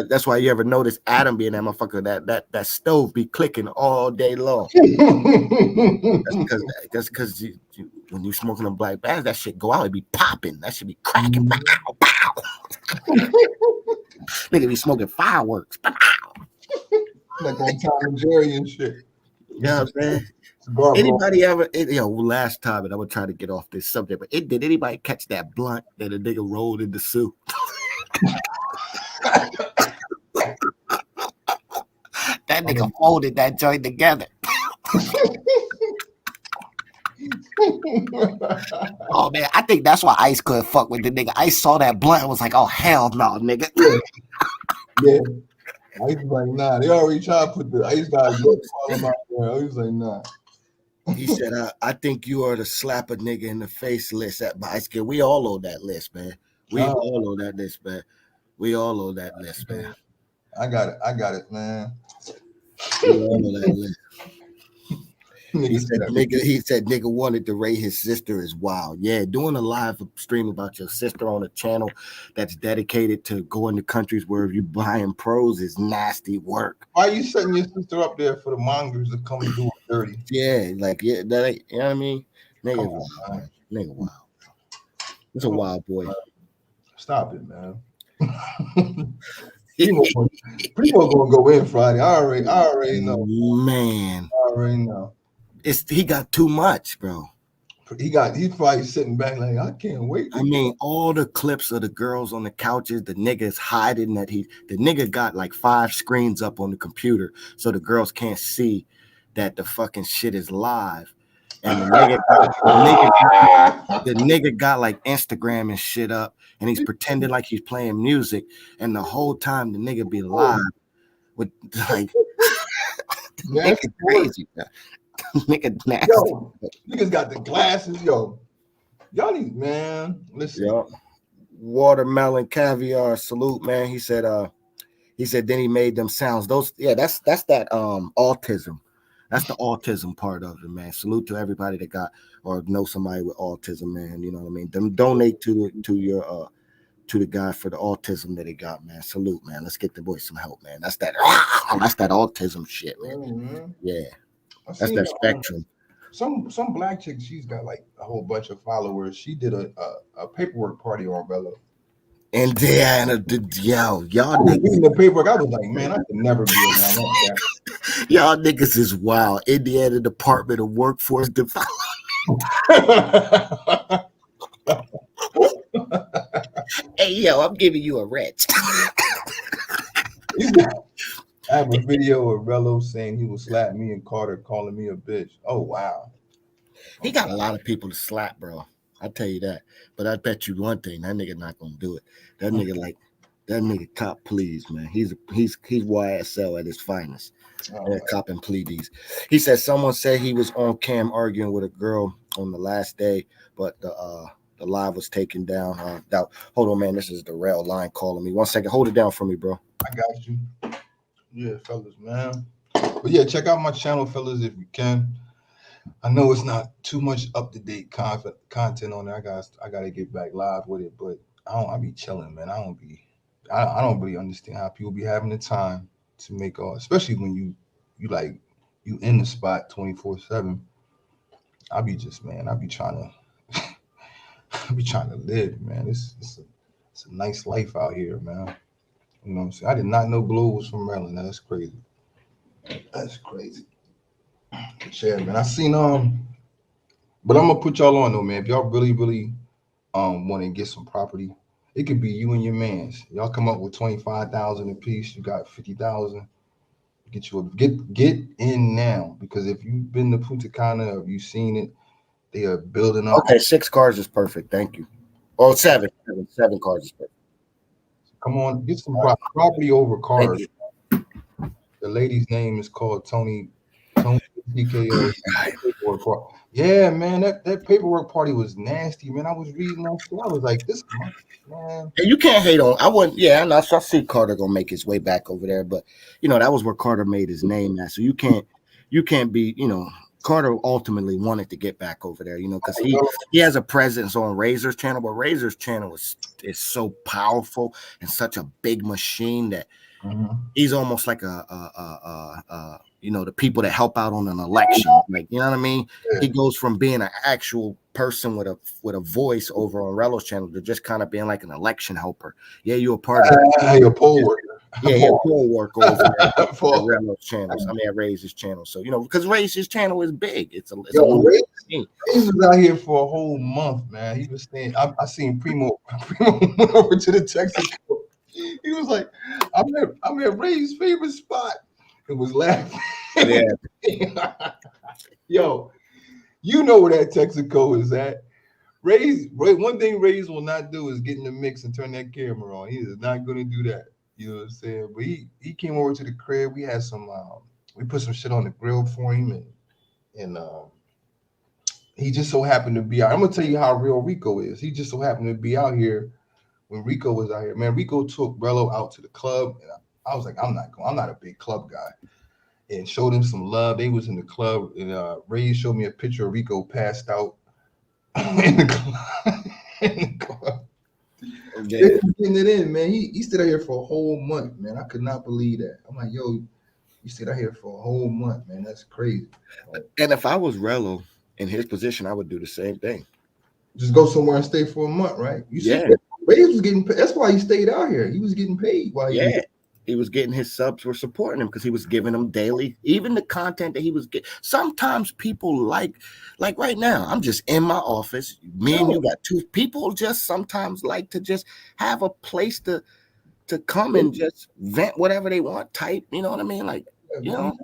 That's why you ever notice Adam being that motherfucker, that stove be clicking all day long. That's because when you smoking them black bags, that shit go out, it be popping. That should be cracking. Pow, pow. Nigga be smoking fireworks. Pow. Like on Tom and Jerry and shit. Yeah, man. Anybody ever? Last time, and I would try to get off this subject, but did anybody catch that blunt that a nigga rolled in the soup? That nigga folded that joint together. Oh man, I think that's why Ice couldn't fuck with the nigga. Ice saw that blunt and was like, oh hell no, nigga. Yeah. Ice was like, nah, they already tried to put the Ice guy call him out there. He was like, nah. He said, I think you are the slap a nigga in the face list at Ice Kid. We all owe that list, man. We all owe that list, man. We all owe that list, man. I got it, man. We all owe that list. He said nigga wanted to rate his sister is wild. Yeah, doing a live stream about your sister on a channel that's dedicated to going to countries where you buying pros is nasty work. Why are you setting your sister up there for the mongers to come and do it dirty? Yeah, like that ain't, you know what I mean? Nigga wild, man. Nigga wild. It's a wild boy. Stop it, man. Primo gonna go in Friday. I already know. Man. I already know. He got too much, bro. He's probably sitting back like, I can't wait. I mean, all the clips of the girls on the couches, the niggas hiding that the nigga got like 5 screens up on the computer so the girls can't see that the fucking shit is live. And the nigga got like Instagram and shit up, and he's pretending like he's playing music, and the whole time the nigga be live with like nigga crazy. Nigga nasty. Yo, niggas got the glasses. Yo, y'all need, man. Listen. Yo. Watermelon caviar salute, man. He said then he made them sounds. Those, yeah, that's that autism. That's the autism part of it, man. Salute to everybody that got or know somebody with autism, man. You know what I mean? Donate to the guy for the autism that he got, man. Salute, man. Let's get the boy some help, man. That's that autism shit, man. Mm-hmm. Yeah. That's that spectrum. Some black chick, she's got like a whole bunch of followers. She did a paperwork party on Bella. And then y'all niggas in the paperwork, I was like, man, I could never be around that. Y'all niggas is wild. Indiana Department of Workforce Development. Hey yo, I'm giving you a wrench. I have a video of Rello saying he will slap me and Carter calling me a bitch. Oh wow. He got a lot of people to slap, bro. I'll tell you that. But I bet you one thing, that nigga not gonna do it. That nigga cop please, man. He's YSL at his finest. Cop and please. He said someone said he was on cam arguing with a girl on the last day, but the live was taken down. Hold on, man. This is the rail line calling me. 1 second. Hold it down for me, bro. I got you. Yeah, fellas, man. But yeah, check out my channel, fellas, if you can. I know it's not too much up-to-date content on there. I gotta get back live with it, but I be chilling, man. I don't really understand how people be having the time to make all, especially when you in the spot 24/7. I be trying to live, man. It's a nice life out here, man. You know what I'm saying? I did not know Globe was from Maryland. That's crazy. But yeah, man. I seen but I'm gonna put y'all on though, man. If y'all really want to get some property, it could be you and your mans. Y'all come up with 25,000 a piece. You got 50,000. Get in now, because if you've been to Punta Cana or you've seen it, they are building up. Okay, 6 cars is perfect. Thank you. Oh, 7 cars is perfect. Come on, get some property over cars. The lady's name is called Tony TKO. Yeah, man, that paperwork party was nasty, man. I was reading that shit. I was like, this man. You can't hate on. I wouldn't. Yeah, I see Carter gonna make his way back over there, but that was where Carter made his name at. So you can't be. Carter ultimately wanted to get back over there, because he has a presence on Razor's channel, but Razor's channel is so powerful and such a big machine that he's almost like the people that help out on an election, like, you know what I mean? Yeah. He goes from being an actual person with a voice over on Rello's channel to just kind of being like an election helper. Yeah, you're a part of it. You're a poll worker. Yeah, he a poll worker over there at Rello's channels. I mean, at Razor's channel. So, because Razor's channel is big. It's a Ray was out here for a whole month, man. He was saying, I seen Primo went over to the Texaco. He was like, I'm at Ray's favorite spot. It was laughing. Yeah. Yo, you know where that Texaco is at. One thing Ray's will not do is get in the mix and turn that camera on. He is not going to do that. You know what I'm saying? But he came over to the crib. We had some we put some shit on the grill for him, and he just so happened to be out. I'm gonna tell you how real Rico is. He just so happened to be out here when Rico was out here. Man, Rico took Rello out to the club, and I was like, I'm not a big club guy, and showed him some love. They was in the club, and Ray showed me a picture of Rico passed out in the club. In the club. Okay. Getting it in, man. He stayed out here for a whole month, man. I could not believe that. I'm like, yo, you stayed out here for a whole month, man. That's crazy. And if I was Rello in his position, I would do the same thing. Just go somewhere and stay for a month, right? You see, Ray was getting paid. That's why he stayed out here. He was getting paid while he was getting his subs were supporting him because he was giving them daily, even the content that he was getting. Sometimes people like right now, I'm just in my office. Me and you got two people just sometimes like to just have a place to come and just vent whatever they want, type, you know what I mean? Like, you know.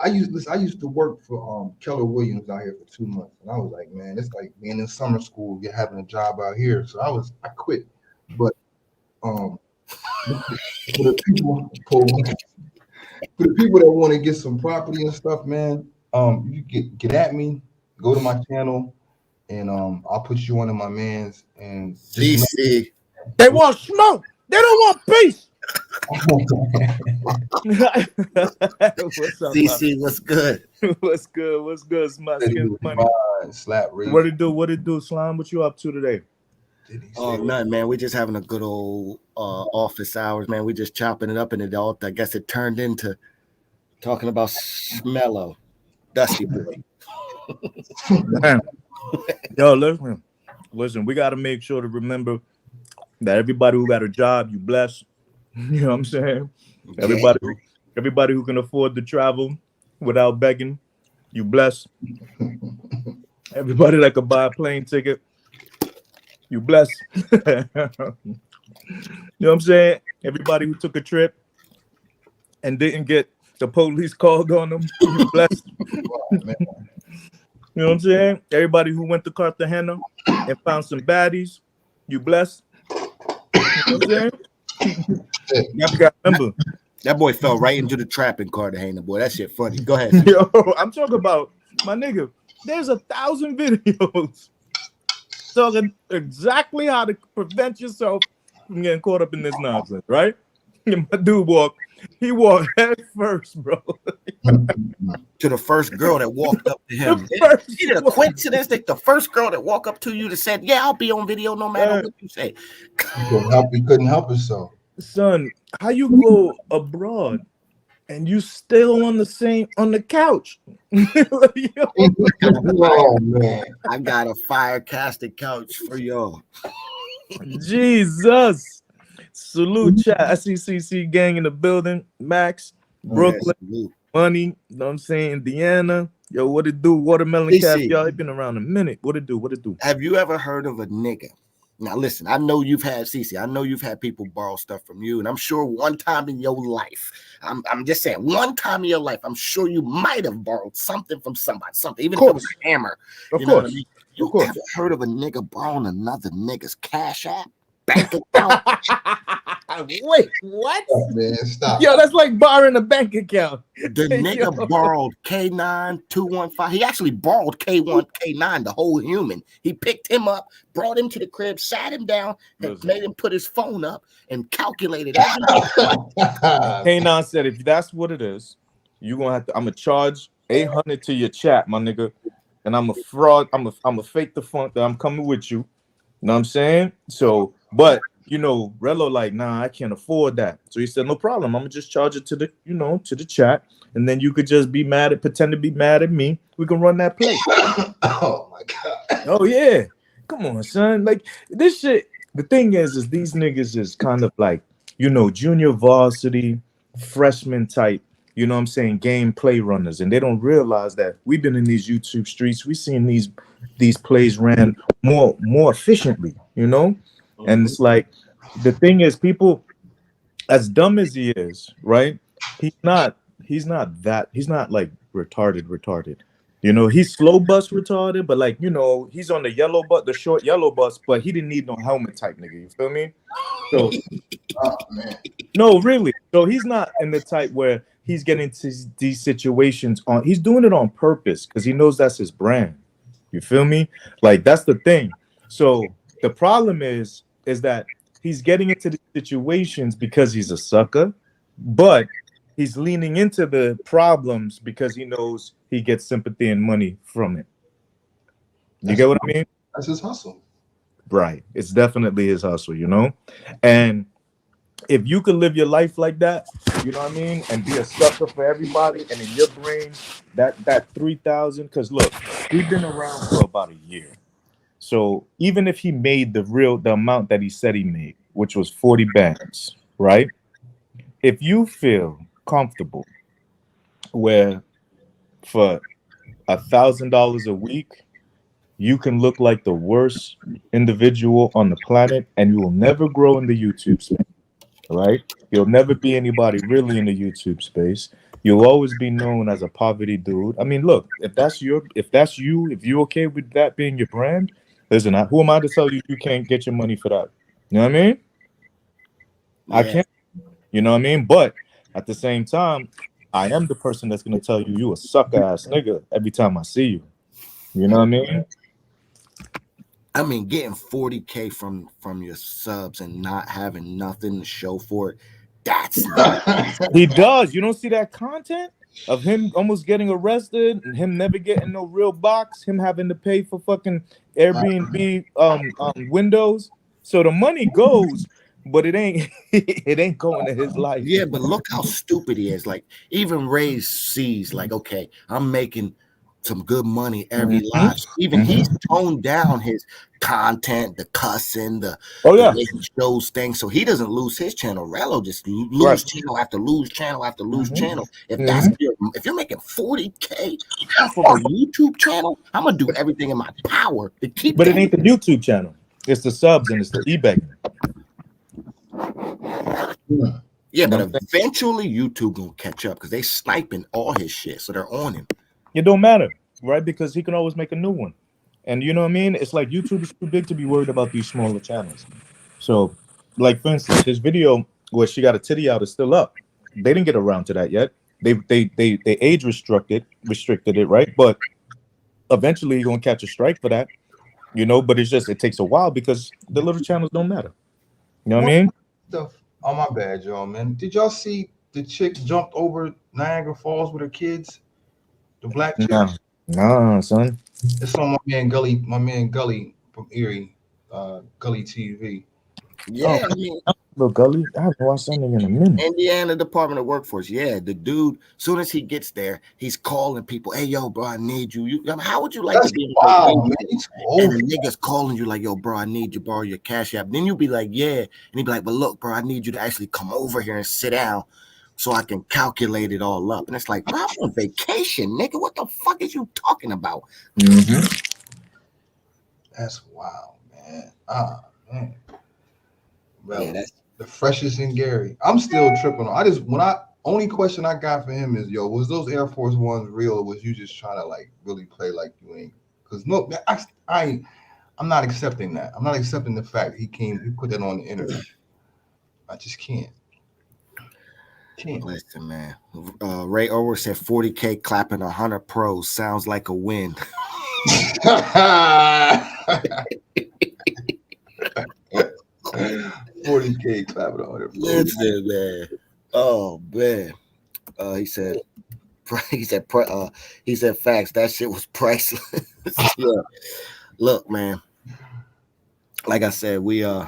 I used to work for Keller Williams out here for 2 months, and I was like, man, it's like being in summer school, you're having a job out here. So I quit. But for the people that want to get some property and stuff, man, you get at me, go to my channel, and I'll put you one of my mans. And DC, they want smoke. They don't want peace. What's up, CC? What's good? What's good? What's good? Money. Slap Ray. What it do? What it do, Slime? What you up to today? Oh, nothing, man. We just having a good old office hours, man. We just chopping it up, and it all, I guess it turned into talking about Smello, Dusty Boy. Yo, listen. We got to make sure to remember that everybody who got a job, you blessed. You know what I'm saying? Everybody who can afford to travel without begging, you blessed. Everybody that could buy a plane ticket, you blessed. You know what I'm saying? Everybody who took a trip and didn't get the police called on them, you blessed. You know what I'm saying? Everybody who went to Cartagena and found some baddies, you blessed. You know what I'm saying? You got to remember. That boy fell right into the trap in Cartagena, boy. That shit funny. Go ahead. Yo, I'm talking about, my nigga, there's 1,000 videos talking exactly how to prevent yourself from getting caught up in this nonsense, right? And my dude walked head first, bro. To the first girl that walked up to him. Is it a coincidence that the first girl that walked up to you that said, yeah, I'll be on video no matter what you say? He couldn't help himself. Son, how you go abroad and you still on the couch? Oh, man. I got a fire casted couch for y'all. Jesus. Salute, chat. SECC gang in the building. Max, Brooklyn, Money, you know what I'm saying? Indiana. Yo, what it do? Watermelon Cap. Y'all, it been around a minute. What it do? Have you ever heard of a nigga? Now, listen, I know you've had, CC, I know you've had people borrow stuff from you, and I'm sure one time in your life, I'm just saying, one time in your life, I'm sure you might have borrowed something from somebody, something, even if it was a hammer. Of course. What I mean? You ever heard of a nigga borrowing another nigga's Cash App? Bank account? Wait, what? Oh, man, stop. Yo, that's like borrowing a bank account. The nigga borrowed K9215. He actually borrowed K1, K9, the whole human. He picked him up, brought him to the crib, sat him down, and made him put his phone up and calculated everything. K9 said, if that's what it is, you're gonna have to. I'm gonna charge $800 to your chat, my nigga, and I'm a fraud. I'm a fake the funk that I'm coming with you. You know what I'm saying? So, but you know, Rello like, nah, I can't afford that. So he said, no problem. I'm gonna just charge it to the, to the chat, and then you could just pretend to be mad at me. We can run that play. Oh my god. Oh yeah, come on, son. Like this shit. The thing is these niggas is kind of like, junior varsity, freshman type. You know what I'm saying? Gameplay runners, and they don't realize that we've been in these YouTube streets. We've seen these plays ran more efficiently, And it's like, the thing is, people, as dumb as he is, right? He's not like retarded. You know, he's slow bus retarded, but like, you know, he's on the yellow bus, the short yellow bus, but he didn't need no helmet type nigga. You feel me? So Oh man. no, really. So he's not in the type where he's getting into these situations on. He's doing it on purpose because he knows that's his brand. You feel me? Like that's the thing. So the problem is that he's getting into these situations because he's a sucker, but he's leaning into the problems because he knows he gets sympathy and money from it. You get what I mean? That's his hustle. Right. It's definitely his hustle, you know? And if you could live your life like that, you know what I mean, and be a sucker for everybody, and in your brain, that 3,000, because look, we've been around for about a year. So even if he made the amount that he said he made, which was 40 bands, right? If you feel comfortable where for $1,000 a week, you can look like the worst individual on the planet, and you will never grow in the YouTube space. Right? You'll never be anybody really in the YouTube space. You'll always be known as a poverty dude. I mean, look, if you, if you're okay with that being your brand, listen, who am I to tell you you can't get your money for that? You know what I mean? Yeah. I can't. You know what I mean? But at the same time, I am the person that's gonna tell you you a sucker ass nigga every time I see you. You know what I mean? I mean, getting 40K from your subs and not having nothing to show for it, that's He does. You don't see that content of him almost getting arrested and him never getting no real box, him having to pay for fucking Airbnb windows. So the money goes, but it ain't it ain't going to his life. Yeah, but look how stupid he is. Like, even Ray sees, like, okay, I'm making some good money every live. Even he's toned down his content, the cussing, the way he shows things, so he doesn't lose his channel. Rello just lose channel after lose channel after lose channel. If that's if you're making 40K off of a YouTube channel, I'm gonna do everything in my power to keep. But it ain't the YouTube channel. It's the subs and it's the eBay. Yeah, but eventually YouTube gonna catch up because they sniping all his shit, so they're on him. It don't matter, right? Because he can always make a new one. And you know what I mean? It's like YouTube is too big to be worried about these smaller channels. So, like for instance, his video where she got a titty out is still up. They didn't get around to that yet. They age restricted it, right? But eventually you're gonna catch a strike for that, you know. But it takes a while because the little channels don't matter. You know what I mean? Oh my bad, y'all, man. Did y'all see the chick jumped over Niagara Falls with her kids? The black chick? Nah, son. It's on my man Gully from Erie, Gully TV. Yeah, I mean, Look, Gully, I haven't watched something in a minute. Indiana Department of Workforce. Yeah, the dude, soon as he gets there, he's calling people. Hey, yo, bro, I need you. I mean, how would you like to be? Wow, man. And the nigga's calling you like, yo, bro, I need you, borrow your Cash App. Then you'll be like, yeah. And he'd be like, but look, bro, I need you to actually come over here and sit down so I can calculate it all up. And it's like, bro, I'm on vacation, nigga. What the fuck is you talking about? That's wild, man. Man. Well, Yeah, that's the freshest in Gary. I'm still tripping on. Only question I got for him is, yo, was those Air Force Ones real, or was you just trying to like really play like you ain't? Because no, I'm not accepting that. I'm not accepting the fact he put that on the internet. I just can't. Listen, man. Ray Orwer said 40K clapping 100 pros sounds like a win. 40K clapping 100 pros. Listen, man. Oh man. He said facts. That shit was priceless. Yeah. Look, man. Like I said, we're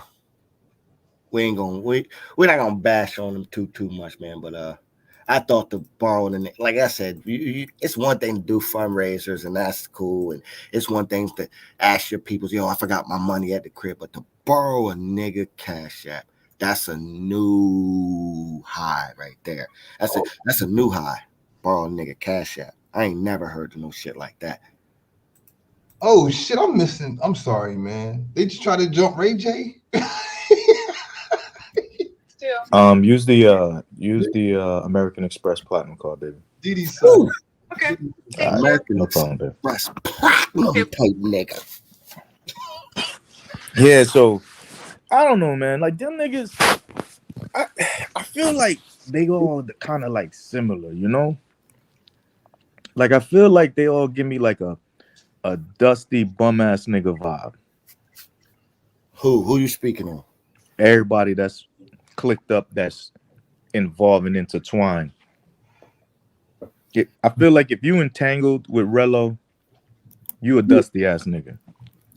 not gonna bash on them too much, man. But I thought the borrowing, like I said, it's one thing to do fundraisers, and that's cool. And it's one thing to ask your people, yo, I forgot my money at the crib, but to borrow a nigga Cash App, that's a new high right there. That's a new high. Borrow a nigga Cash App. I ain't never heard of no shit like that. Oh shit, I'm sorry, man. They just try to jump Ray J. Use the American Express Platinum card, baby. Didi son. Okay. American No problem there. Express platinum type nigga. Yeah, so I don't know, man. Like them niggas, I feel like they all kind of like similar, you know? Like I feel like they all give me like a dusty bum ass nigga vibe. Who you speaking on? Everybody that's clicked up, that's involved and intertwined. I feel like if you entangled with Rello, you a dusty ass nigga.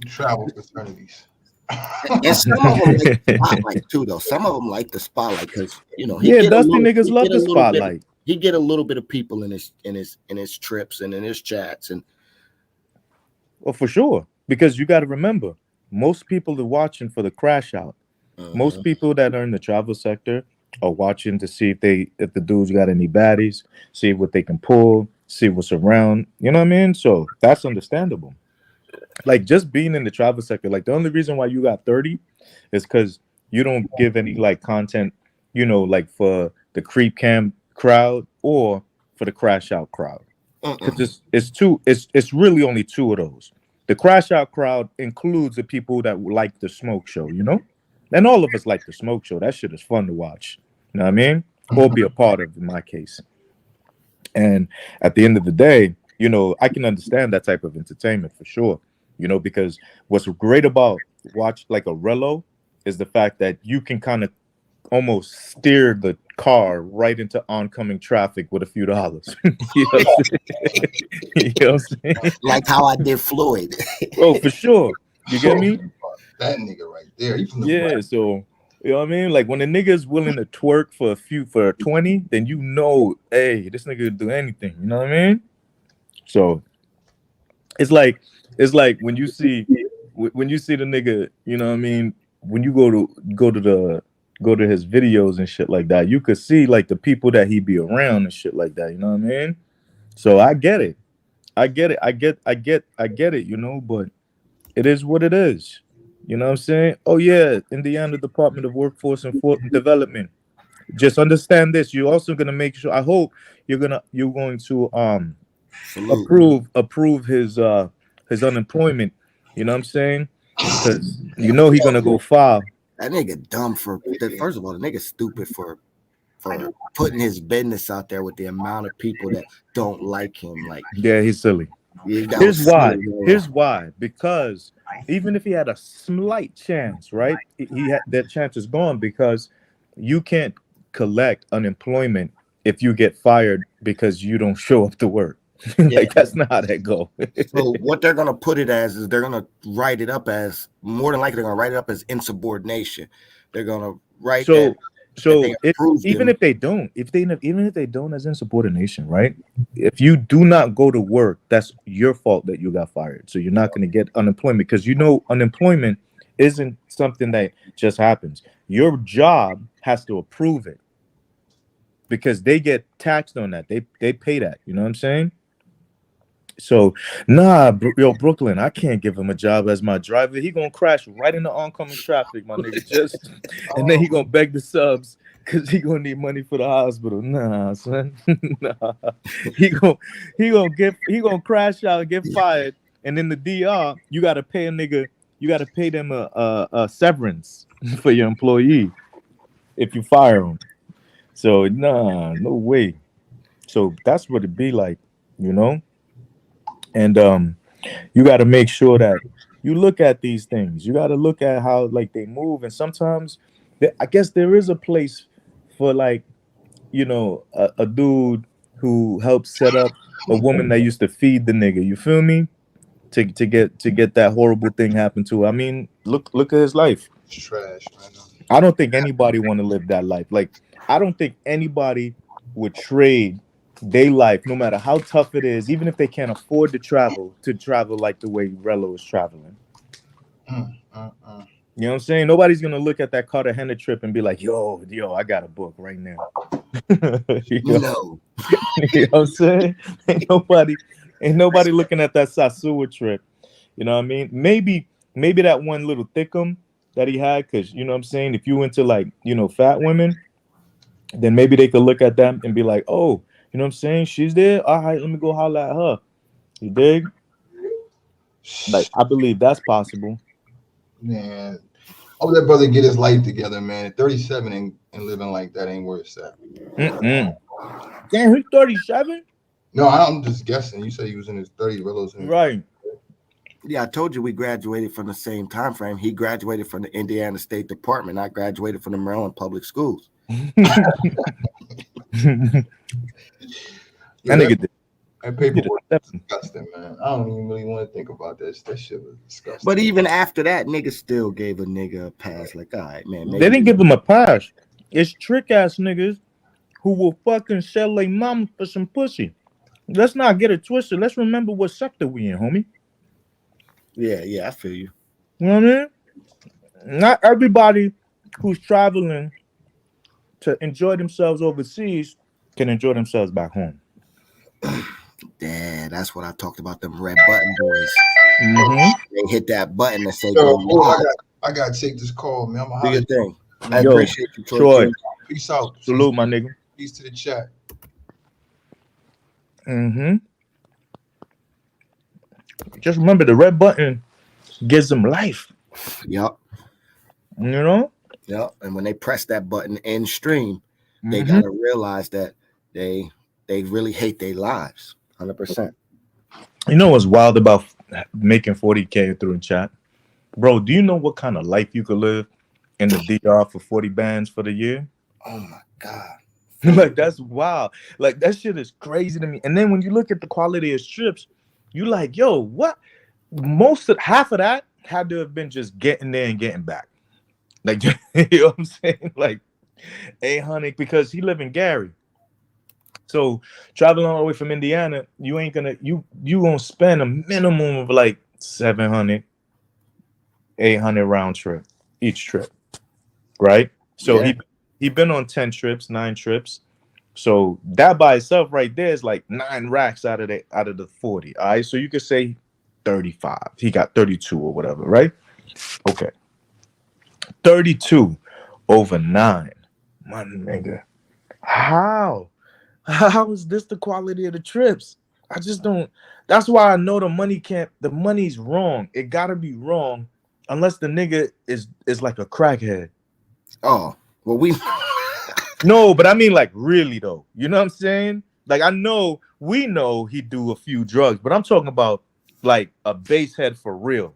Travel fraternities. And some of them like the spotlight too, though. Some of them like the spotlight because Yeah, dusty niggas love the spotlight. He get a little bit of people in his trips and in his chats and. Well, for sure, because you got to remember, most people are watching for the crash out. Most people that are in the travel sector are watching to see if the dudes got any baddies, see what they can pull, see what's around. You know what I mean? So that's understandable. Like just being in the travel sector, like the only reason why you got 30 is because you don't give any like content, you know, like for the creep cam crowd or for the crash out crowd. Because it's really only two of those. The crash out crowd includes the people that like the smoke show, you know? And all of us like the smoke show. That shit is fun to watch. You know what I mean? Or be a part of, in my case. And at the end of the day, you know, I can understand that type of entertainment for sure. You know, because what's great about watch like a Rello is the fact that you can kind of almost steer the car right into oncoming traffic with a few dollars. You know what I'm saying? Like how I did Floyd. Oh, for sure. You get me? That nigga right there. Yeah, so you know what I mean? Like when a nigga is willing to twerk for 20, then you know, hey, this nigga will do anything. You know what I mean? So it's like when you see the nigga, you know what I mean? When you go to his videos and shit like that, you could see like the people that he be around and shit like that. You know what I mean? So I get it. I get it, you know, but it is what it is. You know what I'm saying? Oh yeah, Indiana Department of Workforce and Development. Just understand this. You're also gonna make sure. I hope you're going to approve his unemployment. You know what I'm saying? Because you know he's gonna go file. That nigga dumb first of all, the nigga stupid for putting his business out there with the amount of people that don't like him. Like, yeah, he's silly. Yeah, Here's why. Because even if he had a slight chance, right? That chance is gone because you can't collect unemployment if you get fired because you don't show up to work. Like that's not how that go. So what they're gonna put it as is they're gonna write it up as more than likely they're gonna write it up as insubordination. They're gonna write even if they don't as insubordination, right? If you do not go to work, that's your fault that you got fired. So you're not going to get unemployment because you know unemployment isn't something that just happens. Your job has to approve it because they get taxed on that. They pay that. You know what I'm saying? So Brooklyn, I can't give him a job as my driver. He gonna crash right into oncoming traffic, my nigga. And then he gonna beg the subs because he gonna need money for the hospital. Nah, son. Nah. He gonna crash out and get fired. And in the DR, you gotta pay a nigga. You gotta pay them a severance for your employee if you fire him. So no way. So that's what it be like, you know. And you got to make sure that you look at these things. You got to look at how like they move. And sometimes I guess there is a place for like, you know, a dude who helped set up a woman that used to feed the nigga. You feel me? To get that horrible thing happen to her. I mean, look at his life. It's trash, man. I don't think anybody want to live that life. Like, I don't think anybody would trade their life, no matter how tough it is, even if they can't afford to travel like the way Rello is traveling. You know what I'm saying? Nobody's gonna look at that Cartagena trip and be like, yo, I got a book right now. You know? No. You know what I'm saying? Ain't nobody looking at that Sasua trip. You know what I mean? Maybe that one little thickum that he had, because you know what I'm saying, if you into like, you know, fat women, then maybe they could look at them and be like, oh, You know what I'm saying? She's there. All right, let me go holler at her. You dig? Like, I believe that's possible. Man, hope that brother get his life together, man. 37 and living like that ain't where it's at. Damn, he's 37? No, I'm just guessing. You said he was in his 30s. Right. Yeah, I told you we graduated from the same time frame. He graduated from the Indiana State Department. I graduated from the Maryland Public Schools. That nigga did. That paperwork was disgusting, man. I don't even really want to think about that. That shit was disgusting. But even after that, nigga still gave a nigga a pass. Like, all right, man. They didn't give him a pass. It's trick ass niggas who will fucking sell their mama for some pussy. Let's not get it twisted. Let's remember what sector we in, homie. Yeah, I feel you. You know what I mean? Not everybody who's traveling to enjoy themselves overseas can enjoy themselves back home. Yeah, that's what I talked about, them red button boys. Mm-hmm. They hit that button and say, I got to take this call, man. I'm do your thing. I Yo, appreciate you, Troy. Peace out. Salute, my nigga. Peace to the chat. Mm-hmm. Just remember, the red button gives them life. Yep. You know? Yep. And when they press that button in stream, they gotta realize that they really hate their lives. 100%. You know what's wild about making 40K through a chat? Bro, do you know what kind of life you could live in the DR for 40 bands for the year? Oh my God. Like, that's wild. Like, that shit is crazy to me. And then when you look at the quality of strips, you like, yo, what? Half of that had to have been just getting there and getting back. Like, you know what I'm saying? Like, 800, because he live in Gary. So traveling all the way from Indiana, you ain't gonna you gonna spend a minimum of like 700, 800 round trip each trip, right? So he been on 10 trips, 9 trips. So that by itself right there is like 9 racks out of the 40. All right, so you could say 35. He got 32 or whatever, right? Okay, 32 over 9, my nigga. How is this the quality of the trips? I just don't. That's why I know the money's wrong. It gotta be wrong unless the nigga is like a crackhead. Oh, well, No, but I mean, like, really though. You know what I'm saying? Like, we know he do a few drugs, but I'm talking about like a bass head for real.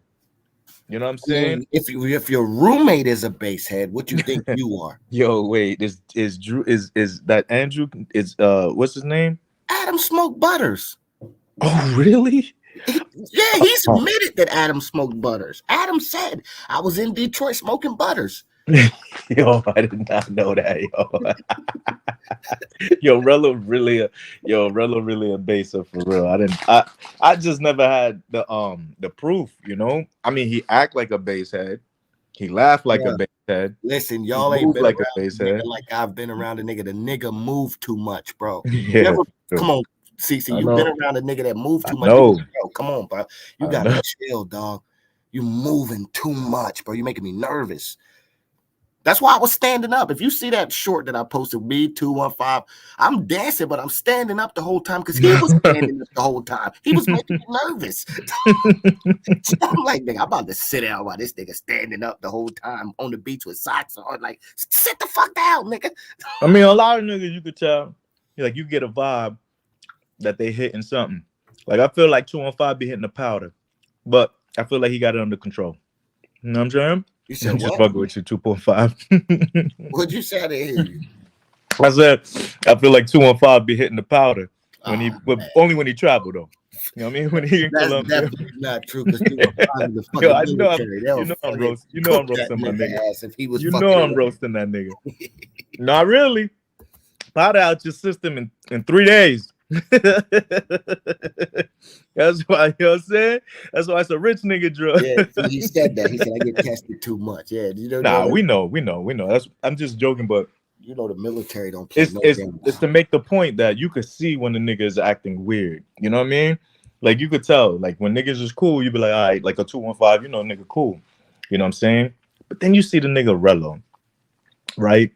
You know what I'm saying? If your roommate is a basehead, what you think you are? Yo, wait, is that Andrew? Is what's his name? Adam smoked butters. Oh, really? Yeah, he's admitted that Adam smoked butters. Adam said, I was in Detroit smoking butters. Yo, I did not know that, yo. Rello really a baser for real. I just never had the proof, you know. I mean, he act like a bass head. He laughed like a bass head. Listen, y'all ain't been like around a bass nigga head. like I've been around a nigga. The nigga moved too much, bro. Yeah, come on, CC. You've been around a nigga that moved too much. No, come on, bro. You gotta chill, dog. You moving too much, bro. You making me nervous. That's why I was standing up. If you see that short that I posted, me 215, I'm dancing, but I'm standing up the whole time because he was standing up the whole time. He was making me nervous. I'm like, nigga, I'm about to sit down while this nigga standing up the whole time on the beach with socks on. Like, sit the fuck down, nigga. I mean, a lot of niggas you could tell, like, you get a vibe that they hitting something. Like, I feel like 215 be hitting the powder, but I feel like he got it under control. You know what I'm saying? You said I'm just what? fucking with you, 2.5. What'd you say? I didn't hear you. I said, I feel like 215 be hitting the powder only when he travel though. You know what I mean? When he in Colombia. That's definitely not true. Because Yo, I know I'm roasting my nigga. If he was I'm roasting that nigga. Not really. Powder out your system in 3 days. That's why, you know what I'm saying? That's why it's a rich nigga drug. Yeah, he said that. He said I get tested too much. Yeah, you know. We know. I'm just joking, but you know the military don't play. It's to make the point that you could see when the nigga is acting weird. You know what I mean? Like you could tell. Like when niggas is cool, you be like, all right, like a 215, you know, nigga cool. You know what I'm saying? But then you see the nigga Rello, right?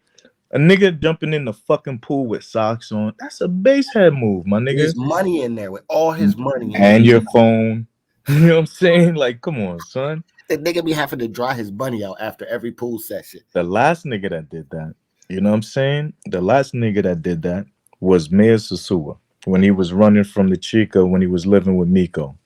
A nigga jumping in the fucking pool with socks on. That's a base head move, my nigga. There's money in there with all his money. And your phone. You know what I'm saying? Like, come on, son. The nigga be having to dry his money out after every pool session. The last nigga that did that, you know what I'm saying? The last nigga that did that was Mayor Sasua when he was running from the Chica when he was living with Miko.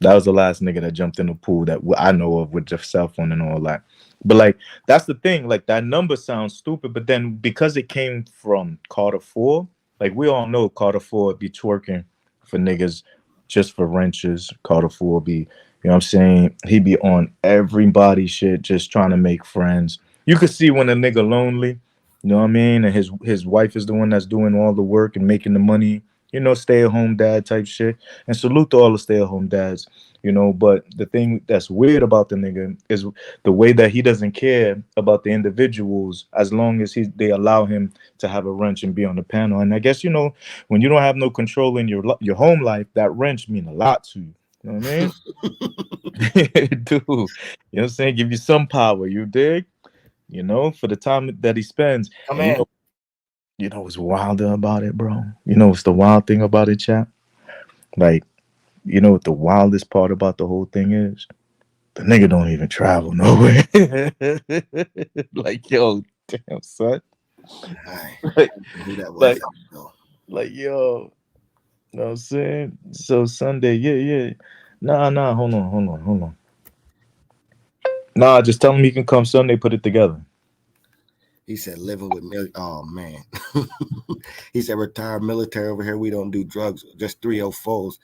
That was the last nigga that jumped in the pool that I know of with your cell phone and all that. But like, that's the thing. Like, that number sounds stupid, but then because it came from Carter 4, like we all know Carter 4 be twerking for niggas just for wrenches. Carter 4 be, you know what I'm saying? He be on everybody's shit, just trying to make friends. You could see when a nigga lonely, you know what I mean? And his wife is the one that's doing all the work and making the money. You know, stay-at-home dad type shit. And salute to all the stay-at-home dads, you know. But the thing that's weird about the nigga is the way that he doesn't care about the individuals as long as they allow him to have a wrench and be on the panel. And I guess, you know, when you don't have no control in your home life, that wrench mean a lot to you. You know what I mean? Dude, you know what I'm saying? Give you some power, you dig? You know, for the time that he spends. You know what's wilder about it, bro? You know what's the wild thing about it, chat? Like, you know what the wildest part about the whole thing is? The nigga don't even travel nowhere. Like, yo, damn, son. Like, yo, you know what I'm saying? So Sunday, yeah. Nah, hold on. Nah, just tell him he can come Sunday, put it together. He said living with oh man. He said retired military over here. We don't do drugs, just 304s.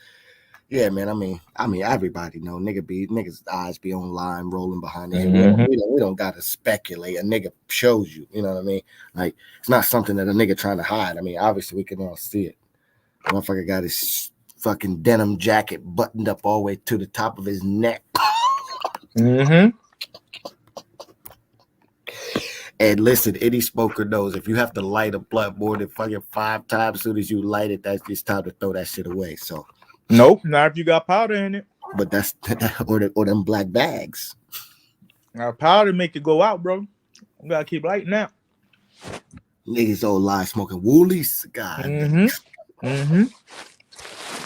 Yeah, man. I mean, everybody know niggas' eyes be online rolling behind their head. We don't gotta speculate. A nigga shows you, you know what I mean? Like, it's not something that a nigga trying to hide. I mean, obviously we can all see it. Motherfucker got his fucking denim jacket buttoned up all the way to the top of his neck. And listen, any smoker knows if you have to light a blunt more than fucking 5 times, as soon as you light it, that's just time to throw that shit away. So, nope, not if you got powder in it. But that's or them black bags. Now powder make it go out, bro. You gotta keep lighting that. Niggas old lie smoking woolies. God.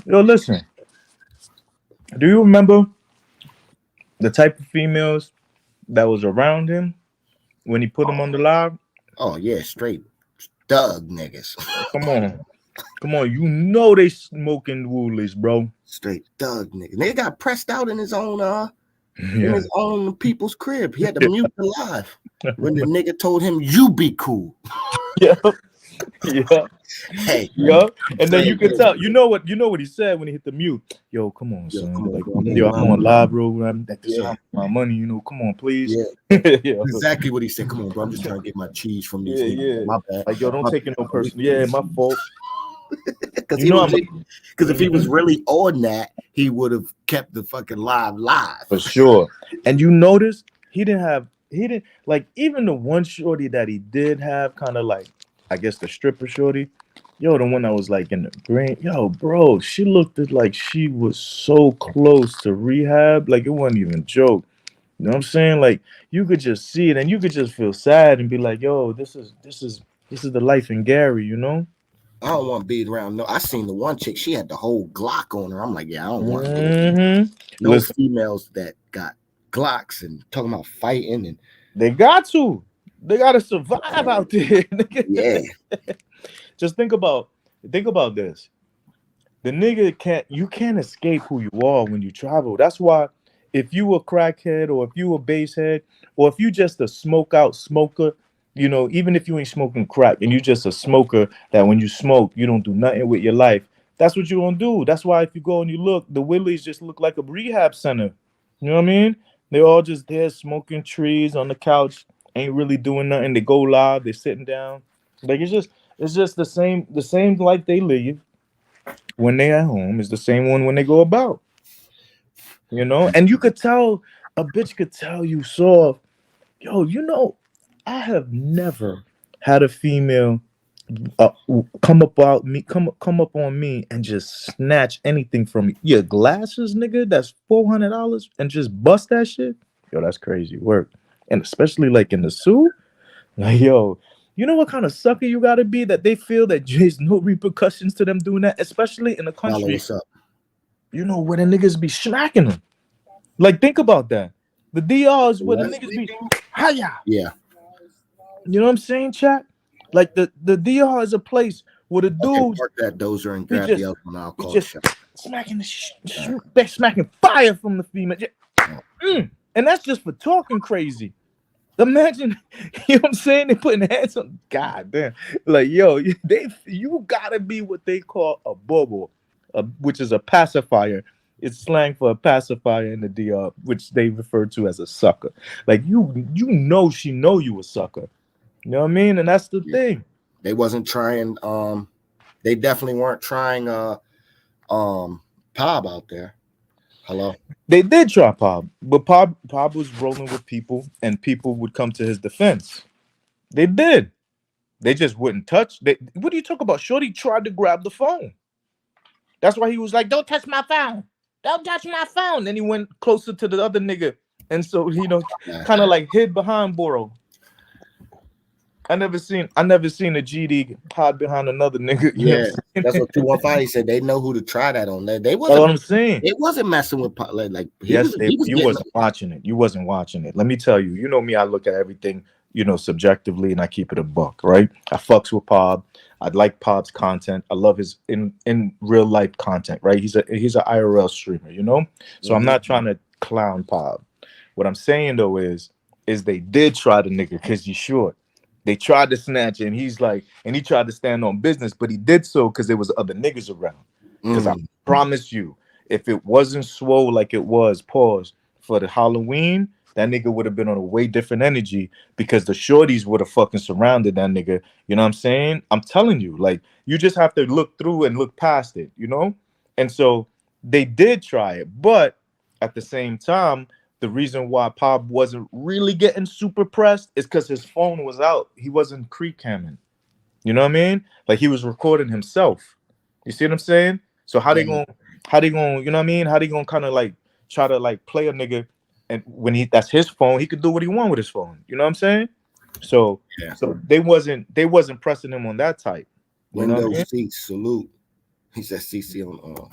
Yo, listen. Do you remember the type of females that was around him when he put them on the live? Oh yeah, straight thug niggas. Come on, you know they smoking woolies, bro. Straight thug niggas. They got pressed out in his own in his own people's crib. He had to mute the live when the nigga told him, "You be cool." Yeah. Hey. Yeah. And then you can tell. You know what he said when he hit the mute. Yo, come on, son. I'm on live, bro. I'm my money. You know, come on, please. Yeah. Exactly what he said. Come on, bro. I'm just trying to get my cheese from these. Yeah. My bad. Like, yo, don't take it no personal. Yeah, my fault. Because if he was really on that, he would have kept the fucking live for sure. And you notice he didn't like, even the one shorty that he did have, kind of like, I guess the stripper shorty, yo, the one that was like in the green, yo, bro, she looked like she was so close to rehab, like it wasn't even a joke. You know what I'm saying? Like, you could just see it and you could just feel sad and be like, yo, this is the life in Gary, you know? I don't want to be around. No, I seen the one chick. She had the whole Glock on her. I'm like, yeah, I don't want to. No females that got Glocks and talking about fighting, and they got to survive out there. Yeah. Just think about this. The nigga can't escape who you are when you travel. That's why if you a crackhead or if you a basehead or if you just a smoker. You know, even if you ain't smoking crack and you just a smoker that when you smoke, you don't do nothing with your life. That's what you're going to do. That's why if you go and you look, the Willies just look like a rehab center. You know what I mean? They're all just there smoking trees on the couch, ain't really doing nothing. They go live, they're sitting down. Like, it's just the same life they live when they at home is the same one when they go about. You know? And you could tell, a bitch could tell you soft, yo, you know, I have never had a female come up on me and just snatch anything from me. Your glasses, nigga, that's $400 and just bust that shit. Yo, that's crazy work. And especially like in the suit, like, yo, You know what kind of sucker you gotta be that they feel that there's no repercussions to them doing that, especially in a Follow country, what's up. you know, where the niggas be smacking them. Like, think about that. The DR is where the What? niggas be, hiya. Yeah. You know what I'm saying, chat? Like the DR is a place where the Okay, dudes park that dozer and be grab the just other one. I'll be call the just shot. smacking they're smacking fire from the female. And that's just for talking crazy. Imagine, you know what I'm saying? They putting hands on. God damn, like yo, you gotta be what they call a bobo, which is a pacifier. It's slang for a pacifier in the DR, which they refer to as a sucker. Like you know, she know you a sucker. You know what I mean? And that's the thing. They wasn't trying. They definitely weren't trying. Pob out there. Hello. They did try Pob, but Pob was rolling with people, and people would come to his defense. They did. They just wouldn't touch. What do you talk about? Shorty tried to grab the phone. That's why he was like, "Don't touch my phone. Don't touch my phone." Then he went closer to the other nigga, and so kind of like hid behind Boro. I never seen a GD hide behind another nigga. Yeah, that's what 215. He said they know who to try that on. They That's what I'm saying. It wasn't messing with like you wasn't watching it. You wasn't watching it. Let me tell you. You know me. I look at everything, subjectively, and I keep it a buck. Right? I fucks with Pob. I like Pob's content. I love his in real life content. Right? He's a IRL streamer. So I'm not trying to clown Pob. What I'm saying though is they did try the nigga because he's short. They tried to snatch it, and he tried to stand on business, but he did so because there was other niggas around. Because I promise you, if it wasn't swole like it was, for the Halloween, that nigga would have been on a way different energy because the shorties would have fucking surrounded that nigga. You know what I'm saying? I'm telling you, like, you just have to look through and look past it, And so they did try it, but at the same time, the reason why Pob wasn't really getting super pressed is because his phone was out. He wasn't creek camming. You know what I mean? Like he was recording himself. You see what I'm saying? So how they gonna, you know what I mean? How they gonna kind of like try to like play a nigga, and when that's his phone, he could do what he want with his phone. You know what I'm saying? So they wasn't pressing him on that type. Windows seat salute. He said CC on.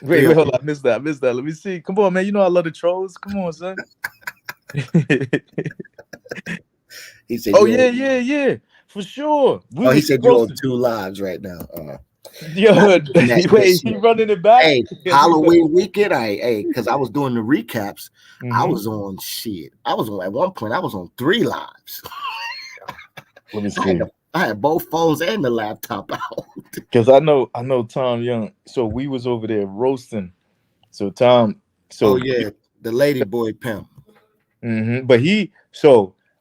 Wait, hold on. I missed that. Let me see. Come on, man. You know I love the trolls. Come on, son. He said, "Oh yeah, for sure." He said you're on 2 lives right now. Yo, wait, he running it back. Hey, Halloween weekend. Because I was doing the recaps. I was on shit. I was on at one point. I was on 3 lives. Let me see. I had both phones and the laptop out. Because I know Tom Young. So we was over there roasting. So Tom. So the lady boy pimp. But I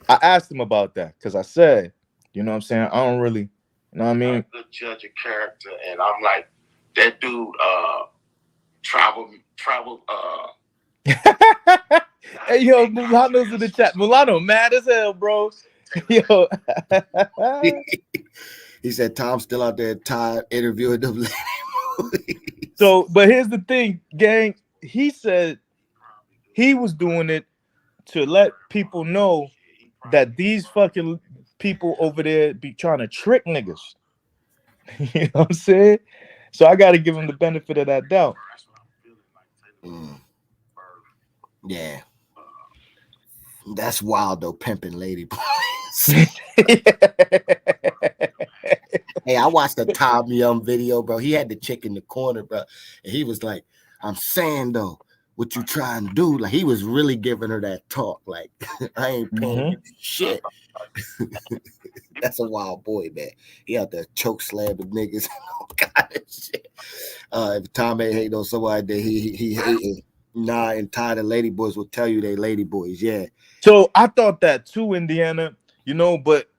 asked him about that because I said, you know what I'm saying? I don't really, you know what I mean? I'm a good judge of character, and I'm like, that dude travel. Hey yo, Mulano's in the chat. Mulano mad as hell, bro. Yo. He said Tom's still out there tired interviewing them ladies. So, but here's the thing, gang. He said he was doing it to let people know that these fucking people over there be trying to trick niggas. You know what I'm saying? So I got to give him the benefit of that doubt. Yeah. That's wild though, pimping lady boys. Hey, I watched the Tom Young video, bro. He had the chick in the corner, bro. And he was like, I'm saying though, what you trying to do? Like he was really giving her that talk. Like, I ain't paying shit. That's a wild boy, man. He out there choke slamming niggas and all kind of shit. If Tom ain't hating on somebody, he hating. Nah, and tired of lady boys will tell you they lady boys. Yeah. So I thought that too, Indiana, but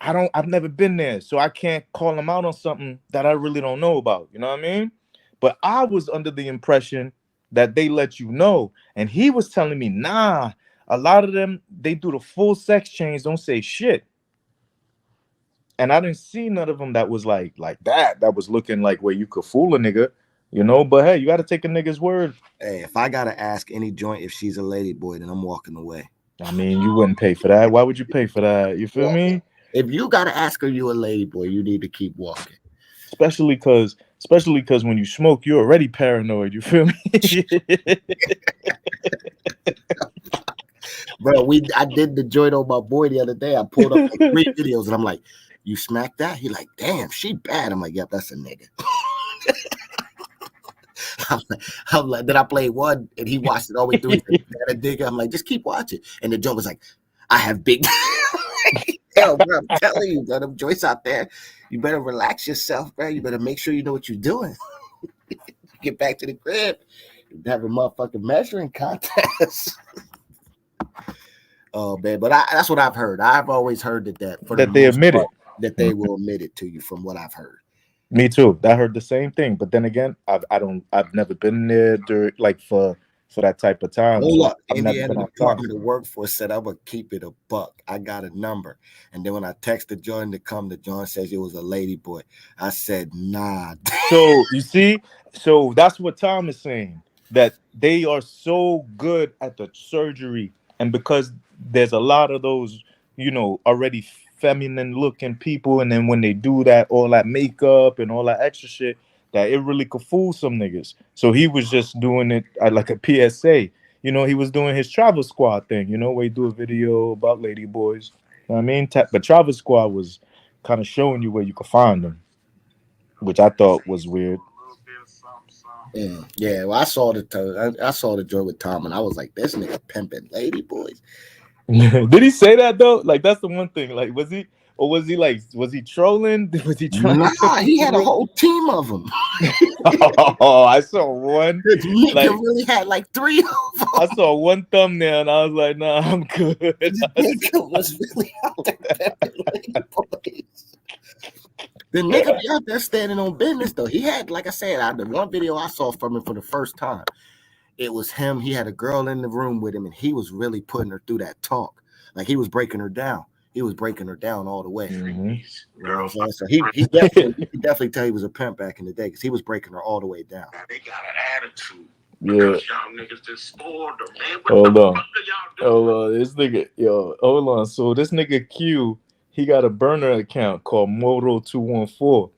I've never been there. So I can't call them out on something that I really don't know about. You know what I mean? But I was under the impression that they let you know. And he was telling me, nah, a lot of them, they do the full sex change, don't say shit. And I didn't see none of them that was like that was looking like where you could fool a nigga. But hey, you got to take a nigga's word. Hey, if I got to ask any joint if she's a lady boy, then I'm walking away. I mean, you wouldn't pay for that. Why would you pay for that? You feel me? If you gotta ask her you a lady boy, you need to keep walking. Especially because when you smoke, you're already paranoid. You feel me? Bro, I did the joint on my boy the other day. I pulled up like 3 videos and I'm like, you smacked that? He like, damn, she bad. I'm like, yep, that's a nigga. I'm like, then I played one and he watched it all the way through. He said, "That a nigga?" I'm like, just keep watching. And the joint was like, I have big. Hell, bro, I'm telling you, bro, them joints out there, you better relax yourself, bro. You better make sure you know what you're doing. Get back to the crib, have a motherfucking measuring contest. Oh man, but that's what I've heard. I've always heard that for that the they most admit it. part, that they will admit it to you, from what I've heard. Me too. I heard the same thing. But then again, I've never been there like for that type of time. Hold So up, I've never Indiana been outside. Department of Workforce said I would keep it a buck. I got a number, and then when I texted John to come, the John says it was a lady boy. I said nah. So you see, so that's what Tom is saying, that they are so good at the surgery, and because there's a lot of those, already feminine looking people, and then when they do that, all that makeup and all that extra shit, that it really could fool some niggas. So he was just doing it like a PSA. He was doing his Travel Squad thing, where he do a video about lady boys. You know what I mean? But Travel Squad was kind of showing you where you could find them, which I thought was weird. Yeah, well, I saw the joint with Tom, and I was like, this nigga pimping lady boys. Did he say that though? Like that's the one thing. Like was he trolling? Was he trying? Nah, he had a whole team of them. Oh, I saw one. Nigga Like, really had like 3 of them. I saw one thumbnail and I was like, nah, I'm good. Nigga was really out there pimping lady boys. The nigga be out there standing on business though. He had, like I said, the one video I saw from him for the first time, it was him. He had a girl in the room with him, and he was really putting her through that talk. Like he was breaking her down. He was breaking her down all the way. Mm-hmm. You know what I'm saying? So he definitely, you could definitely tell he was a pimp back in the day because he was breaking her all the way down. They got an attitude. Yeah. Because y'all niggas just spoiled them, man. What Hold the on. fuck are y'all doing? Hold on. This nigga, hold on. So this nigga Q, he got a burner account called Moto214.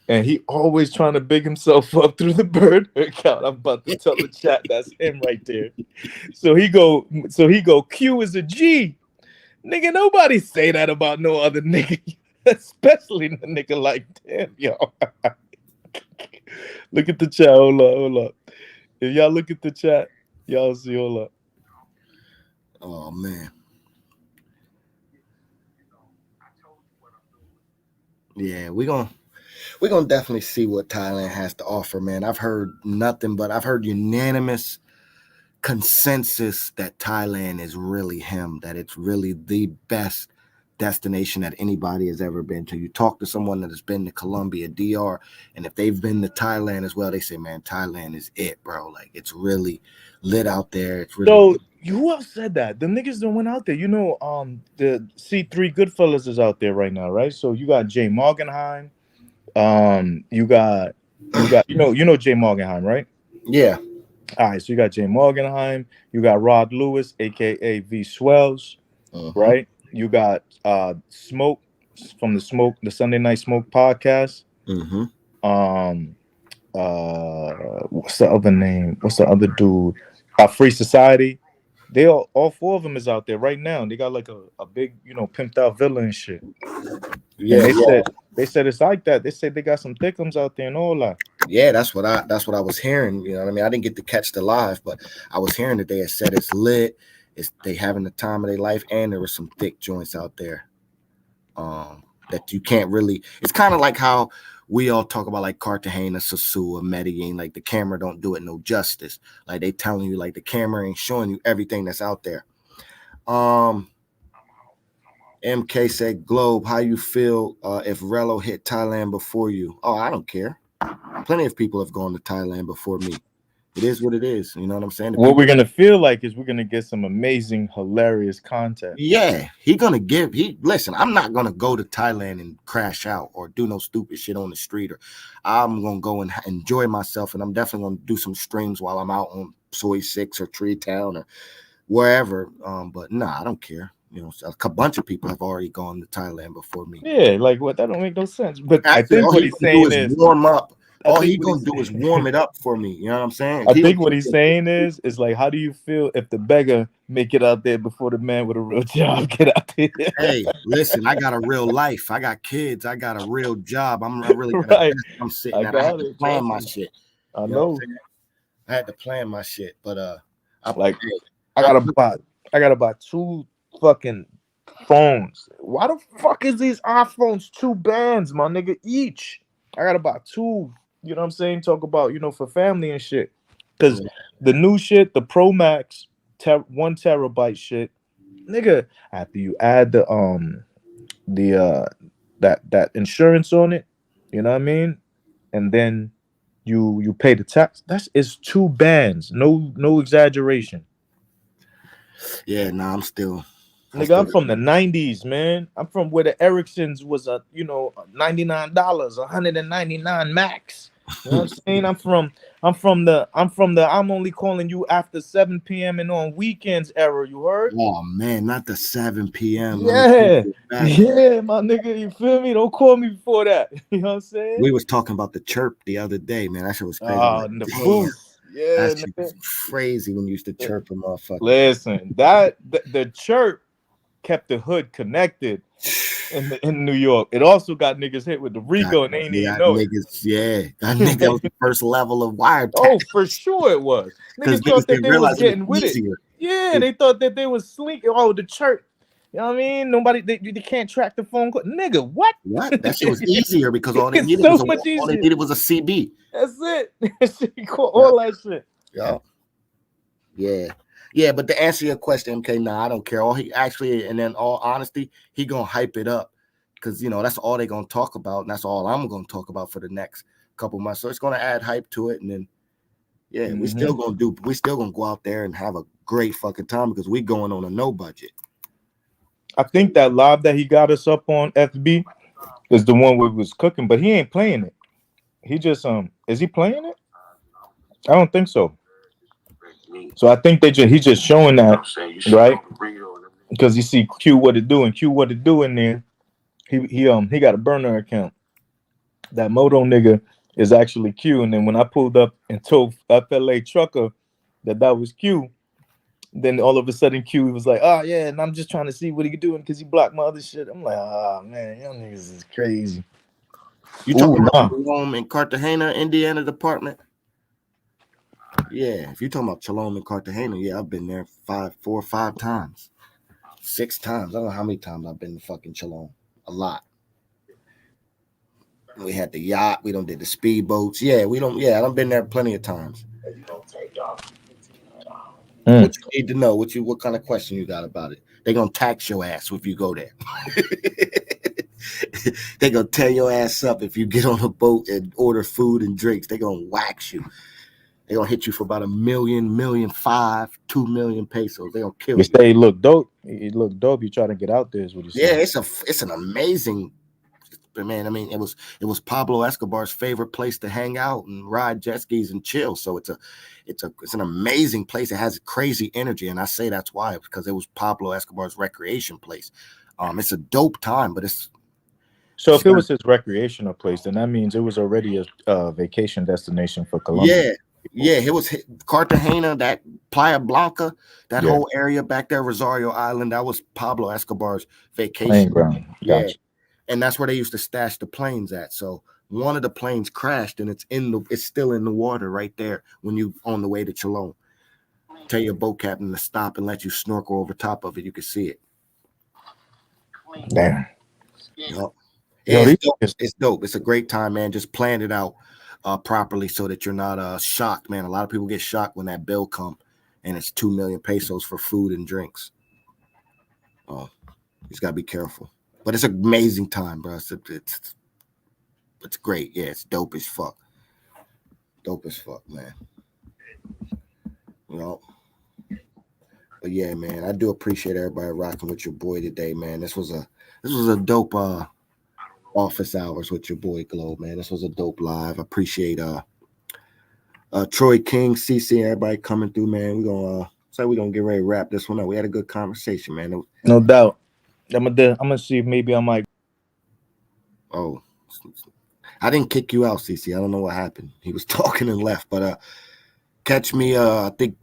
And he always trying to big himself up through the burner account. I'm about to tell the chat that's him right there. So he go, Q is a G. Nigga, nobody say that about no other nigga. Especially the nigga like, damn, yo. Look at the chat. Hold up. If y'all look at the chat, y'all see, hold up. Oh man. Yeah, we're gonna definitely see what Thailand has to offer, man. I've heard nothing but I've heard unanimous consensus that Thailand is really him, that it's really the best destination that anybody has ever been to. You talk to someone that has been to Colombia, DR, and if they've been to Thailand as well, they say, man, Thailand is it, bro. Like it's really lit out there. It's really So who else said that? The niggas that went out there. The C3 Goodfellas is out there right now, right? So you got Jay Morgenheim. You got you know Jay Morgenheim, right? yeah. All right, so you got Jay Morgenheim, you got Rod Lewis, aka V Swells, right? You got Smoke from the Sunday Night Smoke podcast. What's the other name? What's the other dude? Free Society. They all 4 of them is out there right now. They got like a big, pimped out villa and shit. Yeah, and they said it's like that. They said they got some thickums out there and all that. Yeah, that's what I was hearing. You know what I mean? I didn't get to catch the live, but I was hearing that they had said it's lit. They having the time of their life, and there were some thick joints out there. That you can't really. It's kind of like how we all talk about like Cartagena, Sosua, Medellin. Like the camera don't do it no justice. Like they telling you like the camera ain't showing you everything that's out there. MK said, Globe, how you feel if Relo hit Thailand before you? Oh, I don't care. Plenty of people have gone to Thailand before me. It is what it is. You know what I'm saying? What we're going to feel like is we're going to get some amazing, hilarious content. Yeah. Listen, I'm not going to go to Thailand and crash out or do no stupid shit on the street. Or I'm going to go and enjoy myself. And I'm definitely going to do some streams while I'm out on Soy 6 or Tree Town or wherever. But nah, I don't care. You know, so a bunch of people have already gone to Thailand before me. Yeah, like what? That don't make no sense. But Actually, I think all what he he's gonna do saying is is, warm up. I All think he what gonna he's do is warm it up for me. You know what I'm saying? I think what he's saying is like, how do you feel if the beggar make it out there before the man with a real job get out there? Hey, listen, I got a real life. I got kids. I got a real job. I really got Right. a desk I'm sitting I at. I had got to it. plan Trust my me. shit. I You know what I'm know. saying? I had to plan my shit, but Like, I gotta buy 2 fucking phones. Why the fuck is these iPhones 2 bands, my nigga, each? I gotta buy 2. You know what I'm saying? Talk about, you know, for family and shit. Because the new shit, the Pro Max, 1 terabyte shit, nigga. After you add the that insurance on it, you know what I mean, and then you pay the tax. That's is 2 bands. No exaggeration. yeah, nah, I'm still Nigga, I'm from the 90s, man. I'm from where the Ericssons was a, you know, $99, 199 max. You know what I'm saying? I'm I'm only calling you after 7 p.m. and on weekends era, you heard? Oh man, not the 7 p.m. Yeah. Back. Yeah, my nigga, you feel me? Don't call me before that. You know what I'm saying? We was talking about the chirp the other day, man. That shit was crazy. Oh, Like, and the damn, booth. Yeah, that shit was crazy when you used to chirp a motherfucker. listen, the chirp kept the hood connected in New York. It also got niggas hit with the Rico and they ain't even know it. Niggas, yeah, that nigga was the first level of wiretap. Oh, for sure it was. Because Niggas thought that didn't they was realize getting was with it. easier. Yeah, they thought that they was slinking. Oh, the chirp. You know what I mean? Nobody, they can't track the phone call. Nigga, what? What? That shit was easier because all they It's needed so was much all they easier. needed was a CB. That's it. You call all that shit. Yeah. But to answer your question, MK, nah, I don't care. All he actually, and then all honesty, he gonna hype it up because you know that's all they gonna talk about, and that's all I'm gonna talk about for the next couple months. So it's gonna add hype to it, and then we still gonna go out there and have a great fucking time because we going on a no budget. I think that live that he got us up on FB is the one where he was cooking, but he ain't playing it. He just is he playing it? I don't think so. So I think he's just showing that, right? Because you see Q what it do and Q what it do in there. He got a burner account. That Moto nigga is actually Q, and then when I pulled up and told FLA trucker that was Q, then all of a sudden Q was like, oh yeah, and I'm just trying to see what he doing because he blocked my other shit. I'm like, oh man, y'all niggas is crazy. You talking about Shalom in Cartagena, Indiana department? Yeah, if you talking about Shalom in Cartagena, yeah, I've been there 4 or 5 times, 6 times. I don't know how many times I've been to fucking Shalom. A lot. We had the yacht. We done did the speedboats. Yeah, I've been there plenty of times. What you need to know? What kind of question you got about it? They gonna tax your ass if you go there. They gonna tear your ass up if you get on a boat and order food and drinks. They gonna wax you. They gonna hit you for about $1 million, $1.5 million, 2 million pesos. They gonna kill you. You say he look dope. He look dope. You try to get out there is what you say. Yeah, it's an amazing. Man, I mean, it was Pablo Escobar's favorite place to hang out and ride jet skis and chill. So it's an amazing place. It has crazy energy, and I say that's why, because it was Pablo Escobar's recreation place. It's a dope time, but it's so if it was his recreational place, then that means it was already a vacation destination for Colombia. Yeah, it was Cartagena, that Playa Blanca, that whole area back there, Rosario Island. That was Pablo Escobar's vacation. Playing ground. Yeah. And that's where they used to stash the planes at. So one of the planes crashed, and it's still in the water right there when you on the way to Cholon. Tell your boat captain to stop and let you snorkel over top of it. You can see it. Damn. Yep. Yeah, it's dope. It's a great time, man. Just plan it out properly so that you're not shocked, man. A lot of people get shocked when that bill comes and it's 2 million pesos for food and drinks. Oh, you just gotta be careful. But it's an amazing time, bro. It's great. Yeah, it's dope as fuck. Dope as fuck, man. You know. But yeah, man, I do appreciate everybody rocking with your boy today, man. This was a dope office hours with your boy Globe, man. This was a dope live. I appreciate Troy King, CC, everybody coming through, man. We're gonna So we're gonna get ready to wrap this one up. We had a good conversation, man. No doubt. I'm gonna see if maybe I might. Oh, I didn't kick you out, CC. I don't know what happened. He was talking and left, but catch me. I think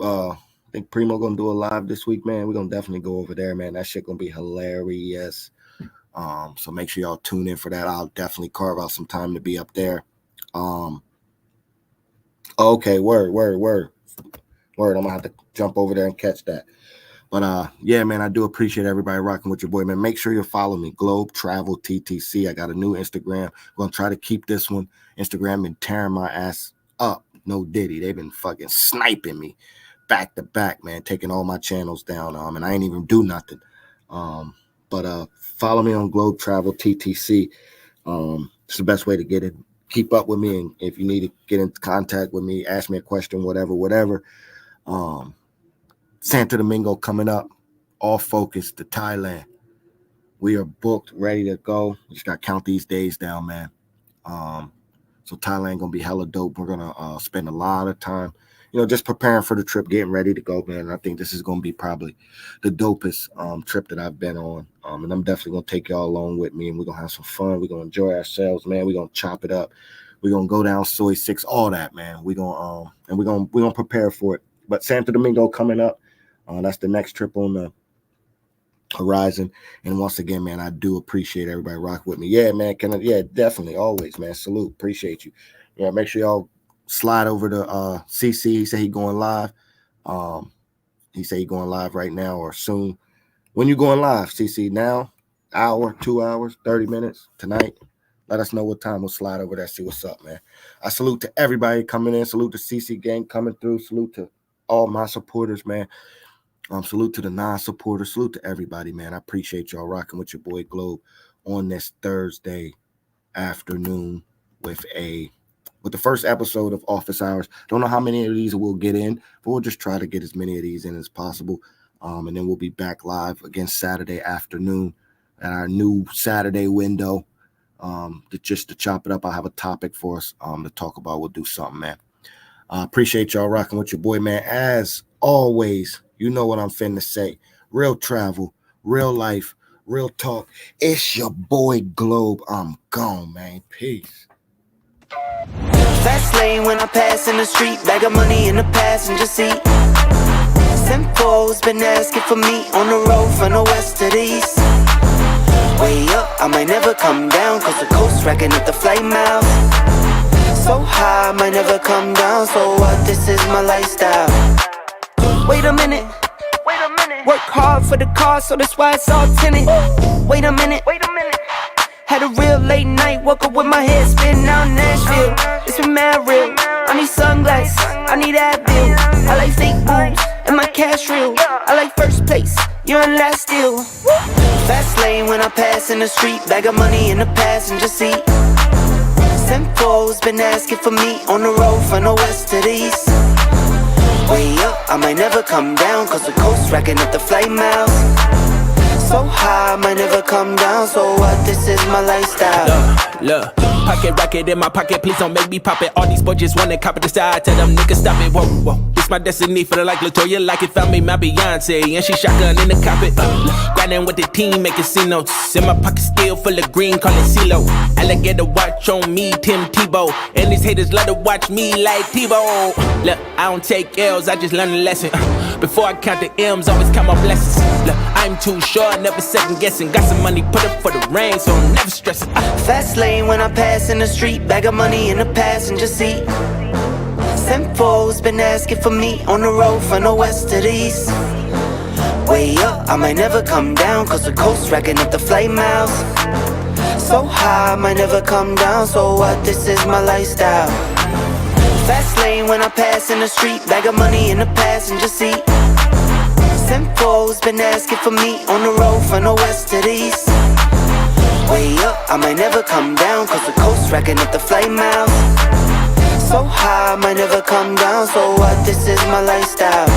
Primo gonna do a live this week, man. We're gonna definitely go over there, man. That shit gonna be hilarious. So make sure y'all tune in for that. I'll definitely carve out some time to be up there. Okay, word. I'm gonna have to jump over there and catch that. But yeah, man, I do appreciate everybody rocking with your boy, man. Make sure you follow me, Globe Travel TTC. I got a new Instagram. I'm gonna try to keep this one. Instagram been tearing my ass up. No Diddy. They've been fucking sniping me back to back, man, taking all my channels down. And I ain't even do nothing. But follow me on Globe Travel TTC. It's the best way to get it. Keep up with me, and if you need to get in contact with me, ask me a question, whatever. Santo Domingo coming up, all focused to Thailand. We are booked, ready to go. We just got to count these days down, man. So Thailand gonna be hella dope. We're gonna spend a lot of time, just preparing for the trip, getting ready to go, man. I think this is gonna be probably the dopest trip that I've been on. And I'm definitely gonna take y'all along with me, and we're gonna have some fun. We're gonna enjoy ourselves, man. We're gonna chop it up. We're gonna go down Soy 6, all that, man. We're gonna prepare for it. But Santo Domingo coming up. That's the next trip on the horizon. And once again, man, I do appreciate everybody rocking with me. Yeah, man. Definitely, always, man. Salute, appreciate you. Yeah, make sure y'all slide over to CC. He said he going live. He said he going live right now or soon. When you going live, CC? Now, hour, 2 hours, 30 minutes tonight. Let us know what time. We'll slide over there, see what's up, man. I salute to everybody coming in. Salute to CC gang coming through. Salute to all my supporters, man. Salute to the non-supporters. Salute to everybody, man. I appreciate y'all rocking with your boy Globe on this Thursday afternoon with the first episode of Office Hours. Don't know how many of these we'll get in, but we'll just try to get as many of these in as possible. And then we'll be back live again Saturday afternoon at our new Saturday window. Just to chop it up, I'll have a topic for us to talk about. We'll do something, man. Appreciate y'all rocking with your boy, man. As always, you know what I'm finna say. Real travel, real life, real talk. It's your boy Globe. I'm gone, man. Peace. Fast lane when I pass in the street, bag of money in the passenger seat. Simcoe's been asking for me on the road from the west to the east. Way up, I might never come down, cause the coast racking up the flight miles. So high, I might never come down, so what, this is my lifestyle. Wait a minute. Work hard for the car, so that's why it's all tinted. Wait a minute. Had a real late night, woke up with my head spinning out in Nashville. It's been mad real. I need sunglasses, I need Advil. I like fake boobs and my cash real. I like first place, you're in last deal. Fast lane when I pass in the street, bag of money in the passenger seat. Simcoe's been asking for me on the road from the west to the east. Way up, I might never come down, cause the coast racking up the flight miles. So high, I might never come down, so what, this is my lifestyle. Look, pocket rocket in my pocket, please don't make me pop it. All these boys just wanna copy the style, tell them niggas stop it. Whoa, it's my destiny, feeling like Latoya, like it found me my Beyonce, and she shotgun in the cockpit. Grinding with the team, making C-notes. In my pocket still full of green, call it CeeLo. Alligator watch on me, Tim Tebow. And these haters love to watch me like Tebow. Look, I don't take L's, I just learn a lesson. Before I count the M's, always count my blessings. Look, I'm too sure, never second guessing. Got some money, put up for the rain, so I'm never stressing. Fast lane when I pass in the street, bag of money in the passenger seat. Simcoe's been asking for me on the road from the west to the east. Way up, I might never come down, cause the coast racking up the flight miles. So high, I might never come down, so what, this is my lifestyle. Fast lane when I pass in the street, bag of money in the passenger seat. Simcoe's been asking for me on the road from the west to the east. Way up, I might never come down, cause the coast racking up the flight miles. So high, I might never come down, so what, this is my lifestyle.